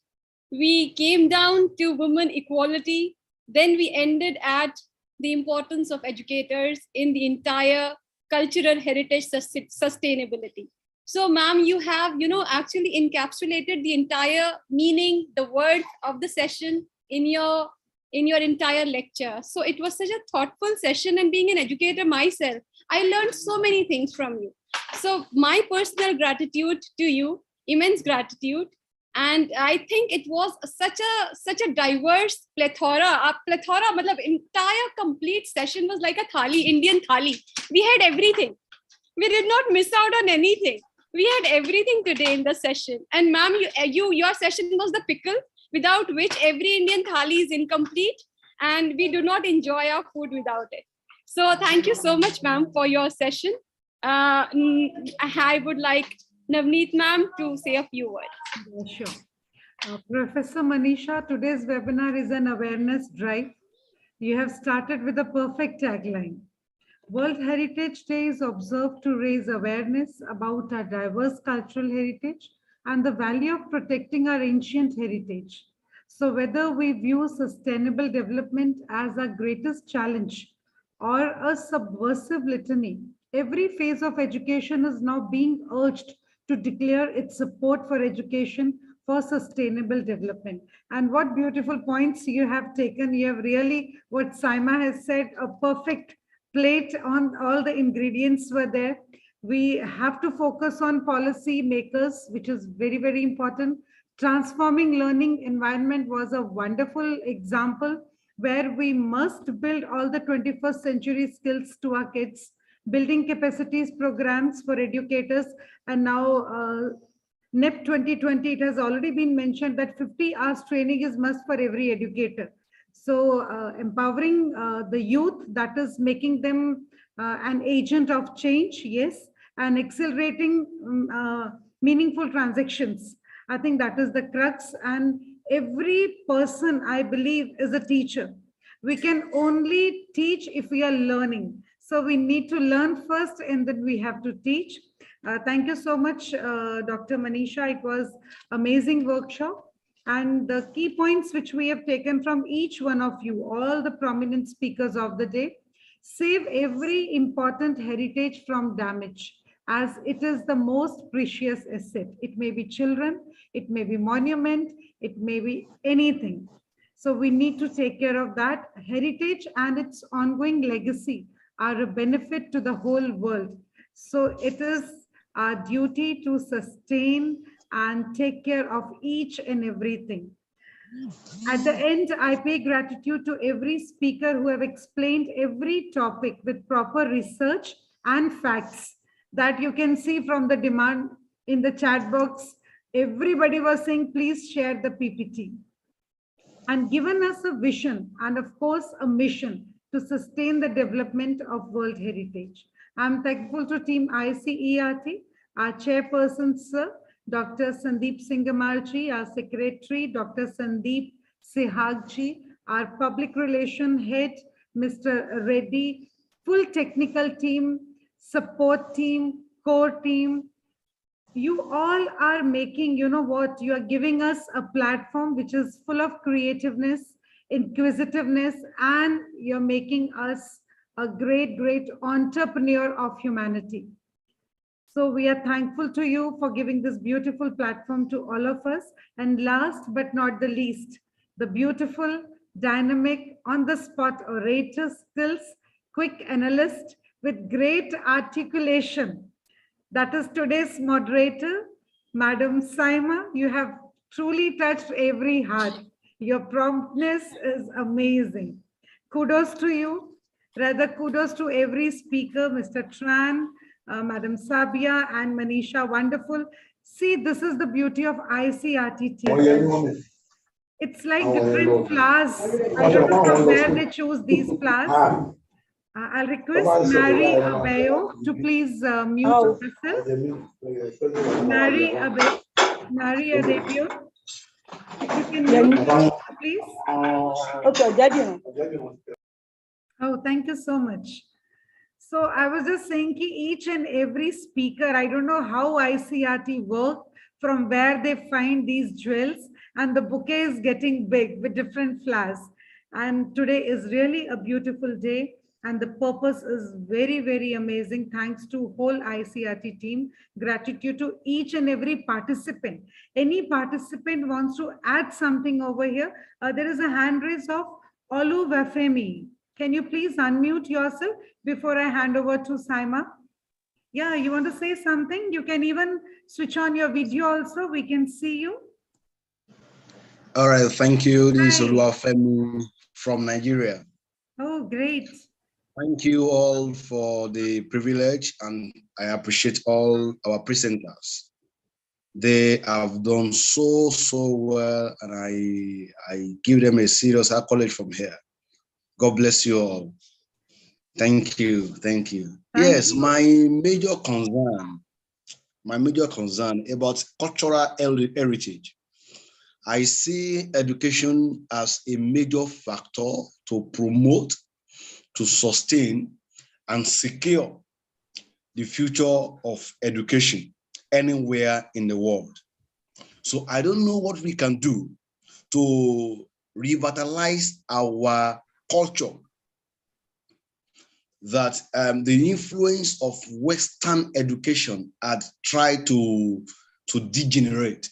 we came down to women equality, then we ended at the importance of educators in the entire cultural heritage sustainability. So ma'am, you have, actually encapsulated the entire meaning, the words of the session in your entire lecture. So it was such a thoughtful session, and being an educator myself, I learned so many things from you. So my personal gratitude to you, immense gratitude. And I think it was such a diverse plethora. Matlab, entire complete session was like a thali, Indian thali. We had everything. We did not miss out on anything. We had everything today in the session. And ma'am, your session was the pickle, without which every Indian thali is incomplete, and we do not enjoy our food without it. So thank you so much, ma'am, for your session. I would like Navneet ma'am to say a few words. Yeah, sure. Professor Manisha, today's webinar is an awareness drive. You have started with a perfect tagline. World Heritage Day is observed to raise awareness about our diverse cultural heritage and the value of protecting our ancient heritage. So whether we view sustainable development as our greatest challenge or a subversive litany, every phase of education is now being urged to declare its support for education for sustainable development. And what beautiful points you have taken. You have really, what Saima has said, a perfect plate on all the ingredients were there. We have to focus on policy makers, which is very, very important. Transforming learning environment was a wonderful example where we must build all the 21st century skills to our kids, building capacities programs for educators. And now NEP 2020, it has already been mentioned that 50 hours training is must for every educator. So empowering the youth, that is making them an agent of change, yes, and accelerating meaningful transactions. I think that is the crux, and every person, I believe, is a teacher. We can only teach if we are learning. So we need to learn first and then we have to teach. Thank you so much, Dr. Manisha. It was amazing workshop. And the key points which we have taken from each one of you, all the prominent speakers of the day: save every important heritage from damage, as it is the most precious asset. It may be children, it may be monument, it may be anything. So we need to take care of that. Heritage and its ongoing legacy are a benefit to the whole world. So it is our duty to sustain and take care of each and everything. At the end, I pay gratitude to every speaker who have explained every topic with proper research and facts that you can see from the demand in the chat box. Everybody was saying, please share the PPT, and given us a vision and of course a mission to sustain the development of World Heritage. I'm thankful to Team ICERT, our chairperson, Sir, Dr. Sandeep Singamarji, our secretary, Dr. Sandeep Sehagji, our public relation head, Mr. Reddy, full technical team, support team, core team. You all are making, you know what, you are giving us a platform which is full of creativeness, inquisitiveness, and you're making us a great, great entrepreneur of humanity. So we are thankful to you for giving this beautiful platform to all of us. And last but not the least, the beautiful, dynamic, on-the-spot orator skills, quick analyst with great articulation. That is today's moderator, Madam Saima. You have truly touched every heart. Your promptness is amazing. Kudos to you. Rather, kudos to every speaker, Mr. Tran, Madam Sabia, and Manisha. Wonderful. See, this is the beauty of ICRT team. It's like different flowers. I don't know from where they choose these flowers. I'll request Mary Abayo to please mute herself. Mary Abayo, if you can mute, please. Oh, thank you so much. So I was just saying that each and every speaker, I don't know how ICRT work, from where they find these jewels, and the bouquet is getting big with different flowers. And today is really a beautiful day. And the purpose is very, very amazing. Thanks to whole ICRT team. Gratitude to each and every participant. Any participant wants to add something over here? There is a hand raise of Olu Wafemi. Can you please unmute yourself before I hand over to Saima? Yeah, you want to say something? You can even switch on your video also. We can see you. All right, thank you. This is Oluwafemi from Nigeria. Oh, great. Thank you all for the privilege, and I appreciate all our presenters. They have done so well, and I give them a serious accolade from here. God bless you all. Thank you. Thank you. Yes, my major concern about cultural heritage. I see education as a major factor to promote, to sustain, and secure the future of education anywhere in the world. So I don't know what we can do to revitalize our culture that the influence of Western education had tried to degenerate.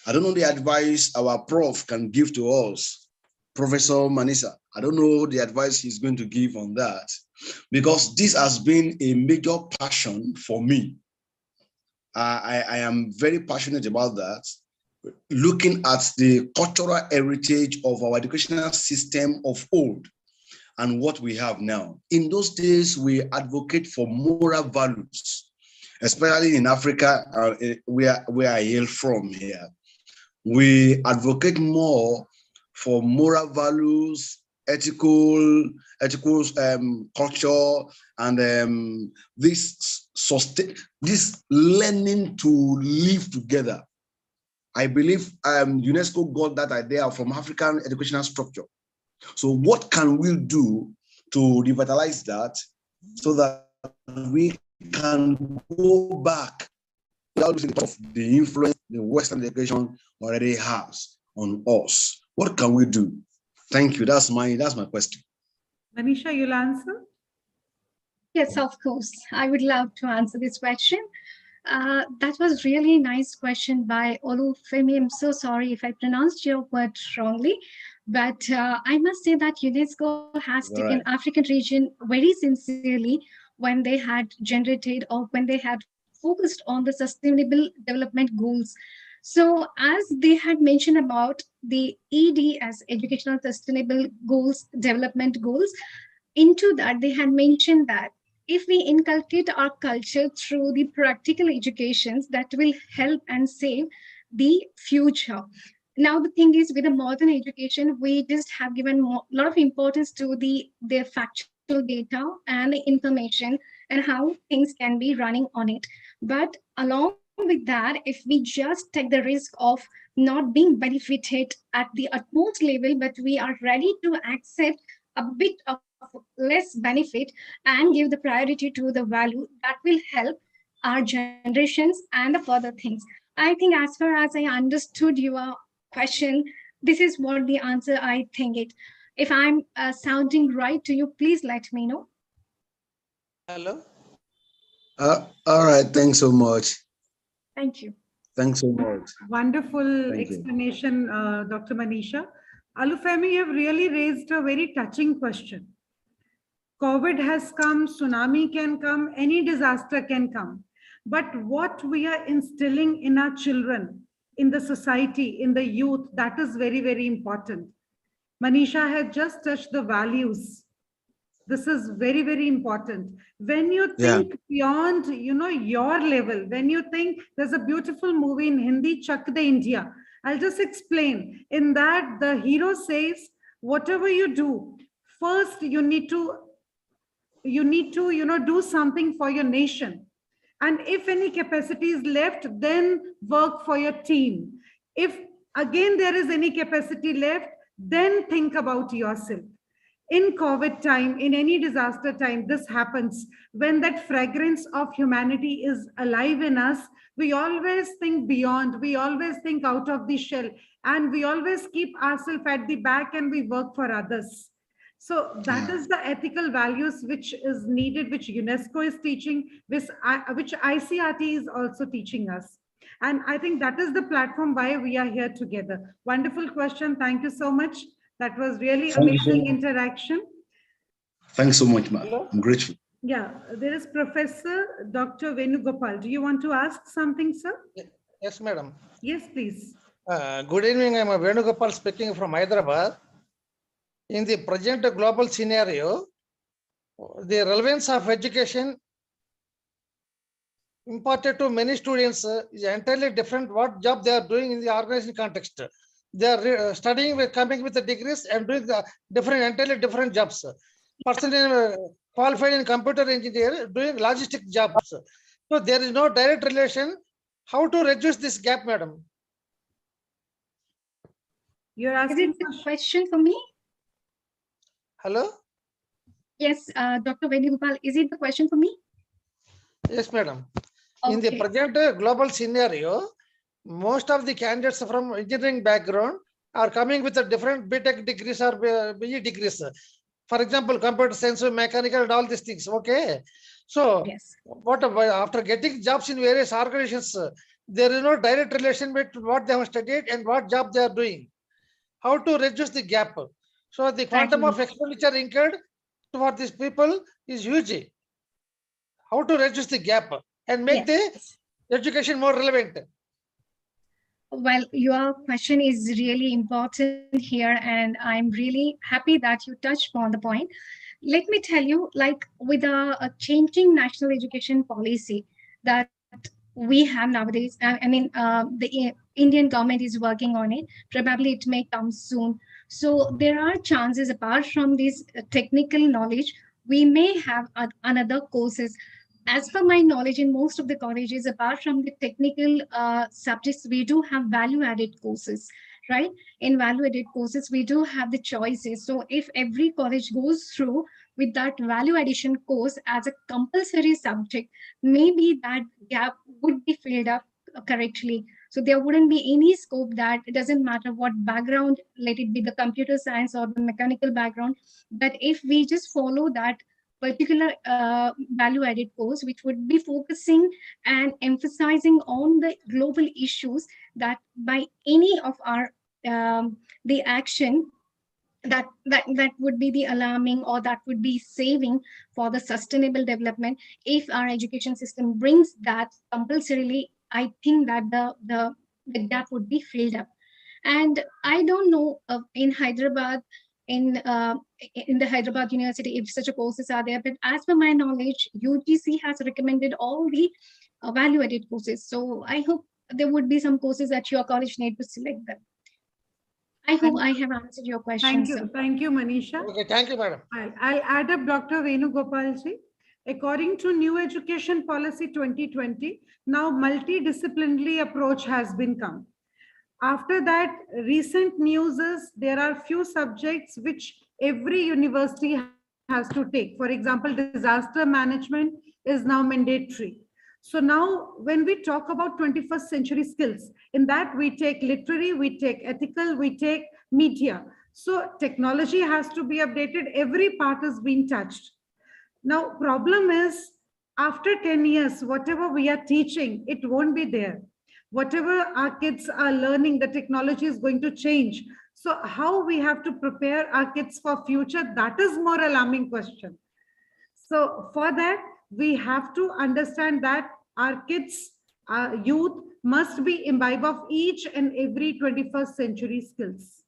I don't know the advice our prof can give to us, Professor Manisa. I don't know the advice he's going to give on that, because this has been a major passion for me. I am very passionate about that, looking at the cultural heritage of our educational system of old and what we have now. In those days, we advocate for moral values, especially in Africa, where I hail from here. We advocate more for moral values, ethical culture, and this learning to live together. I believe UNESCO got that idea from African educational structure. So what can we do to revitalize that so that we can go back without losing the influence the Western education already has on us. What can we do? Thank you. That's my question. Manisha, you'll answer? Yes, of course. I would love to answer this question. That was really nice question by Olufemi. I'm so sorry if I pronounced your word wrongly, but I must say that UNESCO has taken African region very sincerely when they had generated or when they had focused on the sustainable development goals. So as they had mentioned about the ED as educational sustainable goals, development goals, into that they had mentioned that if we inculcate our culture through the practical educations, that will help and save the future. Now the thing is, with the modern education, we just have given a lot of importance to the factual data and the information and how things can be running on it. But along with that, if we just take the risk of not being benefited at the utmost level, but we are ready to accept a bit of less benefit and give the priority to the value, that will help our generations and the further things. I think as far as I understood your question, this is what the answer I think it. If I'm sounding right to you, please let me know. Hello. All right. Thanks so much. Thank you. Thanks so much. Wonderful explanation, Dr. Manisha. Olufemi, you have really raised a very touching question. COVID has come, tsunami can come, any disaster can come. But what we are instilling in our children, in the society, in the youth, that is very, very important. Manisha had just touched the values. This is very, very important. When you think beyond, your level, when you think, there's a beautiful movie in Hindi, Chak De India. I'll just explain. In that, the hero says, whatever you do, first you need to do something for your nation. And if any capacity is left, then work for your team. If again there is any capacity left, then think about yourself. In COVID time, in any disaster time, this happens. When that fragrance of humanity is alive in us, we always think beyond, we always think out of the shell, and we always keep ourselves at the back and we work for others. So that is the ethical values which is needed, which UNESCO is teaching, which ICERT is also teaching us. And I think that is the platform why we are here together. Wonderful question. Thank you so much. That was really amazing interaction. Thanks so much, ma'am. I'm grateful. Yeah, there is Professor Dr. Venugopal. Do you want to ask something, sir? Yes, madam. Yes, please. Good evening. I'm Venugopal speaking from Hyderabad. In the present global scenario, the relevance of education imparted to many students is entirely different what job they are doing in the organization context. They are studying, coming with the degrees and doing the entirely different jobs. Person qualified in computer engineer doing logistic jobs. So there is no direct relation. How to reduce this gap, madam? You're asking a question for me? Hello? Yes, Dr. Venugopal, is it the question for me? Yes, madam. Okay. In the present global scenario, most of the candidates from engineering background are coming with a different BTech degrees or BE degrees. For example, computer science, mechanical, and all these things. Okay. So, what after getting jobs in various organizations, there is no direct relation between what they have studied and what job they are doing. How to reduce the gap? So the quantum of expenditure incurred for these people is huge. How to reduce the gap and make the education more relevant? Well, your question is really important here, and I'm really happy that you touched on the point. Let me tell you, like with a changing national education policy that we have nowadays, the Indian government is working on it. Probably it may come soon. So there are chances, apart from this technical knowledge, we may have another courses. As per my knowledge, in most of the colleges, apart from the technical subjects, we do have value-added courses, right? In value-added courses, we do have the choices. So if every college goes through with that value addition course as a compulsory subject, maybe that gap would be filled up correctly. So there wouldn't be any scope that it doesn't matter what background, let it be the computer science or the mechanical background, but if we just follow that particular value added course, which would be focusing and emphasizing on the global issues, that by any of our the action that would be the alarming, or that would be saving for the sustainable development. If our education system brings that compulsorily, I think that the gap would be filled up. And I don't know in Hyderabad, in the Hyderabad University, if such a courses are there, but as per my knowledge, UGC has recommended all the value added courses. So I hope there would be some courses that your college need to select them. I hope I have answered your question. Thank you, Manisha. Okay, thank you, madam. I'll add up Dr. Venugopalji. According to New Education Policy 2020, now multidisciplinary approach has been come. After that, recent news is there are few subjects which every university has to take. For example, disaster management is now mandatory. So now when we talk about 21st century skills, in that we take literary, we take ethical, we take media. So technology has to be updated. Every part is being touched. Now, problem is after 10 years, whatever we are teaching, it won't be there. Whatever our kids are learning, the technology is going to change. So how we have to prepare our kids for future, that is more alarming question. So for that, we have to understand that our kids, our youth must be imbibe of each and every 21st century skills.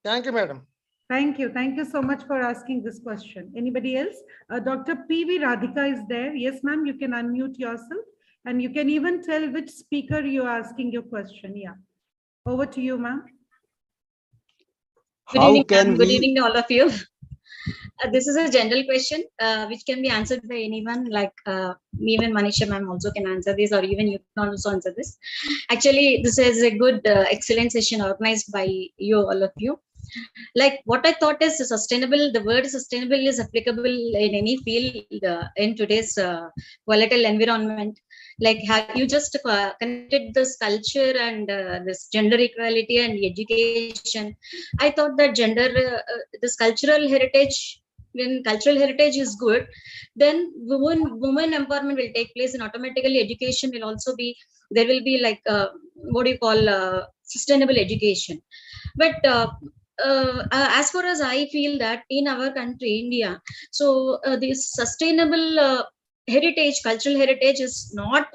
Thank you, madam. Thank you. Thank you so much for asking this question. Anybody else? Dr. P.V. Radhika is there. Yes, ma'am, you can unmute yourself and you can even tell which speaker you're asking your question. Yeah. Over to you, ma'am. Good evening to all of you. This is a general question which can be answered by anyone, like even Manisha ma'am also can answer this, or even you can also answer this. Actually, this is a good, excellent session organized by you, all of you. Like what I thought is sustainable, the word sustainable is applicable in any field in today's volatile environment. Like have you just connected this culture and this gender equality and education. I thought that this cultural heritage, when cultural heritage is good, then women empowerment will take place, and automatically education will also be, there will be like what do you call sustainable education. But as far as I feel that in our country, India, so this sustainable heritage, cultural heritage is not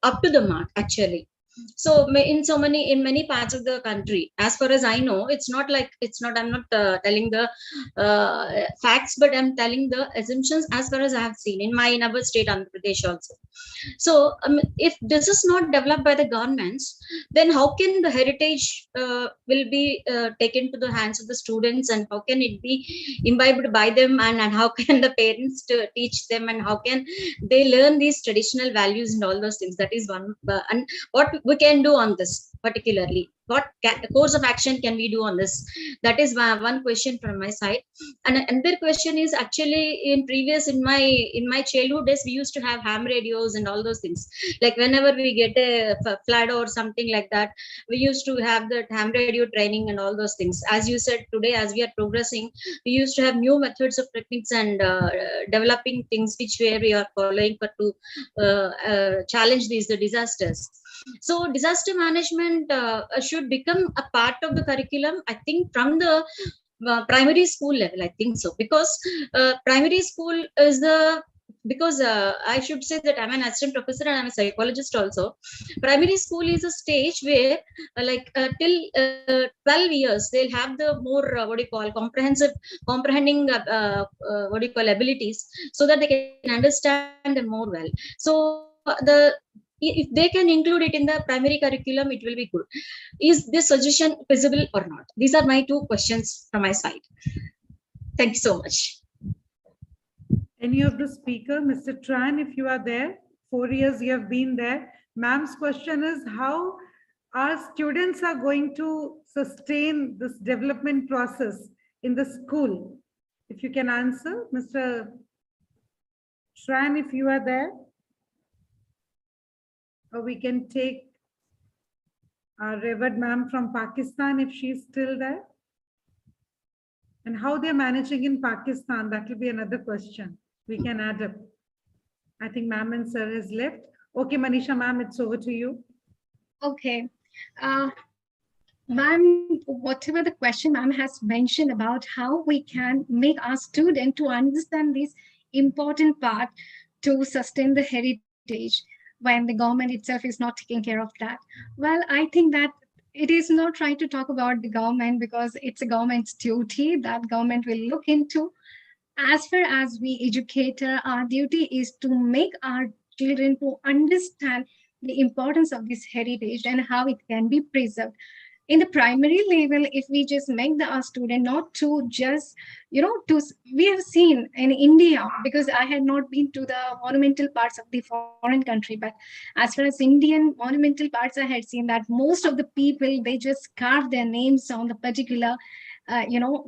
up to the mark actually. So in many parts of the country, as far as I know, I'm not telling the facts, but I'm telling the assumptions as far as I have seen in our state, Andhra Pradesh also. So if this is not developed by the governments, then how can the heritage will be taken to the hands of the students, and how can it be imbibed by them, and how can the parents teach them, and how can they learn these traditional values and all those things? That is one. And what we can do on this particularly, what course of action can we do on this? That is one question from my side. And another question is, actually in my childhood days, we used to have ham radios and all those things. Like whenever we get a flood or something like that, we used to have the ham radio training and all those things. As you said, today as we are progressing, we used to have new methods of techniques and developing things which we are following to challenge the disasters. So disaster management should become a part of the curriculum, I think, from the primary school level. I think so, because primary school is I should say that I'm an assistant professor and I'm a psychologist also. Primary school is a stage where till 12 years, they'll have the more comprehending abilities, so that they can understand them more well. So if they can include it in the primary curriculum, it will be good. Is this suggestion feasible or not? These are my two questions from my side. Thank you so much. Any of the speaker, Mr. Tran, if you are there, 4 years you have been there. Ma'am's question is how our students are going to sustain this development process in the school. If you can answer, Mr. Shran, if you are there, or we can take our revered ma'am from Pakistan if she's still there. And how they're managing in Pakistan, that will be another question we can add up. I think ma'am and sir has left. Okay, Manisha ma'am, it's over to you. Okay. Ma'am, whatever the question ma'am has mentioned about how we can make our student to understand this important part to sustain the heritage when the government itself is not taking care of that. Well, I think that it is not right to talk about the government because it's a government's duty that government will look into. As far as we educator, our duty is to make our children to understand the importance of this heritage and how it can be preserved. In the primary level, if we just make our student not to just, we have seen in India, because I had not been to the monumental parts of the foreign country, but as far as Indian monumental parts, I had seen that most of the people, they just carve their names on the particular,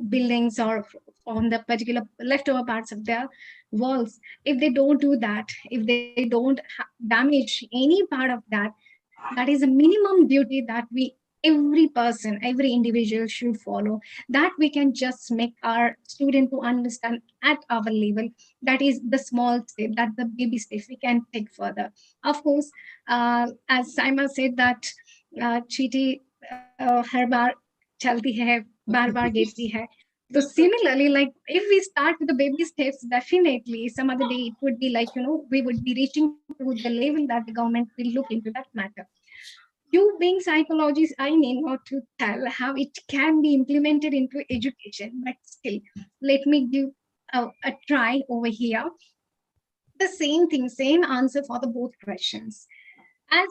buildings or on the particular leftover parts of their walls. If they don't do that, if they don't damage any part of that, that is a minimum duty that every person, every individual should follow, that we can just make our student to understand at our level. That is the small step, that the baby steps we can take further. Of course, as Saima said that Chiti har baar chalti hai, baar baar गिरती है. So similarly, like if we start with the baby steps, definitely some other day it would be like, we would be reaching to the level that the government will look into that matter. You being psychologists, I need not to tell how it can be implemented into education, but still, let me give a try over here. The same thing, same answer for the both questions. As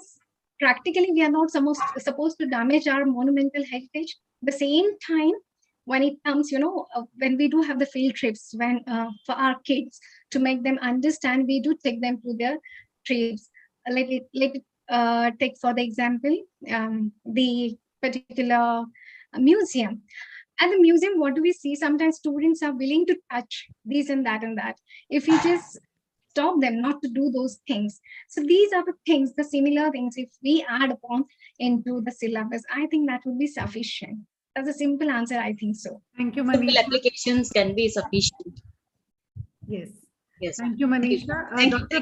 practically, we are not supposed to damage our monumental heritage. The same time, when it comes, when we do have the field trips, when for our kids to make them understand, we do take them to their trips. Let it take for the example the particular museum. At the museum, what do we see? Sometimes students are willing to touch this and that and that. If you just stop them not to do those things. So these are the things, the similar things, if we add upon into the syllabus, I think that would be sufficient. That's a simple answer, I think so. Thank you, Simple Manisha. applications can be sufficient. Yes. Yes. Thank you, Manisha. Dr.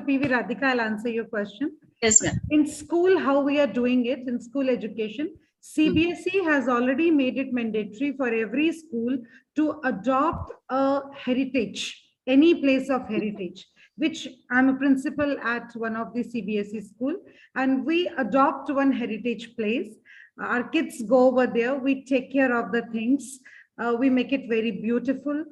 PV Radhika, I'll answer your question. Yes, ma'am. In school, how we are doing it in school education, CBSE has already made it mandatory for every school to adopt a heritage, any place of heritage, which I'm a principal at one of the CBSE school, and we adopt one heritage place. Our kids go over there, we take care of the things, we make it very beautiful.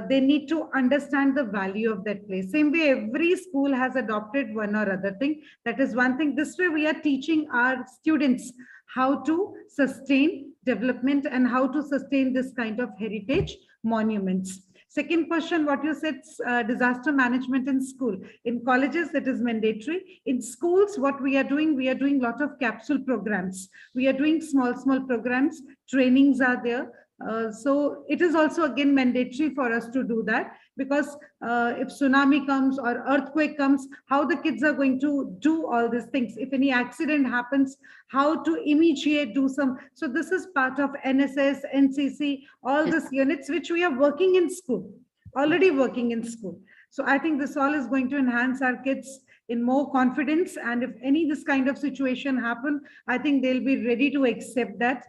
They need to understand the value of that place. Same way, every school has adopted one or other thing. That is one thing. This way, we are teaching our students how to sustain development and how to sustain this kind of heritage monuments. Second question, what you said, disaster management in school. In colleges, it is mandatory. In schools, what we are doing a lot of capsule programs. We are doing small programs, trainings are there. So it is also again mandatory for us to do that, because if tsunami comes or earthquake comes, how the kids are going to do all these things. If any accident happens, how to immediate do some. So this is part of NSS, NCC, all these units which we are working in school, already working in school. So I think this all is going to enhance our kids in more confidence. And if any this kind of situation happen, I think they'll be ready to accept that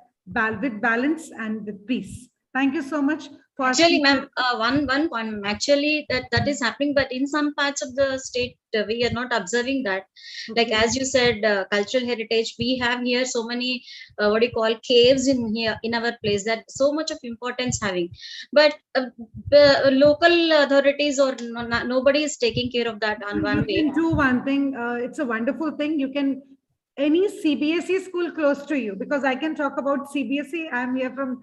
with balance and with peace. Thank you so much for actually, ma'am. One point. Actually, that is happening, but in some parts of the state, we are not observing that. Okay. Like as you said, cultural heritage. We have here so many what do you call caves in here in our place, that so much of importance having, but the local authorities or nobody is taking care of that on one way. You can do one thing. It's a wonderful thing. You can any CBSE school close to you, because I can talk about CBSE. I'm here from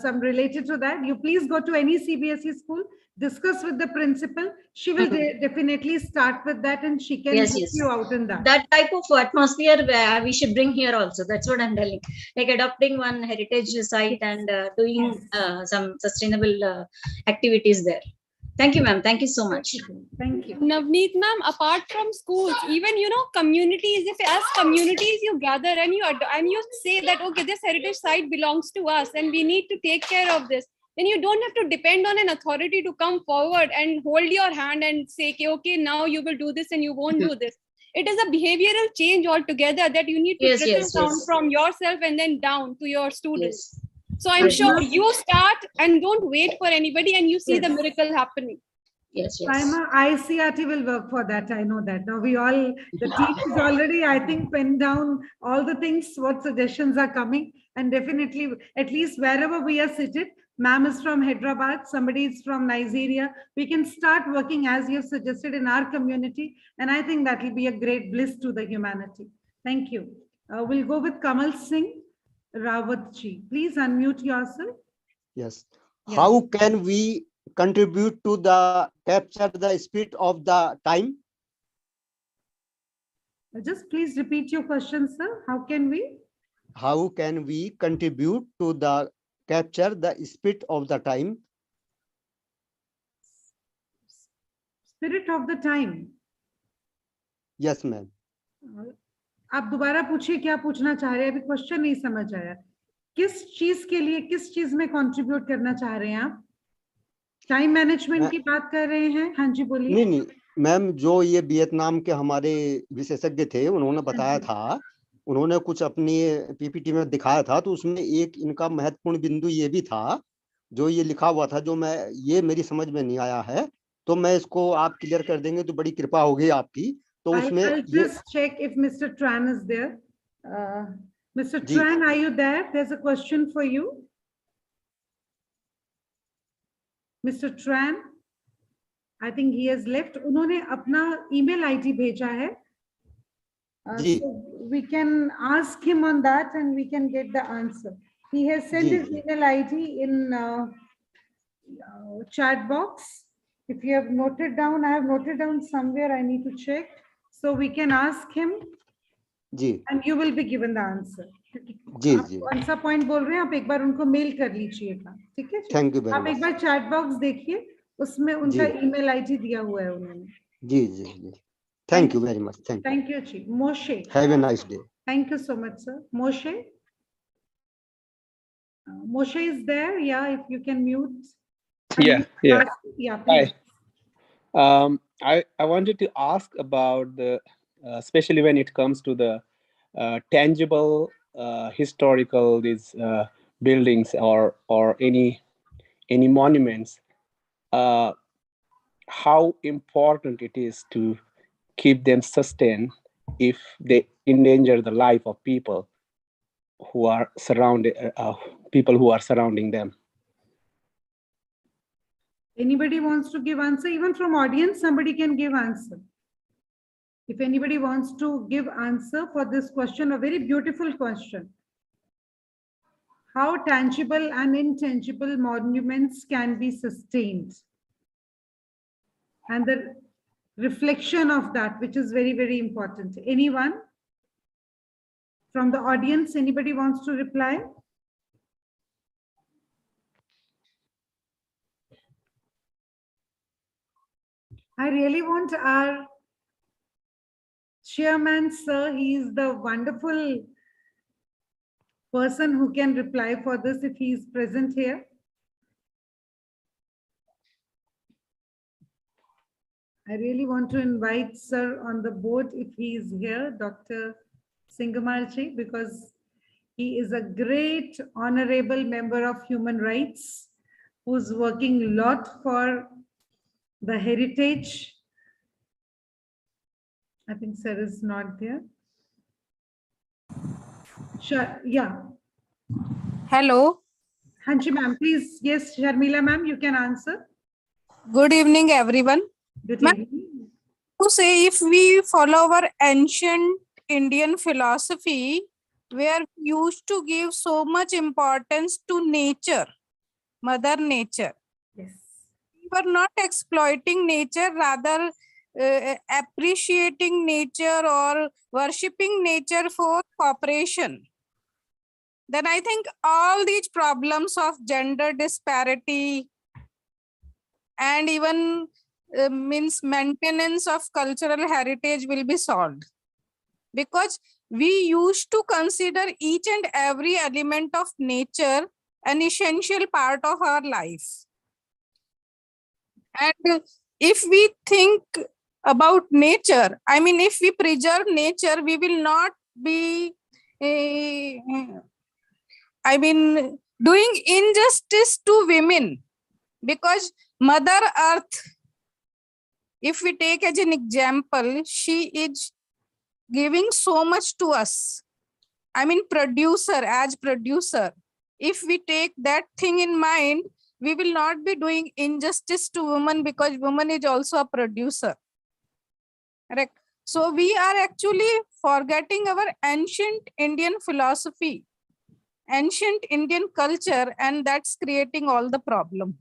some related to that. You please go to any CBSE school, discuss with the principal. She will definitely start with that, and she can Yes, help yes. you out in that. That type of atmosphere we should bring here also. That's what I'm telling. Like adopting one heritage site and doing some sustainable activities there. Thank you, ma'am. Thank you so much. Thank you. Navneet ma'am, apart from schools, even communities, if as communities you gather and you say that, okay, this heritage site belongs to us and we need to take care of this, then you don't have to depend on an authority to come forward and hold your hand and say, okay, now you will do this and you won't do this. It is a behavioral change altogether that you need to trickle down from yourself and then down to your students. Yes. So I'm sure you start and don't wait for anybody and you see the miracle happening. Yes, yes. Saima, ICRT will work for that. I know that. Now the team is already, I think, penned down all the things, what suggestions are coming. And definitely, at least wherever we are seated, ma'am is from Hyderabad, somebody is from Nigeria. We can start working as you've suggested in our community. And I think that will be a great bliss to the humanity. Thank you. We'll go with Kamal Singh Rawatji. Please unmute yourself. Yes. How can we contribute to the capture the spirit of the time? Just please repeat your question, sir. How can we contribute to the capture the spirit of the time? Spirit of the time. Yes, ma'am. आप दोबारा पूछिए क्या पूछना चाह रहे हैं, अभी question नहीं समझ आया. किस चीज के लिए, किस चीज में कंट्रीब्यूट करना चाह रहे हैं आप? टाइम मैनेजमेंट की बात कर रहे हैं? हाँ जी बोलिए. नहीं मैम, जो ये वियतनाम के हमारे विशेषज्ञ थे उन्होंने बताया था, उन्होंने कुछ अपनी पीपीटी में दिखाया था, तो उसमें एक इनका महत्वपूर्ण बिंदु ये भी था जो ये लिखा हुआ था, जो ये मेरी समझ में नहीं आया है, तो मैं इसको आप क्लियर कर देंगे तो बड़ी कृपा होगी आपकी. तो उसमें I'll just check if Mr. Tran is there. Mr. Tran, are you there? There's a question for you. Mr. Tran, I think he has left. उन्होंने अपना email ID भेजा है. So we can ask him on that and we can get the answer. He has sent his email ID in chat box. If you have noted down, I have noted down somewhere, I need to check. So we can ask him and you will be given the answer. कौन सा point बोल रहे हैं आप, एक बार उनको mail कर लीजिएगा, ठीक है? Thank you very much. आप एक बार चैट बॉक्स देखिए, उसमें उनका ईमेल आईडी दिया हुआ है उन्होंने. जी. Thank you very much. Thank you, Chief. Moshe. Have a nice day. Thank you so much, sir. Moshe. Moshe is there. Yeah, if you can mute. Yeah. Please. Hi. I wanted to ask about the, especially when it comes to the tangible historical buildings or any monuments. How important it is to keep them sustained if they endanger the life of people who are surrounding them. Anybody wants to give answer? Even from audience, somebody can give answer. If anybody wants to give answer for this question, a very beautiful question. How tangible and intangible monuments can be sustained? And the reflection of that, which is very, very important. Anyone from the audience, anybody wants to reply? I really want our chairman, sir. He is the wonderful person who can reply for this if he is present here. I really want to invite sir on the board if he is here, Dr. Singamarji, because he is a great honorable member of human rights who's working a lot for the heritage. I think sir is not there. Sure, yeah. Hello. Hanji ma'am, please. Yes, Sharmila ma'am, you can answer. Good evening, everyone. Good evening. To say, if we follow our ancient Indian philosophy where we used to give so much importance to nature, Mother Nature. Yes. We were not exploiting nature, rather appreciating nature or worshipping nature for cooperation. Then I think all these problems of gender disparity and even means maintenance of cultural heritage will be solved. Because we used to consider each and every element of nature an essential part of our life. And if we think about nature, I mean, if we preserve nature, we will not be, doing injustice to women. Because Mother Earth, if we take as an example, she is giving so much to us. I mean, as producer, if we take that thing in mind, we will not be doing injustice to women, because woman is also a producer. Correct. So we are actually forgetting our ancient Indian philosophy, ancient Indian culture, and that's creating all the problem.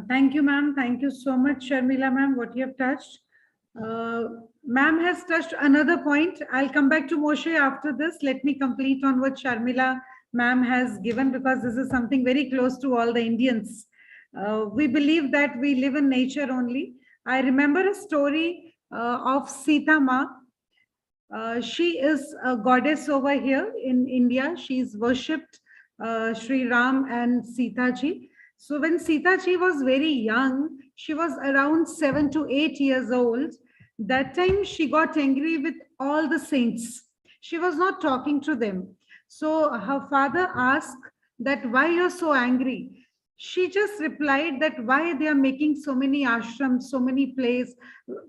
Thank you, ma'am. Thank you so much, Sharmila, ma'am, what you have touched. Ma'am has touched another point. I'll come back to Moshe after this. Let me complete on what Sharmila ma'am has given, because this is something very close to all the Indians. We believe that we live in nature only. I remember a story of Sita Ma. She is a goddess over here in India. She's worshipped Sri Ram and Sita ji. So when Sita ji was very young, she was around 7 to 8 years old. That time she got angry with all the saints. She was not talking to them. So her father asked that why you're so angry. She just replied that why they are making so many ashrams, so many places,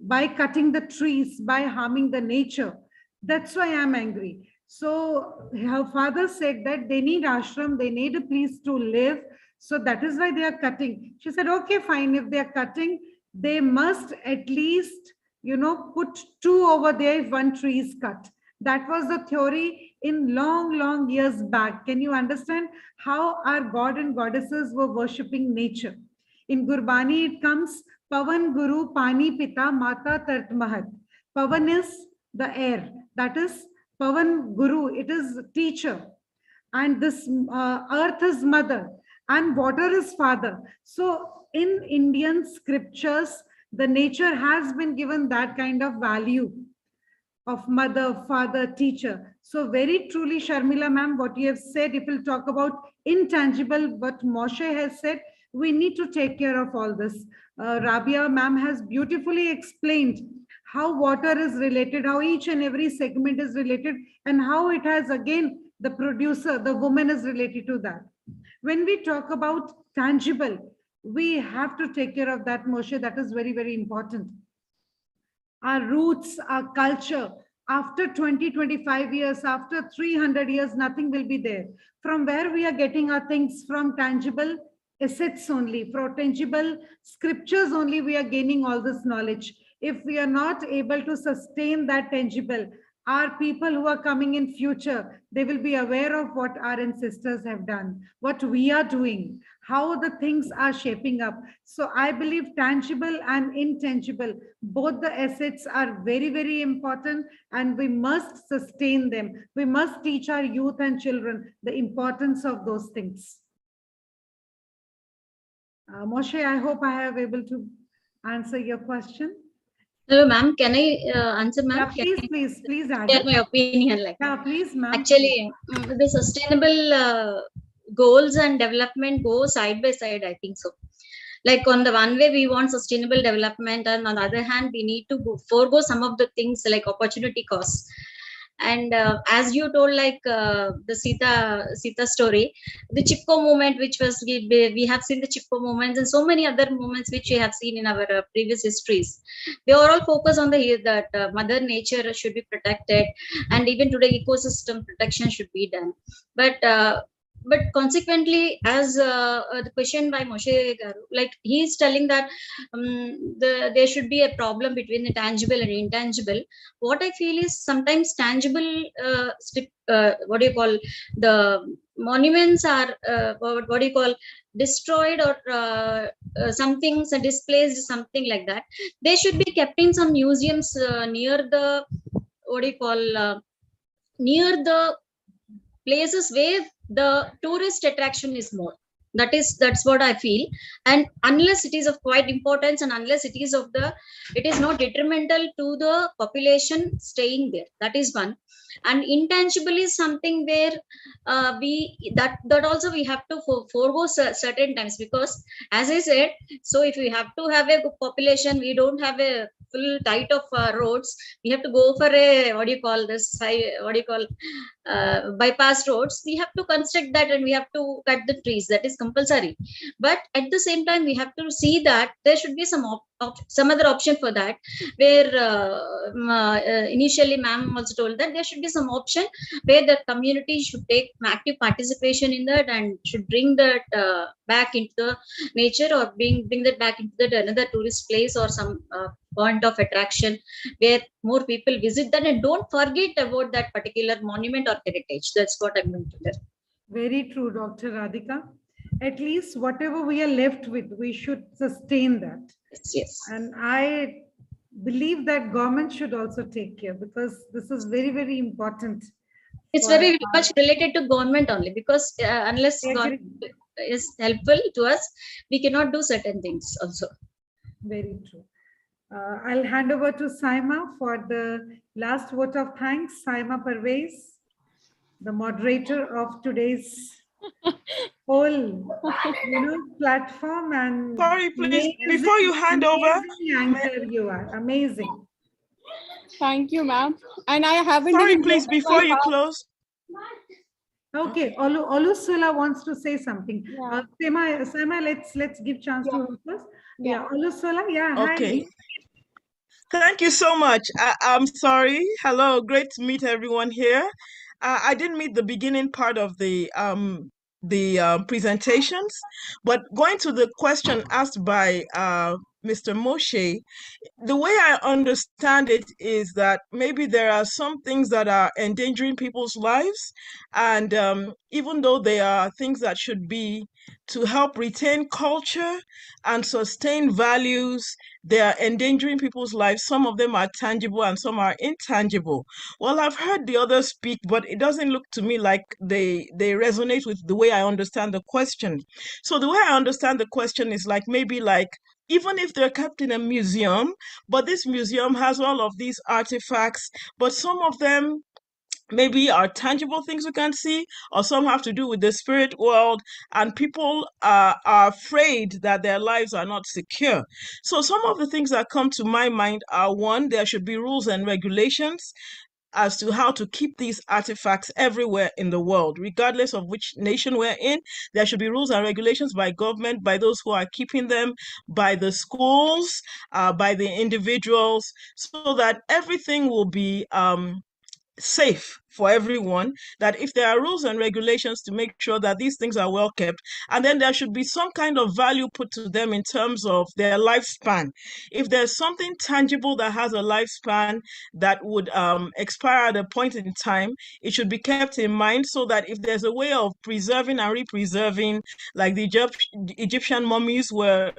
by cutting the trees, by harming the nature. That's why I'm angry. So her father said that they need ashram, they need a place to live. So that is why they are cutting. She said, okay, fine. If they are cutting, they must at least, put 2 over there if 1 tree is cut. That was the theory in long, long years back. Can you understand how our god and goddesses were worshipping nature? In Gurbani, it comes, Pavan Guru Pani Pita Mata Tart Mahat. Pavan is the air. That is Pavan Guru. It is teacher. And this earth is mother. And water is father. So in Indian scriptures, the nature has been given that kind of value of mother, father, teacher. So very truly, Sharmila ma'am, what you have said, if we'll talk about intangible, what Moshe has said, we need to take care of all this. Rabia ma'am has beautifully explained how water is related, how each and every segment is related, and how it has, again, the producer, the woman is related to that. When we talk about tangible, we have to take care of that, Moshe. That is very, very important. Our roots, our culture, after 20, 25 years, after 300 years, nothing will be there. From where we are getting our things? From tangible assets only, from tangible scriptures only, we are gaining all this knowledge. If we are not able to sustain that tangible, our people who are coming in future, they will be aware of what our ancestors have done, what we are doing, how the things are shaping up. So I believe tangible and intangible, both the assets are very, very important, and we must sustain them. We must teach our youth and children the importance of those things. Moshe, I hope I have able to answer your question. Hello, ma'am. Can I answer, ma'am? Yeah, please add. Share my opinion. Yeah, please, ma'am. Actually, the sustainable goals and development go side by side, I think so. Like on the one way, we want sustainable development, and on the other hand, we need to forego some of the things like opportunity costs. And as you told, like the Sita story, the Chipko movement, which was, we have seen the Chipko movements and so many other movements which we have seen in our previous histories. They are all focused on that mother nature should be protected, and even today ecosystem protection should be done. But but consequently, as the question by Moshe Garu, like he's telling that there should be a problem between the tangible and intangible. What I feel is sometimes tangible, what do you call, the monuments are what do you call, destroyed, or something so displaced, something like that. They should be kept in some museums near the, what do you call, near the places where the tourist attraction is more. That's what I feel. And unless it is of quite importance, and unless it is of the, it is not detrimental to the population staying there, that is one. And intangible is something where we that also we have to forego certain times, because as I said, so if we have to have a population, we don't have a full tight of roads, we have to go for a, what do you call this, what do you call, bypass roads. We have to construct that, and we have to cut the trees, that is compulsory. But at the same time, we have to see that there should be some other option for that, where initially ma'am also told that there should be some option where the community should take active participation in that, and should bring that back into the nature, or bring that back into that another tourist place, or some point of attraction where more people visit that, and don't forget about that particular monument or heritage. That's what I'm going to tell. Very true, Dr. Radhika. At least whatever we are left with, we should sustain that. Yes. And I believe that government should also take care, because this is very, very important. It's very much related to government only, because unless government is helpful to us, we cannot do certain things also. Very true. I'll hand over to Saima for the last vote of thanks. Saima Parvez, the moderator of today's whole platform. And sorry, please, before you hand over, anchor you are amazing. Thank you, ma'am. And I haven't. Sorry, please, before you close. Okay, Olusula wants to say something. Yeah. Saima, let's give chance to her first. Yeah, Olusula, yeah. Okay. Hi. Thank you so much. I'm sorry. Hello, great to meet everyone here. I didn't meet the beginning part of the presentations, but going to the question asked by Mr. Moshe, the way I understand it is that maybe there are some things that are endangering people's lives, and even though they are things that should be to help retain culture and sustain values, they are endangering people's lives. Some of them are tangible and some are intangible. Well, I've heard the others speak, but it doesn't look to me like they resonate with the way I understand the question. So the way I understand the question is like, maybe like, even if they're kept in a museum, but this museum has all of these artifacts, but some of them maybe are tangible things we can see, or some have to do with the spirit world, and people are afraid that their lives are not secure. So some of the things that come to my mind are, one, there should be rules and regulations as to how to keep these artifacts everywhere in the world, regardless of which nation we're in. There should be rules and regulations by government, by those who are keeping them, by the schools, by the individuals, so that everything will be safe for everyone, that if there are rules and regulations to make sure that these things are well kept, and then there should be some kind of value put to them in terms of their lifespan. If there's something tangible that has a lifespan that would expire at a point in time, it should be kept in mind, so that if there's a way of preserving and re-preserving, like the Egyptian mummies were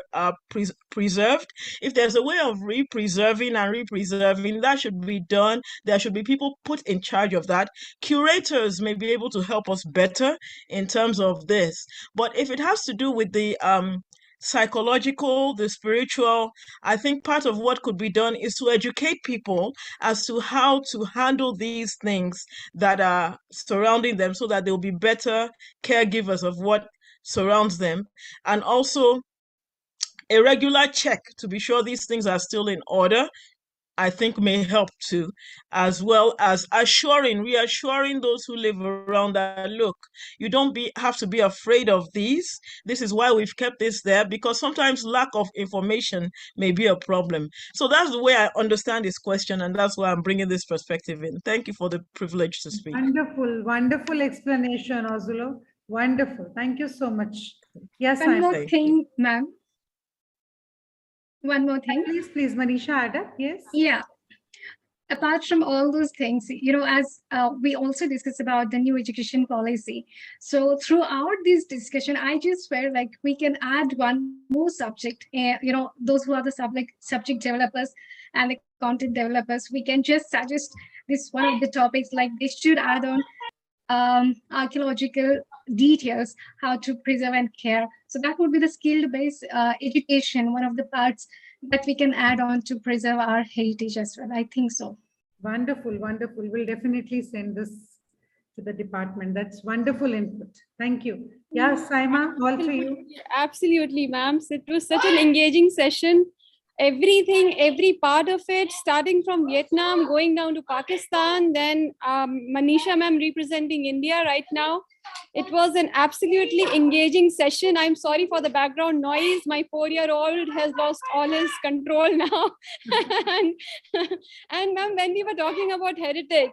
preserved, if there's a way of re-preserving and re-preserving, that should be done. There should be people put in charge of that. Curators may be able to help us better in terms of this. But if it has to do with the psychological, the spiritual, I think part of what could be done is to educate people as to how to handle these things that are surrounding them, so that they'll be better caregivers of what surrounds them. And also a regular check to be sure these things are still in order, I think may help too, as well as reassuring those who live around that, look, you don't have to be afraid of these. This is why we've kept this there, because sometimes lack of information may be a problem. So that's the way I understand this question, and that's why I'm bringing this perspective in. Thank you for the privilege to speak. Wonderful, wonderful explanation, Ozulo. Wonderful. Thank you so much. Yes, One more Thank thing, ma'am. One more thing. Please, Manisha, add up. Yes. Yeah. Apart from all those things, as we also discuss about the new education policy. So throughout this discussion, I just felt like we can add one more subject. Those who are the subject developers and the content developers, we can just suggest this one of the topics, like they should add on archaeological details, how to preserve and care. So that would be the skill-based education, one of the parts that we can add on to preserve our heritage as well. I think so. Wonderful, wonderful. We'll definitely send this to the department. That's wonderful input. Thank you. Yeah, Saima, all to you. Absolutely, ma'am. It was such an engaging session. Everything, every part of it, starting from Vietnam, going down to Pakistan, then Manisha ma'am representing India right now. It was an absolutely engaging session. I'm sorry for the background noise. My 4-year-old has lost all his control now. and ma'am, when we were talking about heritage,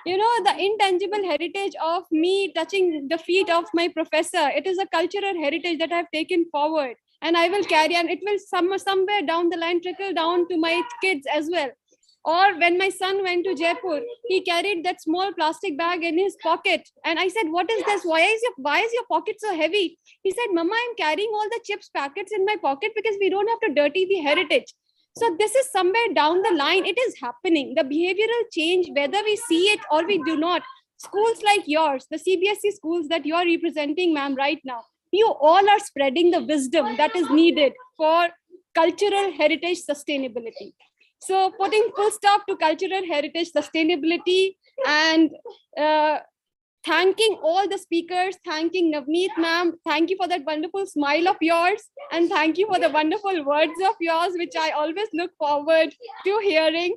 the intangible heritage of me touching the feet of my professor, it is a cultural heritage that I've taken forward. And I will carry, and it will somewhere down the line trickle down to my kids as well. Or when my son went to Jaipur, he carried that small plastic bag in his pocket. And I said, what is this? Why is your pocket so heavy? He said, Mama, I'm carrying all the chips packets in my pocket because we don't have to dirty the heritage. So this is somewhere down the line. It is happening. The behavioral change, whether we see it or we do not. Schools like yours, the CBSE schools that you are representing, ma'am, right now, you all are spreading the wisdom that is needed for cultural heritage sustainability. So putting full stop to cultural heritage sustainability and thanking all the speakers, thanking Navneet ma'am, thank you for that wonderful smile of yours, and thank you for the wonderful words of yours, which I always look forward to hearing.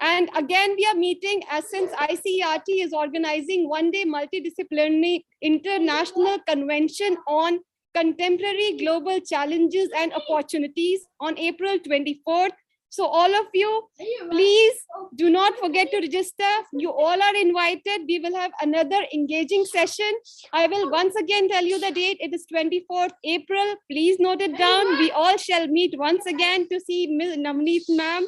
And again, we are meeting as since ICERT is organizing one-day multidisciplinary international convention on contemporary global challenges and opportunities on April 24th. So all of you, please do not forget to register. You all are invited. We will have another engaging session. I will once again tell you the date. It is 24th April. Please note it down. We all shall meet once again to see Ms. Navneet ma'am,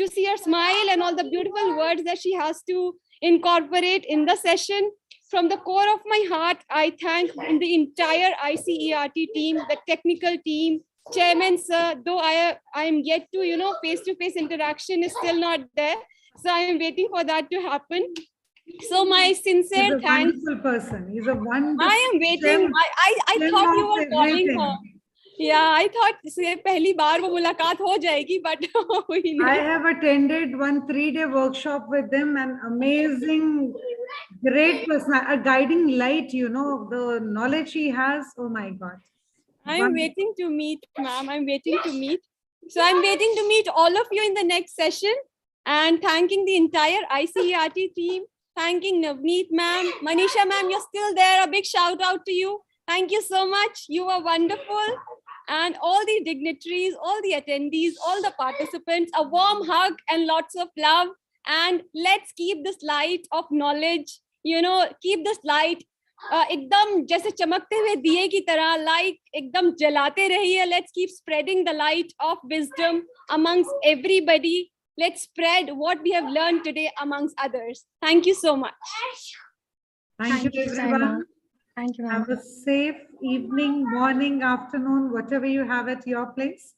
to see her smile and all the beautiful words that she has to incorporate in the session. From the core of my heart, I thank the entire ICERT team, the technical team, Chairman sir, though I am yet to, face-to-face interaction is still not there. So I am waiting for that to happen. So my sincere thanks. He's a wonderful person. He's a wonderful. I am waiting. I thought you were calling her. Yeah, I thought पहली बार वो मुलाकात हो जाएगी, but I have attended one 3-day workshop with them, an amazing, great person, a guiding light, the knowledge he has. Oh my God. I'm waiting to meet, ma'am. I'm waiting to meet. So I'm waiting to meet all of you in the next session, and thanking the entire ICERT team, thanking Navneet ma'am, Manisha ma'am, you're still there. A big shout out to you. Thank you so much. You are wonderful. And all the dignitaries, all the attendees, all the participants, a warm hug and lots of love. And let's keep this light of knowledge, keep this light एकदम जैसे चमकते हुए दिए की तरह, like एकदम जलाते रहिए. Let's keep spreading the light of wisdom amongst everybody. Let's spread what we have learned today amongst others. Thank you so much. Thank you, everyone. Thank you. Have a safe evening, morning, afternoon, whatever you have at your place.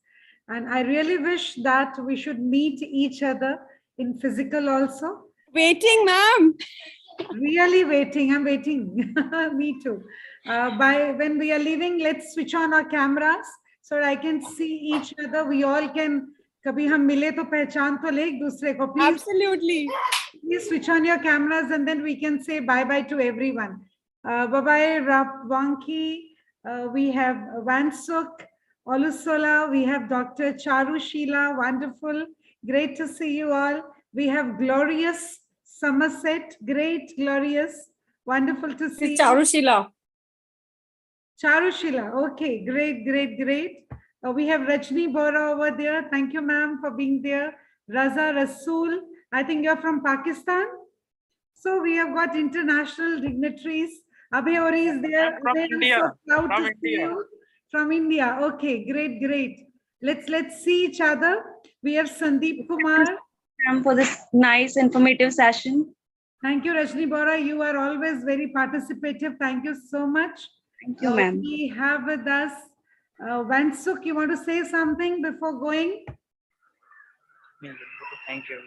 And I really wish that we should meet each other in physical also. Waiting, ma'am. Really waiting. I'm waiting. Me too. When we are leaving, let's switch on our cameras so that I can see each other. We all can. कभी हम मिले तो पहचान तो ले एक दूसरे को. Please, absolutely. Please switch on your cameras and then we can say bye-bye to everyone. Bye-bye, Rapwanki. We have Wansuk, Olusola. We have Dr. Charu Sheila. Wonderful. Great to see you all. We have Glorious Somerset. Great, Glorious. Wonderful to see you. Charu Sheila. Charu Sheila. Okay, great, great, great. We have Rajni Bora over there. Thank you, ma'am, for being there. Raza Rasool. I think you're from Pakistan. So we have got international dignitaries. Abhay is there. From Abhay, India. I'm so proud From to see India. you. From India. Okay, great. Let's see each other. We have Sandeep Kumar. For this nice informative session. Thank you, Rajni Bora. You are always very participative. Thank you so much. Thank you, ma'am. We have with us Vansuk. You want to say something before going? Thank you.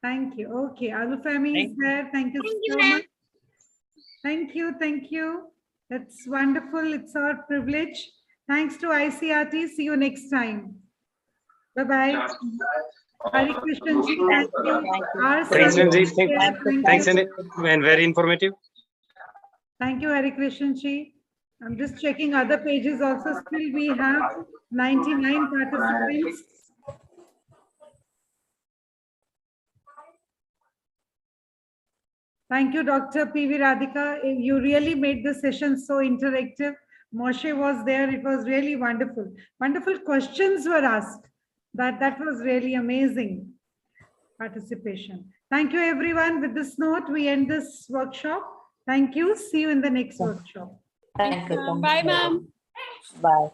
Thank you. Okay, Alufami is there. Thank you so much. Thank you. That's wonderful. It's our privilege. Thanks to ICRT. See you next time. Bye-bye. Hari Krishnan ji, thank you. Thanks, and very informative. Thank you, Hari Krishnan ji. I'm just checking other pages also. Still we have 99 participants. Thank you, Dr. P.V. Radhika. You really made the session so interactive. Moshe was there. It was really wonderful. Wonderful questions were asked. That was really amazing participation. Thank you, everyone. With this note, we end this workshop. Thank you. See you in the next workshop. Thank you. Bye, ma'am. Bye.